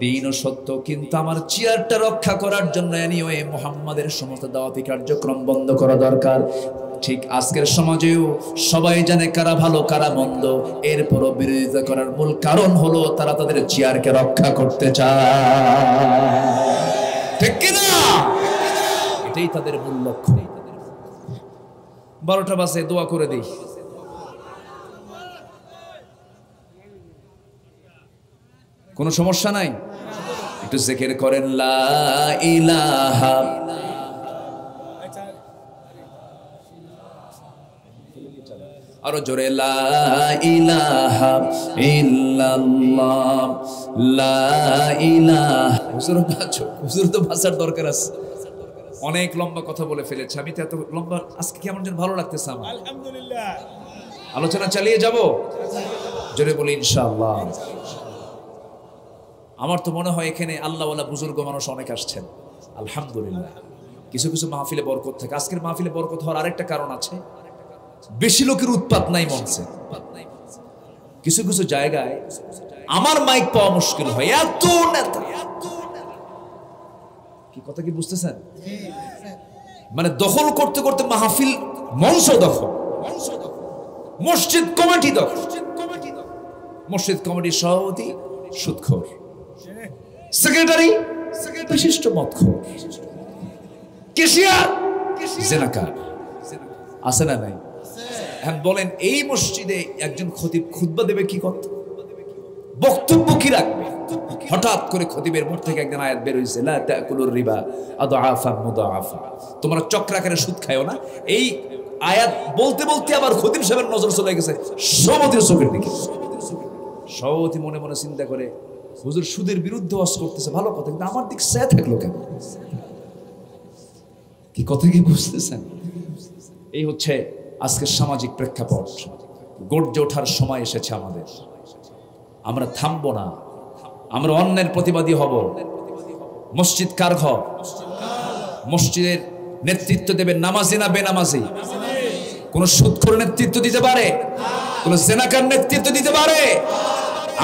দ্বীনও সত্য, কিন্তু আমার চেয়ারটা রক্ষা করার জন্য এনিওয়ে মুহাম্মাদের সমস্ত দাওয়াতি কার্যক্রম বন্ধ করা দরকার। ঠিক আজকের সমাজেও সবাই জানে কারা ভালো কারা মন্দ, এরপরও বিরোধিতা করার মূল কারণ হলো তারা তাদের চেয়ারকে রক্ষা করতে চায়, ঠিক কিনা? এটাই তাদের মূল লক্ষ্য। 12টা বাজে দোয়া করে দিই। কোনো সমস্যা নাই, একটু জিকির করেন লা ইলাহা আরো জোরে লা ইলাহা ইল্লাল্লাহ লা ইলাহা। হুজুর তো ভাষার দরকার আছে, অনেক লম্বা কথা বলে ফেলেছে, আমি তো এত লম্বা আজকে কেমন যেন ভালো লাগতেছে আমার। আলহামদুলিল্লাহ আলোচনা চালিয়ে যাব, জোরে বলি ইনশাআল্লাহ। আমার তো মনে হয় এখানে আল্লাহওয়ালা বুজুর্গ মানুষ অনেক আসছেন আলহামদুলিল্লাহ। কিছু কিছু মাহফিলে বরকত থাকে। আজকের মাহফিলে বরকত হওয়ার আরেকটা কারণ আছে, বেশি লোকের উৎপাত নাই মঞ্চে। কিছু কিছু জায়গায় আমার মাইক পাওয়া মুশকিল হয়, এত নেতা। কি কথা কি বুঝতেছেন? মানে দখল করতে করতে মাহফিল, মঞ্চ দখল, মসজিদ কমিটি দখল, মসজিদ কমিটির সভাপতি সুদখোর, সেক্রেটারি বিশিষ্ট মদখোর, কেশিয়ার জেনাকার, আছে না নাই? এখন বলেন এই মসজিদে একজন খতিব খুতবা দেবে কি করতে, বক্তব্য কি রাখবে? হঠাৎ করে খতিবের মুখ থেকে একজন আয়াত বের হইছে, লা তাকুলুর রিবা আদআফান মুদাআফা, তোমরা চক্রাকারে সুদ খায়ও না। এই আয়াত বলতে বলতে আবার খতিব সাহেবের নজর চলে গেছে সভাপতির চোখের দিকে। সভাপতি মনে মনে চিন্তা করে হুজুর সুদের বিরুদ্ধে ওয়াজ করতেছে, ভালো কথা, কিন্তু আমার দিক সে থাকলো কেন? কি কথা কি বুঝতেছেন? এই হচ্ছে আজকের সামাজিক প্রেক্ষাপট। গর্জে ওঠার সময় এসেছে আমাদের। আমরা থামবো না, আমরা অন্যের প্রতিবাদী হব। মসজিদ কার ঘর? মসজিদের নেতৃত্ব দেবে নামাজি না বেনামাজি? কোন সুদখোর নেতৃত্ব দিতে পারে? কোন জেনাকার নেতৃত্ব দিতে পারে?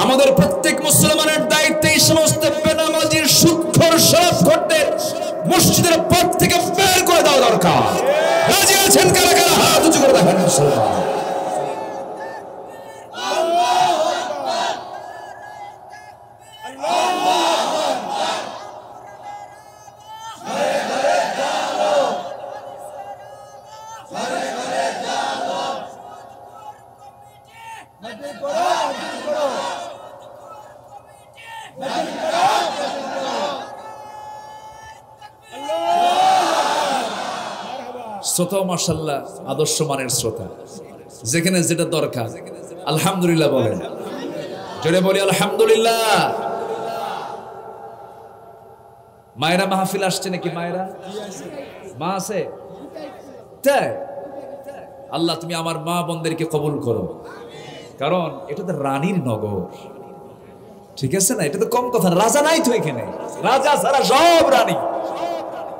আমাদের প্রত্যেক মুসলমানের দায়িত্ব এই সমস্ত বেনামাজির সুদখোর সবখোরদের মসজিদের পথ থেকে বের করে দেওয়া দরকার। রাজি আছেন কারা কারা? হাত উঁচু করে দেখান মুসলমান। শ্রোতা মাশাআল্লাহ আদর্শ মানের শ্রোতা, যেখানে যেটা দরকার আলহামদুলিল্লাহ বলেন, জোরে বলি আলহামদুলিল্লাহ। মায়েরা মাহফিল আসছে নাকি? মায়েরা মা আছে? তাই আল্লাহ তুমি আমার মা বোনদেরকে কবুল করো, কারণ এটা তো রানীর নগর, ঠিক আছে না? এটা তো কম কথা, রাজা নাই তো এখানে, রাজা ছাড়া সব রানী।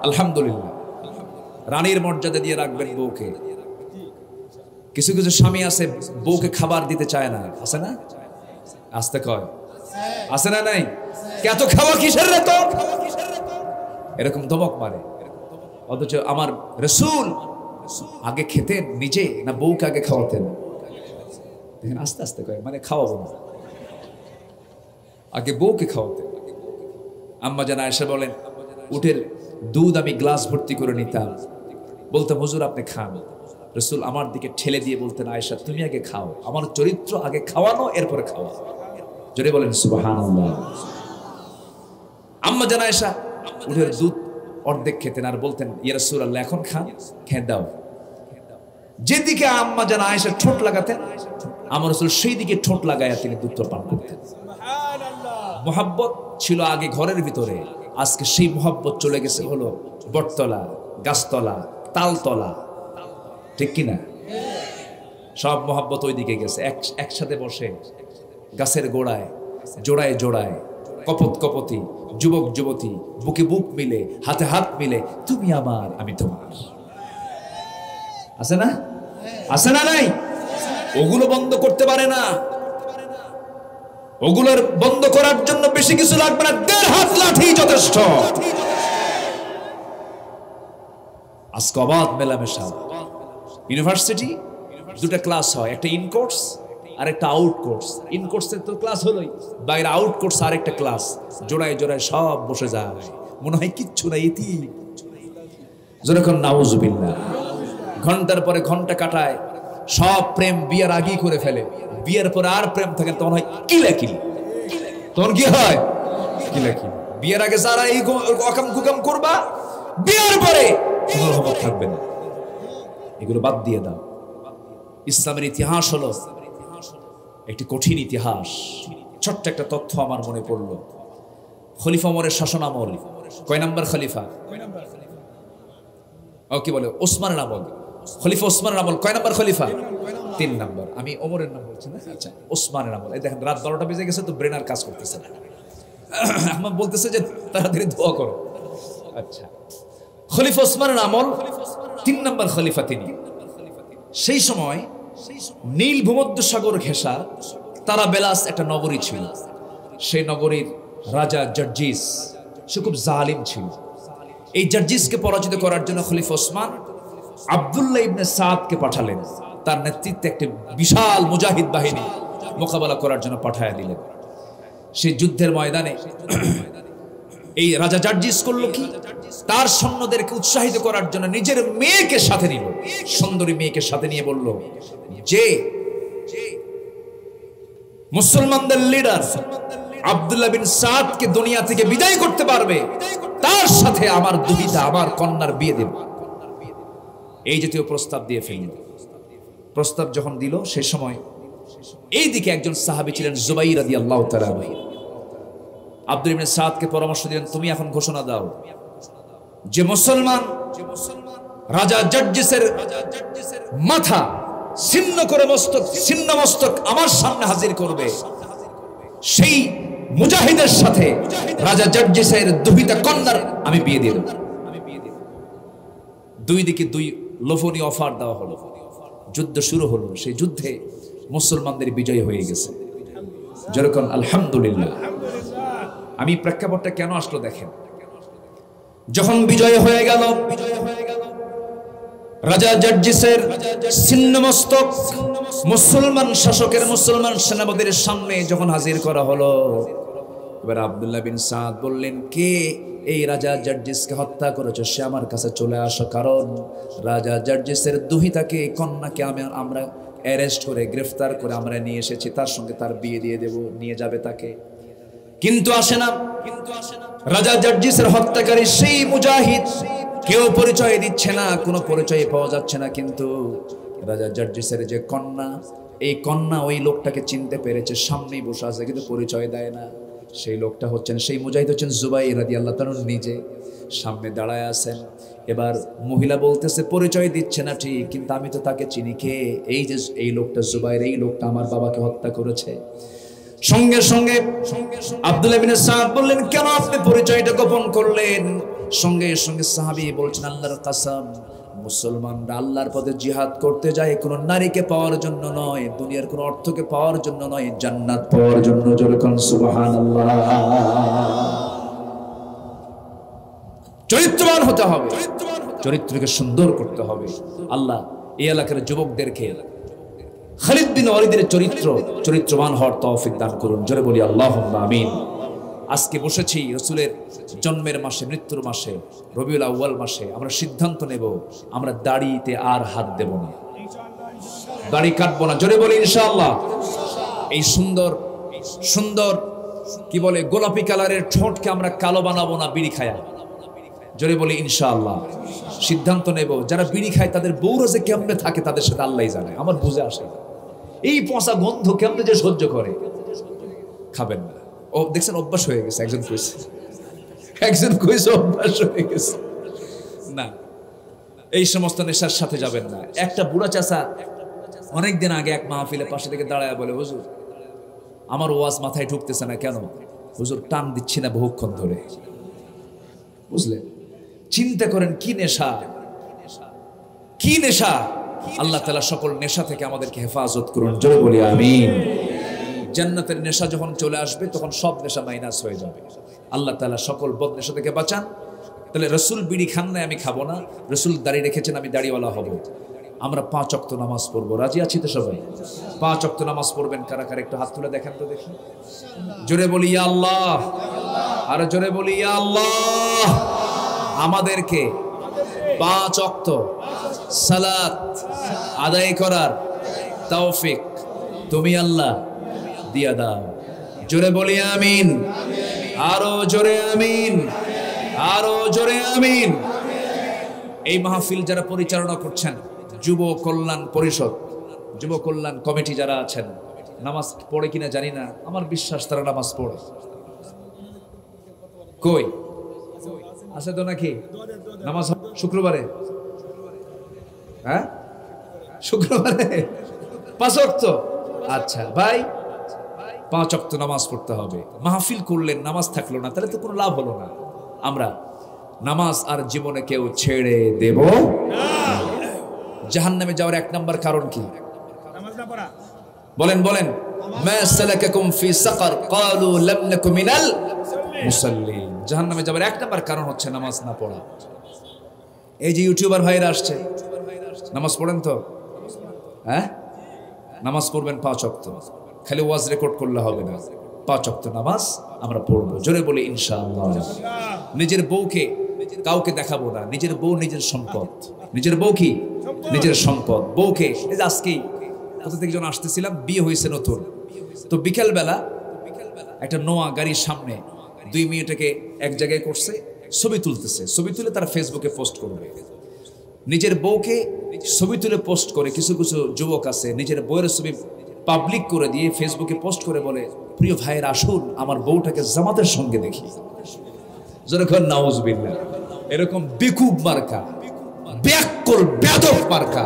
আলহামদুলিল্লাহ, রানীর মর্যাদা দিয়ে রাখবেন বউকে। কিছু কিছু স্বামী আছে বউকে খাবার দিতে চায় না, আছে না? আসতে কয়, আছে না? নাই? এত খাওয়া কিসের রে তোর, এরকম ধমক মারে। অথচ আমার রাসূল আগে খেতেন নিজে না বউকে আগে খাওয়াতেন? দেখেন আস্তে আস্তে কয়, মানে খাওয়াবো না, আগে বউকে খাওয়াতেন। আম্মা জান আয়েশা বলেন, উটের দুধ আমি গ্লাস ভর্তি করে নিতাম, বলতাম হুজুর আপনি খান। রাসূল আমার দিকে ঠেলে দিয়ে বলতেন, আয়েশা তুমি আগে খাও, আমার চরিত্র আগে খাওয়ানো, এরপরে খাওয়া। জোরে বলেন সুবহানাল্লাহ। আম্মা জান আয়েশা উটের দুধ অর্ধেক খেতেন আর বলতেন, ইয়া রাসূলুল্লাহ এখন খান, খেয়ে দাও। যেদিকে আম্মা জান আয়েশা ঠোঁট লাগাতেন, আমার রাসূল সেই দিকে ঠোঁট লাগায়া তিনি দুধটা পান করতেন। মোহাব্বত ছিল আগে ঘরের ভিতরে, আজকে সেই মোহাব্বত চলে গেছে হলো বটতলা, গাছতলা, তালতলা, ঠিক কিনা? সব মোহাব্বত ওই দিকে গেছে। একসাথে বসে গাছের গোড়ায় জোড়ায় জোড়ায় কপত কপতি, যুবক যুবতী বুকে বুক মিলে, হাতে হাত মিলে, তুমি আমার আমি তোমার, আছে না? আছে না? নাই? ওগুলো বন্ধ করতে পারে না। ওগুলোর বন্ধ করার জন্য বেশি কিছু লাগবে না, ১.৫ হাত লাঠি যথেষ্ট। আজকে অবাধ মেলামেশা। ইউনিভার্সিটি দুটা ক্লাস হয়, একটা ইন কোর্স আর একটা আউট কোর্স। ইন কোর্সের তো ক্লাস হলোই, বাইরে আউট কোর্স আর একটা ক্লাস। জোড়ায় জোড়ায় সব বসে যায়, মনে হয় কিচ্ছু নাই, ইতি যখন নাউজুবিল্লাহ। ঘন্টার পরে ঘন্টা কাটায়, সব প্রেম বিয়ের আগেই করে ফেলে। বিয়ের পরে আর প্রেম থাকে, তখন হয় কিলাকিলি। তখন কি হয়? কিলাকিলি। বিয়ের আগে যারা এই অকাম কুকাম করবা, বিয়ের পরে কোনো রহমত থাকবে না। এগুলো বাদ দিয়ে দাও। ইসলামের ইতিহাস হলো একটি কঠিন ইতিহাস। ছোট্ট একটা তথ্য আমার মনে পড়লো। খলিফা ওমরের শাসন আমল, কয় নাম্বার খলিফা? ও কি বলে, ওসমানের আমল। খলিফা ওসমানের আমল কয় নাম্বার খলিফা? ৩ নাম্বার। আমি ওমরের নাম বলছি না, আচ্ছা ওসমানের আমল। এই দেখেন রাত ১২টা বেজে গেছে তো ব্রেন আর কাজ করতেছে না। আমার বলতেছে যে তাড়াতাড়ি দোয়া করো। আচ্ছা, খলিফা ওসমানের আমল ৩ নাম্বার খলিফা তিনি। সেই সময় নীল ভূমধ্যসাগর ঘেঁষা তারা বেলাস একটা নগরী ছিল। সেই নগরীর রাজা জার্জিস, সে খুব জালিম ছিল। এই জার্জিসকে পরাজিত করার জন্য খলিফা ওসমান আব্দুল্লাহ ইবনে সাদকে পাঠালেন। তার নেতৃত্বে একটি বিশাল মুজাহিদ বাহিনী মোকাবেলা করার জন্য পাঠায়া দিলেন। সেই যুদ্ধের ময়দানে এই রাজা জার্জিস করলো কি, তার সৈন্যদেরকে উৎসাহিত করার জন্য নিজের মেয়েকে সাথে নিল। সুন্দরী মেয়েকে সাথে নিয়ে বলল, যে মুসলমানদের লিডার আব্দুল্লাহ বিন সাদকে দুনিয়া থেকে বিদায় করতে পারবে, তার সাথে আমার দুহিতা, আমার কন্যার বিয়ে দেব। এই জাতীয় প্রস্তাব দিয়ে ফেলল। প্রস্তাব যখন দিল, সে সময় এই দিকে একজন সাহাবী ছিলেন জুবাইর রাদিয়াল্লাহু তাআলা। আব্দুল্লাহ ইবনে সাদকে পরামর্শ দিলেন, তুমি এখন ঘোষণা দাও যে মুসলমান রাজা জার্জিসের মাথা ছিন্ন করে ছিন্ন মস্তক আমার সামনে হাজির করবে, সেই মুজাহিদের সাথে রাজা জার্জিসের দুহিতা কন্যার আমি বিয়ে দিয়ে দেব। দুই দিকে দুই লোভনীয় অফার দেওয়া হলো। যুদ্ধ শুরু হলো। সেই যুদ্ধে মুসলমানদের বিজয় হয়ে গেছে। যেরকম আলহামদুলিল্লাহ। আমি প্রেক্ষাপটটা কেন আসলো দেখেন। যখন বিজয় হয়ে গেল, রাজা জার্জিসের ছিন্নমস্তক মুসলমান শাসকের, মুসলমান সেনাপতির সামনে যখন হাজির করা হলো, এবার আব্দুল্লাহ বিন সাদ বললেন, কে এই রাজা জার্জিসকে হত্যা করেছে সে আমার কাছে চলে আসো, কারণ রাজা জার্জিসের দুহিতাকে, কন্যাকে আমরা অ্যারেস্ট করে, গ্রেফতার করে আমরা নিয়ে এসেছি, তার সঙ্গে তার বিয়ে দিয়ে দেব, নিয়ে যাবে তাকে। কিন্তু আসে না। রাজা জার্জিসের হত্যাকারী সেই মুজাহিদ, কেউ পরিচয় দিচ্ছে না, কোনো পরিচয় পাওয়া যাচ্ছে না। কিন্তু রাজা জার্জিসের যে কন্যা, এই কন্যা ওই লোকটাকে চিনতে পেরেছে, সামনেই বসে আছে কিন্তু পরিচয় দেয় না। সেই লোকটা হচ্ছেন, সেই মুজাহিদ হচ্ছেন জুবাইর রাদিয়াল্লাহু তাআলা নিজে, সামনে দাঁড়ায় আছেন। এবার মহিলা বলতেছে, পরিচয় দিচ্ছে না ঠিক, কিন্তু আমি তো তাকে চিনি। কে? এই যে এই লোকটা জুবাইর, এই লোকটা আমার বাবাকে হত্যা করেছে। সঙ্গে সঙ্গে আব্দুল্লাহ ইবনে সাদ বললেন, কেন আপনি পরিচয়টা গোপন করলেন? সঙ্গে সঙ্গে সাহাবী বলছেন, আল্লাহর কসম, মুসলমানরা আল্লাহর পথে জিহাদ করতে যায় কোনো নারীকে পাওয়ার জন্য নয়, দুনিয়ার কোনো অর্থকে পাওয়ার জন্য নয়, জান্নাত পাওয়ার জন্য। জোরে কোন সুবহানাল্লাহ। চরিত্রবান হতে হবে, চরিত্রকে সুন্দর করতে হবে। আল্লাহ এই এলাকার যুবকদেরকে খালিদ বিন ওয়ালিদের চরিত্রবান হওয়ার তৌফিক দান করুন। জোরে বলি আল্লাহুম্মা আমিন। আজকে বসেছি রাসূলের জন্মের মাসে, মৃত্যুর মাসে, রবিউল আউয়াল মাসে। আমরা সিদ্ধান্ত নেব, আমরা দাড়িতে আর হাত দেব না, দাড়ি কাটবো না। জোরে বলি ইনশাআল্লাহ। এই সুন্দর সুন্দর কি বলে গোলাপি কালারের ঠোঁটকে আমরা কালো বানাবো না বিড়ি খায়া। জোরে বলি ইনশাআল্লাহ। সিদ্ধান্ত নেব, যারা বিড়ি খায় তাদের বউরা যে কেমনে থাকে তাদের সাথে আল্লাহই জানে, আমার বুঝে আসে না। এই পচা গন্ধ কেমনে যে সহ্য করে। খাবেন না। ও দেখছেন অভ্যাস হয়ে গেছে, একজন কইছে অভ্যাস হয়ে গেছে। না, এই সমস্ত নেশার সাথে যাবেন না। একটা বুড়া চাচা অনেকদিন আগে এক মাহফিলে পাশে থেকে দাঁড়ায় বলে, হুজুর আমার ওয়াজ মাথায় ঢুকতেছে না। কেন? হুজুর টান দিচ্ছি না বহুক্ষণ ধরে। বুঝলেন? চিন্তা করেন কি নেশা, কি নেশা। আল্লাহ তাআলা সকল নেশা থেকে আমাদেরকে হেফাজত করুন। জোরে বলি আমিন। জান্নাতের নেশা যখন চলে আসবে তখন সব নেশা মাইনাস হয়ে যাবে। আল্লাহ তাআলা সকল বদ নেশা থেকে বাঁচান। তাহলে রসুল বিড়ি খান না, আমি খাবো না। রসুল দাড়ি রেখেছেন, আমি দাড়িওয়ালা হব। আমরা 5 ওয়াক্ত নামাজ পড়বো। রাজি আছি তো সবাই? 5 ওয়াক্ত নামাজ পড়বেন কারা কারা? একটু হাত তুলে দেখেন তো দেখি। জোরে বলি ইয়া আল্লাহ। আর জোরে বলি ইয়া আল্লাহ। আমাদেরকে 5 ওয়াক্ত সালাত আদায় করার তৌফিক তুমি আল্লাহ দিয়া দাও। জোরে বলি আমিন। আরো জোরে আমিন, আরো জোরে আমিন। এই মাহফিল যারা পরিচালনা করছেন, যুব কল্যাণ পরিষদ, যুব কল্যাণ কমিটি যারা আছেন, নামাজ পড়ে কিনা জানি না, আমার বিশ্বাস তারা নামাজ পড়ে। কই আছে তো নাকি? নামাজ শুক্রবারে, হ্যাঁ শুক্রবারে 5 ওয়াক্ত। আচ্ছা ভাই, 5 ওয়াক্ত নামাজ পড়তে হবে। মাহফিল করলেন, নামাজ থাকলো না, তাহলে তো কোনো লাভ হলো না। আমরা নামাজ আর জীবনে কেউ ছেড়ে দেব না। জাহান্নামে যাওয়ার 1 নম্বর কারণ কি? নামাজ না পড়া। বলেন বলেন। মা সালাকাকুম ফি সাকার ক্বালু লাম নাকু মিনাল মুসাল্লিন। জাহান্নামে যাওয়ার 1 নম্বর কারণ হচ্ছে নামাজ না পড়া। এই যে ইউটিউবার ভাইরা আসছে, নামাজ পড়েন তো? হ্যাঁ, নামাজ পড়বেন 5 ওয়াক্ত। খালি ওয়াজ রেকর্ড করলে হবে না, 5 ওয়াক্ত নামাজ আমরা পড়বো। জোরে বলি ইনশাআল্লাহ। নিজের বউকে কাউকে দেখাবো না। নিজের বউ নিজের সম্পদ। নিজের বউ কি? নিজের সম্পদ। বউকে, এই যে আজকেই কোথা থেকে যখন আসতেছিলাম, বিয়ে হয়েছে নতুন, তো বিকেলবেলা একটা নোয়া গাড়ির সামনে 2 মেয়েটাকে এক জায়গায় করছে, ছবি তুলতেছে। ছবি তুলে তারা ফেসবুকে পোস্ট করবে। নিজের বউকে ছবি তুলে পোস্ট করে কিছু কিছু যুবক আছে, নিজের বউয়ের ছবি পাবলিক করে দিয়ে ফেসবুকে পোস্ট করে বলে, প্রিয় ভাইয়ের আসুন আমার বউটাকে জামাতের সঙ্গে দেখি। যখন নাউজুবিল্লাহ, এরকম বেকুব মার্কা, ব্যাককল বেদব মার্কা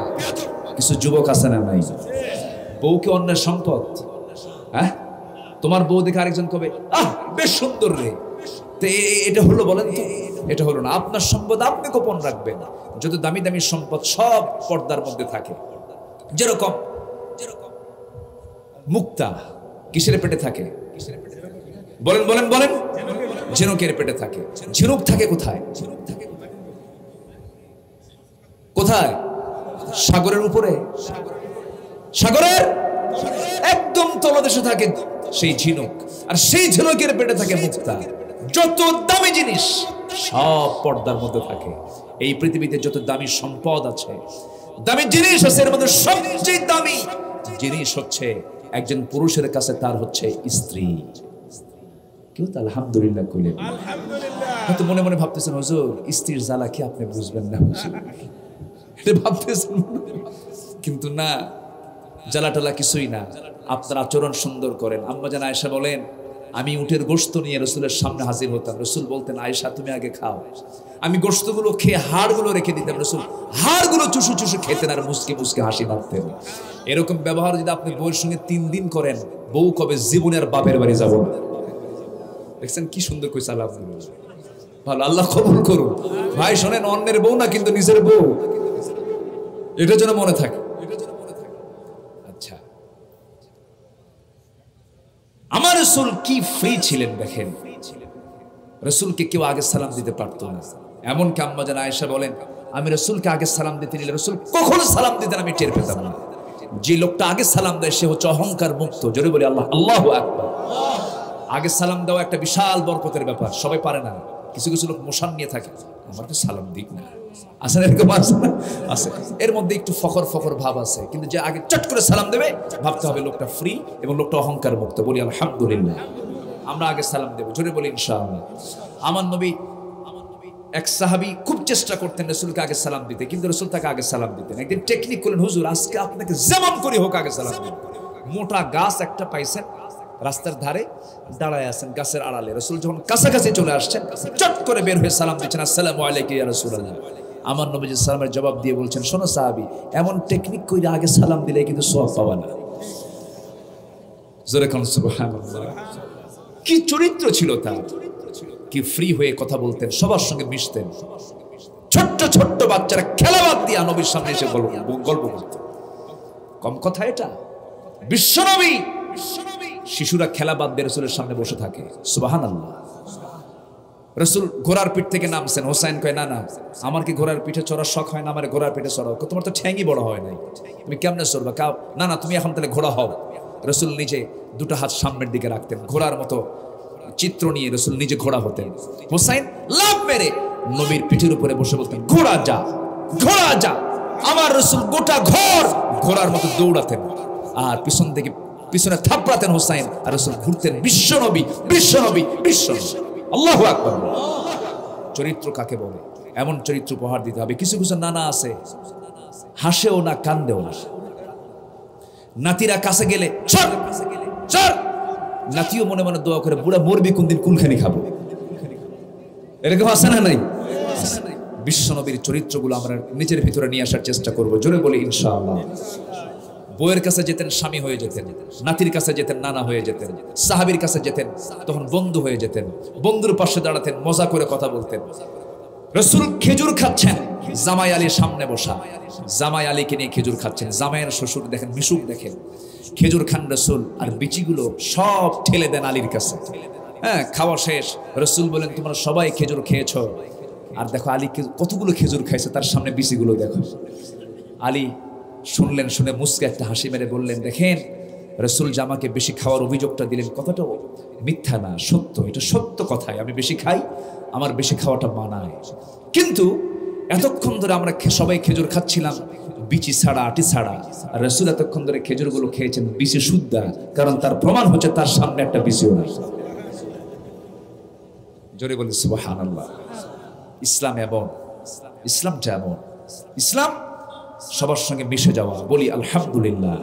কিছু যুবক আছে না নাই? বউকে অন্যের সম্পদ। হ্যাঁ, তোমার বউ দেখে আরেকজন কবে, আহ বেশ সুন্দর রে। তো এটা হলো? বলেন তো, এটা হলো না। আপনার সম্পদ আপনি গোপন রাখবেন। যত দামি দামি সম্পদ সব পর্দার মধ্যে থাকে। যেরকম মুক্তা কিসের পেটে থাকে? বলেন বলেন বলেন। ঝিনুকের পেটে থাকে। ঝিনুক থাকে কোথায়? কোথায়? সাগরের উপরে। সাগরের একদম তলদেশে থাকে সেই ঝিনুক, আর সেই ঝিনুকের পেটে থাকে মুক্তা। যত দামি জিনিস সব পর্দার মধ্যে থাকে। এই পৃথিবীতে যত দামি সম্পদ আছে, দামি জিনিস আছে, এর মধ্যে সবচেয়ে দামি জিনিস হচ্ছে একজন পুরুষের কাছে তার হচ্ছে স্ত্রী। কেউ তো আলহামদুলিল্লাহ কইলে? হয়তো মনে মনে ভাবতেছেন, হুজুর স্ত্রীর জ্বালা কি আপনি বুঝবেন না? এটা ভাবতেছেন। কিন্তু না, জ্বালাটালা কিছুই না, আপনার আচরণ সুন্দর করেন। আম্মা জান আয়েশা বলেন, আমি উটের গোশত নিয়ে রসুলের সামনে হাজির হতাম। রসুল বলতেন, আয়েশা তুমি আগে খাও। আমি গোশতগুলো খেয়ে হাড়গুলো রেখে দিতাম, রসুল হাড়গুলো চুষু চুষু খেতেন আর মুসকে মুসকে হাসি মারতেন। এরকম ব্যবহার যদি আপনি বউয়ের সঙ্গে 3 দিন করেন, বউ কবে জীবনে আর বাপের বাড়ি যাব না। দেখছেন কি সুন্দর কইছে আল্লাহ। ভালো, আল্লাহ কবুল করুন। ভাই শোনেন, অন্যের বউ না কিন্তু নিজের বউ, এটা যেন মনে থাকে। আচ্ছা, আমার রাসূল কি ফ্রি ছিলেন দেখেন। রাসূলকে কেউ আগে সালাম দিতে পারতো না। এমনকি আম্মা জান আয়েশা বলেন, আমি রাসূলকে আগে সালাম দিতে নিলে রাসূল কখন সালাম দিতেন আমি টের পেতাম না। যে লোকটা আগে সালাম দেয় সে হচ্ছে অহংকার মুক্ত। জোরে বলি আল্লাহ, আল্লাহু আকবার। আগে সালাম দেওয়া একটা বিশাল বরকতের ব্যাপার, সবাই পারে না। কিছু কিছু লোক মোশান নিয়ে থাকে, আমার তো সালাম দিক না, আসলে এরকম আছে। এর মধ্যে একটু ফখর ফখর ভাব আছে, কিন্তু যে আগে চট করে সালাম দেবে ভাবতে হবে লোকটা ফ্রি এবং লোকটা অহংকার মুক্ত। বলি আলহামদুলিল্লাহ, আমরা আগে সালাম দেবো। জোরে বলি ইনশাআল্লাহ। আমার নবী এক সাহাবী খুব চেষ্টা করতেন রাসূলকে আগে সালাম দিতে, কিন্তু রাসূল তাকে আগে সালাম দিতেন। একদিন টেকনিক করলেন, হুজুর আজকে আপনাকে যেমন করে হোক আগে সালাম দিন। মোটা গাছ একটা পাইছেন, রাস্তার ধারে দাঁড়ায় আছেন গাছের আড়ালে। রাসূল যখন কাছাকাছি চলে আসছেন, চট করে বের হয়ে সালাম দিচ্ছেন, আসসালামু আলাইকা ইয়া রাসূলুল্লাহ। আমার নবীজি সালামের জবাব দিয়ে বলছেন, শোনো সাহাবী, এমন টেকনিক কইরা আগে সালাম দিলে কিন্তু সওয়াব পাবা না। জোরে কোন সুবহানাল্লাহ। কি চরিত্র ছিল তার, কি ফ্রি হয়ে কথা বলতেন, সবার সঙ্গে মিশতেন। ছোট্ট ছোট্ট বাচ্চারা খেলা বাদ দিয়ে নবীর সামনে এসে গল্প করত। কম কথা এটা? বিশ্বনবী শিশুরা খেলা বাদ দিয়ে রাসূলের সামনে বসে থাকে। সুবহানাল্লাহ। রাসূল ঘোড়ার পিঠ থেকে নামছেন, হোসাইন কয়, না না, আমার কি ঘোড়ার পিঠে চড়ার শখ হয় না, আমার ঘোড়ার পিঠে চড়াও। তোমার তো ঠ্যাঙ্গি বড় হয় নাই, তুমি কেমনে চড়বা? না না, তুমি এখন তাহলে ঘোড়া হও। রাসূল নিজে দুটো হাত সামনের দিকে রাখতেন, ঘোড়ার মতো চিত্র নিয়ে রাসূল নিজে ঘোড়া হতেন। হোসাইন লাফ মেরে নবীর পিঠের উপরে বসে বলতেন, ঘোড়া যা, ঘোড়া যা। আমার রাসূল গোটা ঘর ঘোড়ার মতো দৌড়াতেন আর পিছন থেকে পিছনে থাপড়াতেন হোসাইন, আর রাসূল ঘুরতেন, বিশ্বনবী বিশ্বনবী বিশ্বনবী। আল্লাহু আকবার। চরিত্র কাকে বলে? এমন চরিত্র উপহার দিতে হবে। কিছু কিছু নানা আছে, হাসেও না কান্দেও না। নাতিরা কাছে গেলে চল চল, নাতিও মনে মনে দোয়া করে, বুড়া মরবি কোনদিন, কুলখানি খাবো। এরকম আছে না নাই? বিশ্বনবীর চরিত্রগুলো আমরা নিজের ভিতরে নিয়ে আসার চেষ্টা করব। জোরে বলি ইনশাআল্লাহ। বউয়ের কাছে যেতেন স্বামী হয়ে যেতেন, নাতির কাছে যেতেন নানা হয়ে যেতেন, সাহাবীর কাছে যেতেন তখন বন্ধু হয়ে যেতেন, বন্ধুর পাশে দাঁড়াতেন, মজা করে কথা বলতেন। রাসূল খেজুর খাচ্ছেন, জামাই আলীর সামনে বসা, জামাই আলীকে নিয়ে খেজুর খাচ্ছেন। জামাইয়ের শ্বশুর দেখেন, মিশুক দেখেন, খেজুর খান রাসূল, আর বিচিগুলো সব ঠেলে দেন আলীর কাছে। হ্যাঁ, খাওয়া শেষ, রাসূল বলেন, তোমরা সবাই খেজুর খেয়েছো, আর দেখো আলী কতগুলো খেজুর খাইছে, তার সামনে বিচিগুলো দেখো। আলী শুনলেন, শুনে মুস্কে একটা হাসি মেরে বললেন, দেখেন রাসূল যে আমাকে বেশি খাওয়ার অভিযোগটা দিলেন, কথাটা মিথ্যা না, সত্য। এটা সত্য কথাই, আমি বেশি খাই, আমার বেশি খাওয়াটা মানায়। কিন্তু এতক্ষণ ধরে আমরা সবাই খেজুর খাচ্ছিলাম বিচি ছাড়া, আটি ছাড়া, আর রাসূল এতক্ষণ ধরে খেজুরগুলো খেয়েছেন বিচি শুদ্ধা, কারণ তার প্রমাণ হচ্ছে তার সামনে একটা বিচিও নাই। জোরে বলি সুবহানাল্লাহ। ইসলাম এমন, ইসলামটা এমন, ইসলাম সবার সঙ্গে মিশে যাওয়া। বলি আলহামদুলিল্লাহ।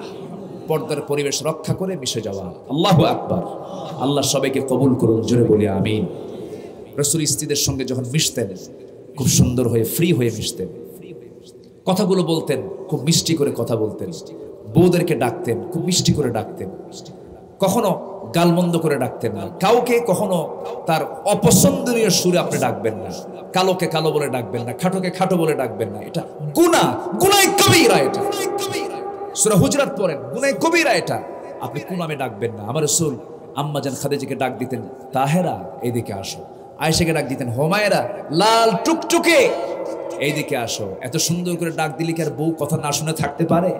পর্দার পরিবেশ রক্ষা করে মিশে যাওয়া। আল্লাহু আকবার। আল্লাহ সবাইকে কবুল করুন। জোরে বলি আমিন। রাসূল স্ত্রীদের সঙ্গে যখন মিশতেন খুব সুন্দর হয়ে ফ্রি হয়ে মিশতেন, কথাগুলো বলতেন, খুব মিষ্টি করে কথা বলতেন। বউদেরকে ডাকতেন, খুব মিষ্টি করে ডাকতেন, কখনো গালমন্দ করে ডাকতেন না। কাউকে কখনো তার অপছন্দনীয় সুরে আপনি ডাকবেন না। কালোকে কালো বলে ডাকবেন না, খাটোকে খাটো বলে ডাকবেন না। এটা গুনাহ, গুনাহ কবিরা। এটা সূরা হুজরাত পড়েন, গুনাহ কবিরা। এটা আপনি কোন নামে ডাকবেন না। আমার রাসূল আম্মা জান খাদিজাকে ডাক দিতেন, তাহেরা এইদিকে আসো। আয়েশাকে ডাক দিতেন, হোমায়রা লাল টুকটুকে এইদিকে আসো। এত সুন্দর করে ডাক দিলে কি আর বউ কথা না শুনে থাকতে পারে?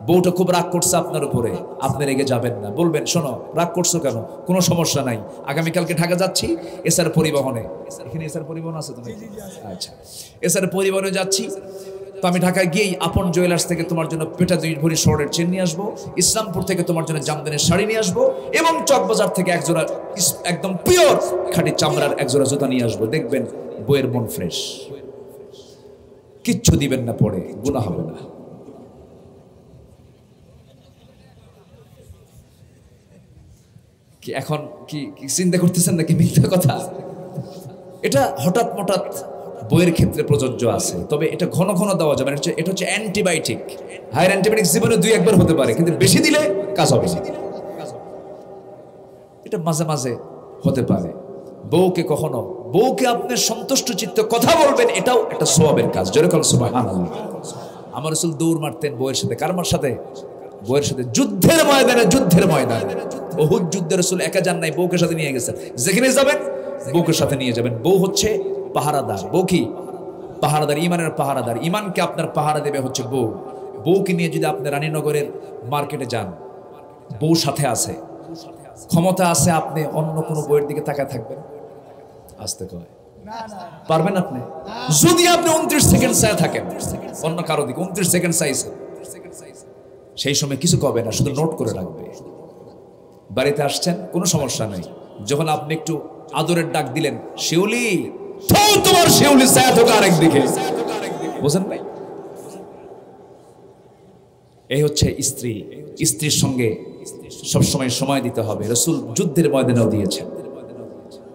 বউটা খুব রাগ করছে আপনার উপরে, আপনি রেগে যাবেন না, বলবেন, শোনো রাগ করছো কেন, কোনো সমস্যা নাই, আগামীকালকে ঢাকা যাচ্ছি এসআর পরিবহনে। এখানে এসআর পরিবহন আছে তো? আচ্ছা, এসআর পরিবহনে যাচ্ছি তো আমি ঢাকায় গিয়েই আপন জুয়েলার্স থেকে তোমার জন্য পেটা 2 ভরি স্বর্ণের চেন নিয়ে আসবো, ইসলামপুর থেকে তোমার জন্য জামদানের শাড়ি নিয়ে আসবো, এবং চকবাজার থেকে একজোড়া একদম পিওর খাঁটি চামড়ার একজোড়া জুতা নিয়ে আসবো। দেখবেন বইয়ের মন ফ্রেশ, কিচ্ছু দিবেন না, পড়ে গুনাহ হবে না। কি এখন কি চিন্তা করতেছেন নাকি মিথ্যা কথা? এটা হঠাৎ মঠাৎ বইয়ের ক্ষেত্রে প্রযোজ্য আছে, তবে এটা ঘন ঘন দেওয়া যাবে না। এটা হচ্ছে অ্যান্টিবায়োটিক। হায়ার অ্যান্টিবায়োটিক জীবনে 2-1 বার হতে পারে, কিন্তু বেশি দিলে কাজ হবে না। এটা মাঝে মাঝে হতে পারে। বউকে আপনি সন্তুষ্ট চিত্তে কথা বলবেন, এটাও একটা সওয়াবের কাজ। যেরকম সুবহানাল্লাহ। আমার রাসূল দৌড় মারতেন বউয়ের সাথে। কার সাথে? বউয়ের সাথে। যুদ্ধের ময়দানে উহুদ যুদ্ধে রাসূল একা যান নাই, বউকে সাথে নিয়ে গেছেন। যেখানে যাবেন বউকে সাথে নিয়ে যাবেন। বউ হচ্ছে পাহারাদার। বউ কি? পাহারাদার, ইমানের পাহারাদার। ইমানকে আপনার পাহারা দেবে হচ্ছে বউ। বউকে নিয়ে যদি আপনি রানীনগরের মার্কেটে যান, বউ সাথে আছে, ক্ষমতা আছে, আপনি অন্য কোনো বইয়ের দিকে তাকায় থাকবেন? আসতে কয় পারবেন আপনি? যদি আপনি 29 সেকেন্ড চায় থাকেন অন্য কারো দিকে, 29 সেকেন্ড চাইছে, সেই সময় কিছু কবে না, শুধু নোট করে রাখবে। বাড়িতে আসছেন, কোনো সমস্যা নেই। যখন আপনি একটু আদরের ডাক দিলেন, শিউলি, তোমার শিউলি চায় থাকো আরেকদিকে, বুঝেন নাই? এই হচ্ছে স্ত্রী। স্ত্রীর সঙ্গে সবসময় সময় দিতে হবে। রাসূল যুদ্ধের ময়দানেও দিয়েছেন।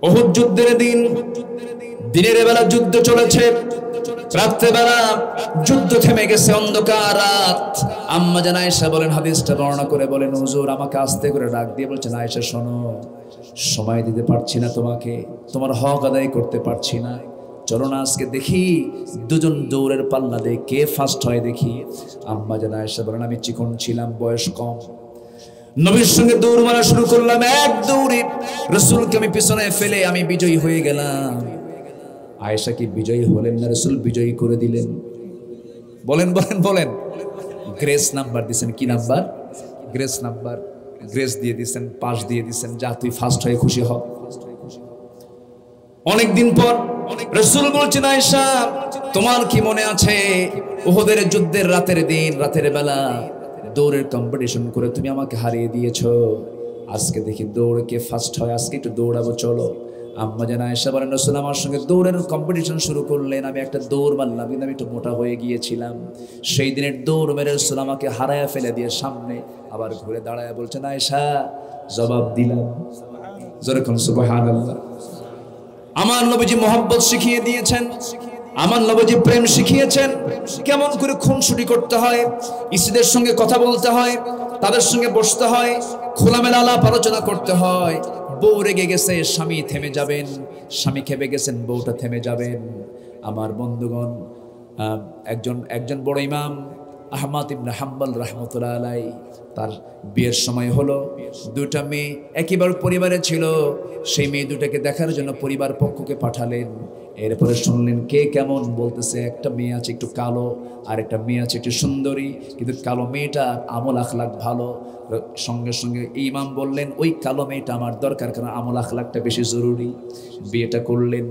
উহুদ যুদ্ধের দিনের বেলা যুদ্ধ চলেছে, রাত্রেবেলা যুদ্ধ থেমে গেছে, অন্ধকার রাত। আম্মা জান আয়েশা বলেন, হাদিসটা বর্ণনা করে বলেন, হুজুর আমাকে আস্তে করে ডাক দিয়ে বলছেন, আয়েশা শোনো, সময় দিতে পারছি না তোমাকে, তোমার হক আদায় করতে পারছি না, চলো না আজকে দেখি দুজন দৌড়ের পাল্লা দিয়ে কে ফার্স্ট হয় দেখি। আম্মা জান আয়েশা বলেন, আমি চিকন ছিলাম, বয়স কম, নবীর সঙ্গে দৌড় মারা শুরু করলাম। এক দৌড়ে রাসূলকে আমি পিছনে ফেলে আমি বিজয়ী হয়ে গেলাম। আয়েশা কি বিজয়ী হলেন না? রাসূল বিজয়ী করে দিলেন। বলেন বলেন বলেন। গ্রেস নাম্বার দিয়েছেন। কি নাম্বার? Grace number. গ্রেস দিয়ে দিয়েছেন, পাস দিয়ে দিয়েছেন, যা তুই ফার্স্ট হয়ে খুশি হ। অনেকদিন পর রাসূল বলছেন, আয়েশা তোমার কি মনে আছে উহুদের যুদ্ধের রাতের দিন, রাতের বেলা দৌড়ের কম্পিটিশন করে তুমি আমাকে হারিয়ে দিয়েছো, আজকে দেখি দৌড়ে কে ফার্স্ট হয়, আজকে একটু দৌড়াবো চলো। আম্মা জান আয়েশা বলেন, রাসূল আমার সঙ্গে দৌড়ের কম্পিটিশন শুরু করলেন। আমি একটা দৌড় মারলাম, কিন্তু আমি একটু মোটা হয়ে গিয়েছিলাম। সেই দিনের দৌড় মেরে রাসূল আমাকে হারায়া ফেলে দিয়ে সামনে আবার ঘুরে দাঁড়ায় বলছেন, আয়েশা জবাব দিলাম। যেরকম সুবহানাল্লাহ। আমার নবীজি মহব্বত শিখিয়ে দিয়েছেন, আমার নবীজি প্রেম শিখিয়েছেন, কেমন করে খুনসুটি করতে হয়, স্ত্রীদের সঙ্গে কথা বলতে হয়, তাদের সঙ্গে বসতে হয়, খোলামেলা আলাপ আলোচনা করতে হয়। বউ রেগে গেছে, স্বামী থেমে যাবেন, স্বামী খেপে গেছেন, বউটা থেমে যাবেন। আমার বন্ধুগণ, একজন বড় ইমাম আহমদ ইবনে হাম্বল রাহমাতুল্লাহ আলাইহি, তার বিয়ের সময় হলো। দুটা মেয়ে একইবার পরিবারে ছিল। সেই মেয়ে দুটাকে দেখার জন্য পরিবার পক্ষকে পাঠালেন। এরপরে শুনলেন কে কেমন বলতেছে, একটা মেয়ে আছে একটু কালো, আর একটা মেয়ে আছে একটু সুন্দরী, কিন্তু কালো মেয়েটা আমল আখলাক ভালো। সঙ্গে সঙ্গে ইমাম বললেন, ওই কালো মেয়েটা আমার দরকার, কারণ আমল আখলাকটা বেশি জরুরি। বিয়েটা করলেন,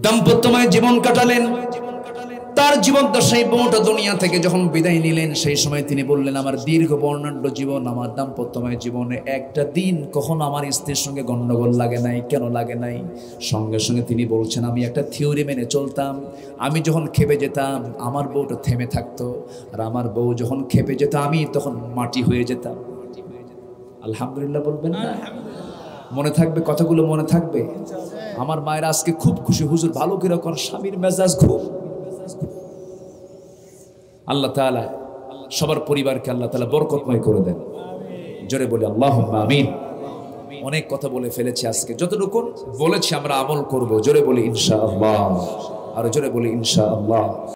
দাম্পত্যময় জীবন কাটালেন। তার জীবন দশায় বউটা দুনিয়া থেকে যখন বিদায় নিলেন, সেই সময় তিনি বললেন, আমার দীর্ঘ বর্ণাঢ্য জীবন, আমার দাম্পত্যময় জীবনে একটা দিন কখনো আমার স্ত্রীর সঙ্গে গন্ডগোল লাগে নাই। কেন লাগে নাই? সঙ্গে সঙ্গে তিনি বলছেন, আমি একটা থিওরি মেনে চলতাম। আমি যখন খেপে যেতাম আমার বউটা থেমে থাকতো, আর আমার বউ যখন খেপে যেত আমি তখন মাটি হয়ে যেতাম। আলহামদুলিল্লাহ বলবেন না? মনে থাকবে কথাগুলো, মনে থাকবে। আমার মায়ের আজকে খুব খুশি, হুজুর ভালো কিরকম স্বামীর মেজাজ খুব। আল্লাহ তাআলা সবার পরিবারকে আল্লাহ তাআলা বরকতময় করে দেন। জোরে বলি আল্লাহুম্মা আমিন। অনেক কথা বলে ফেলেছি আজকে, যতটুকু বলেছি আমরা আমল করব। জোরে বলি ইনশাআল্লাহ, আর জোরে বলি ইনশাআল্লাহ।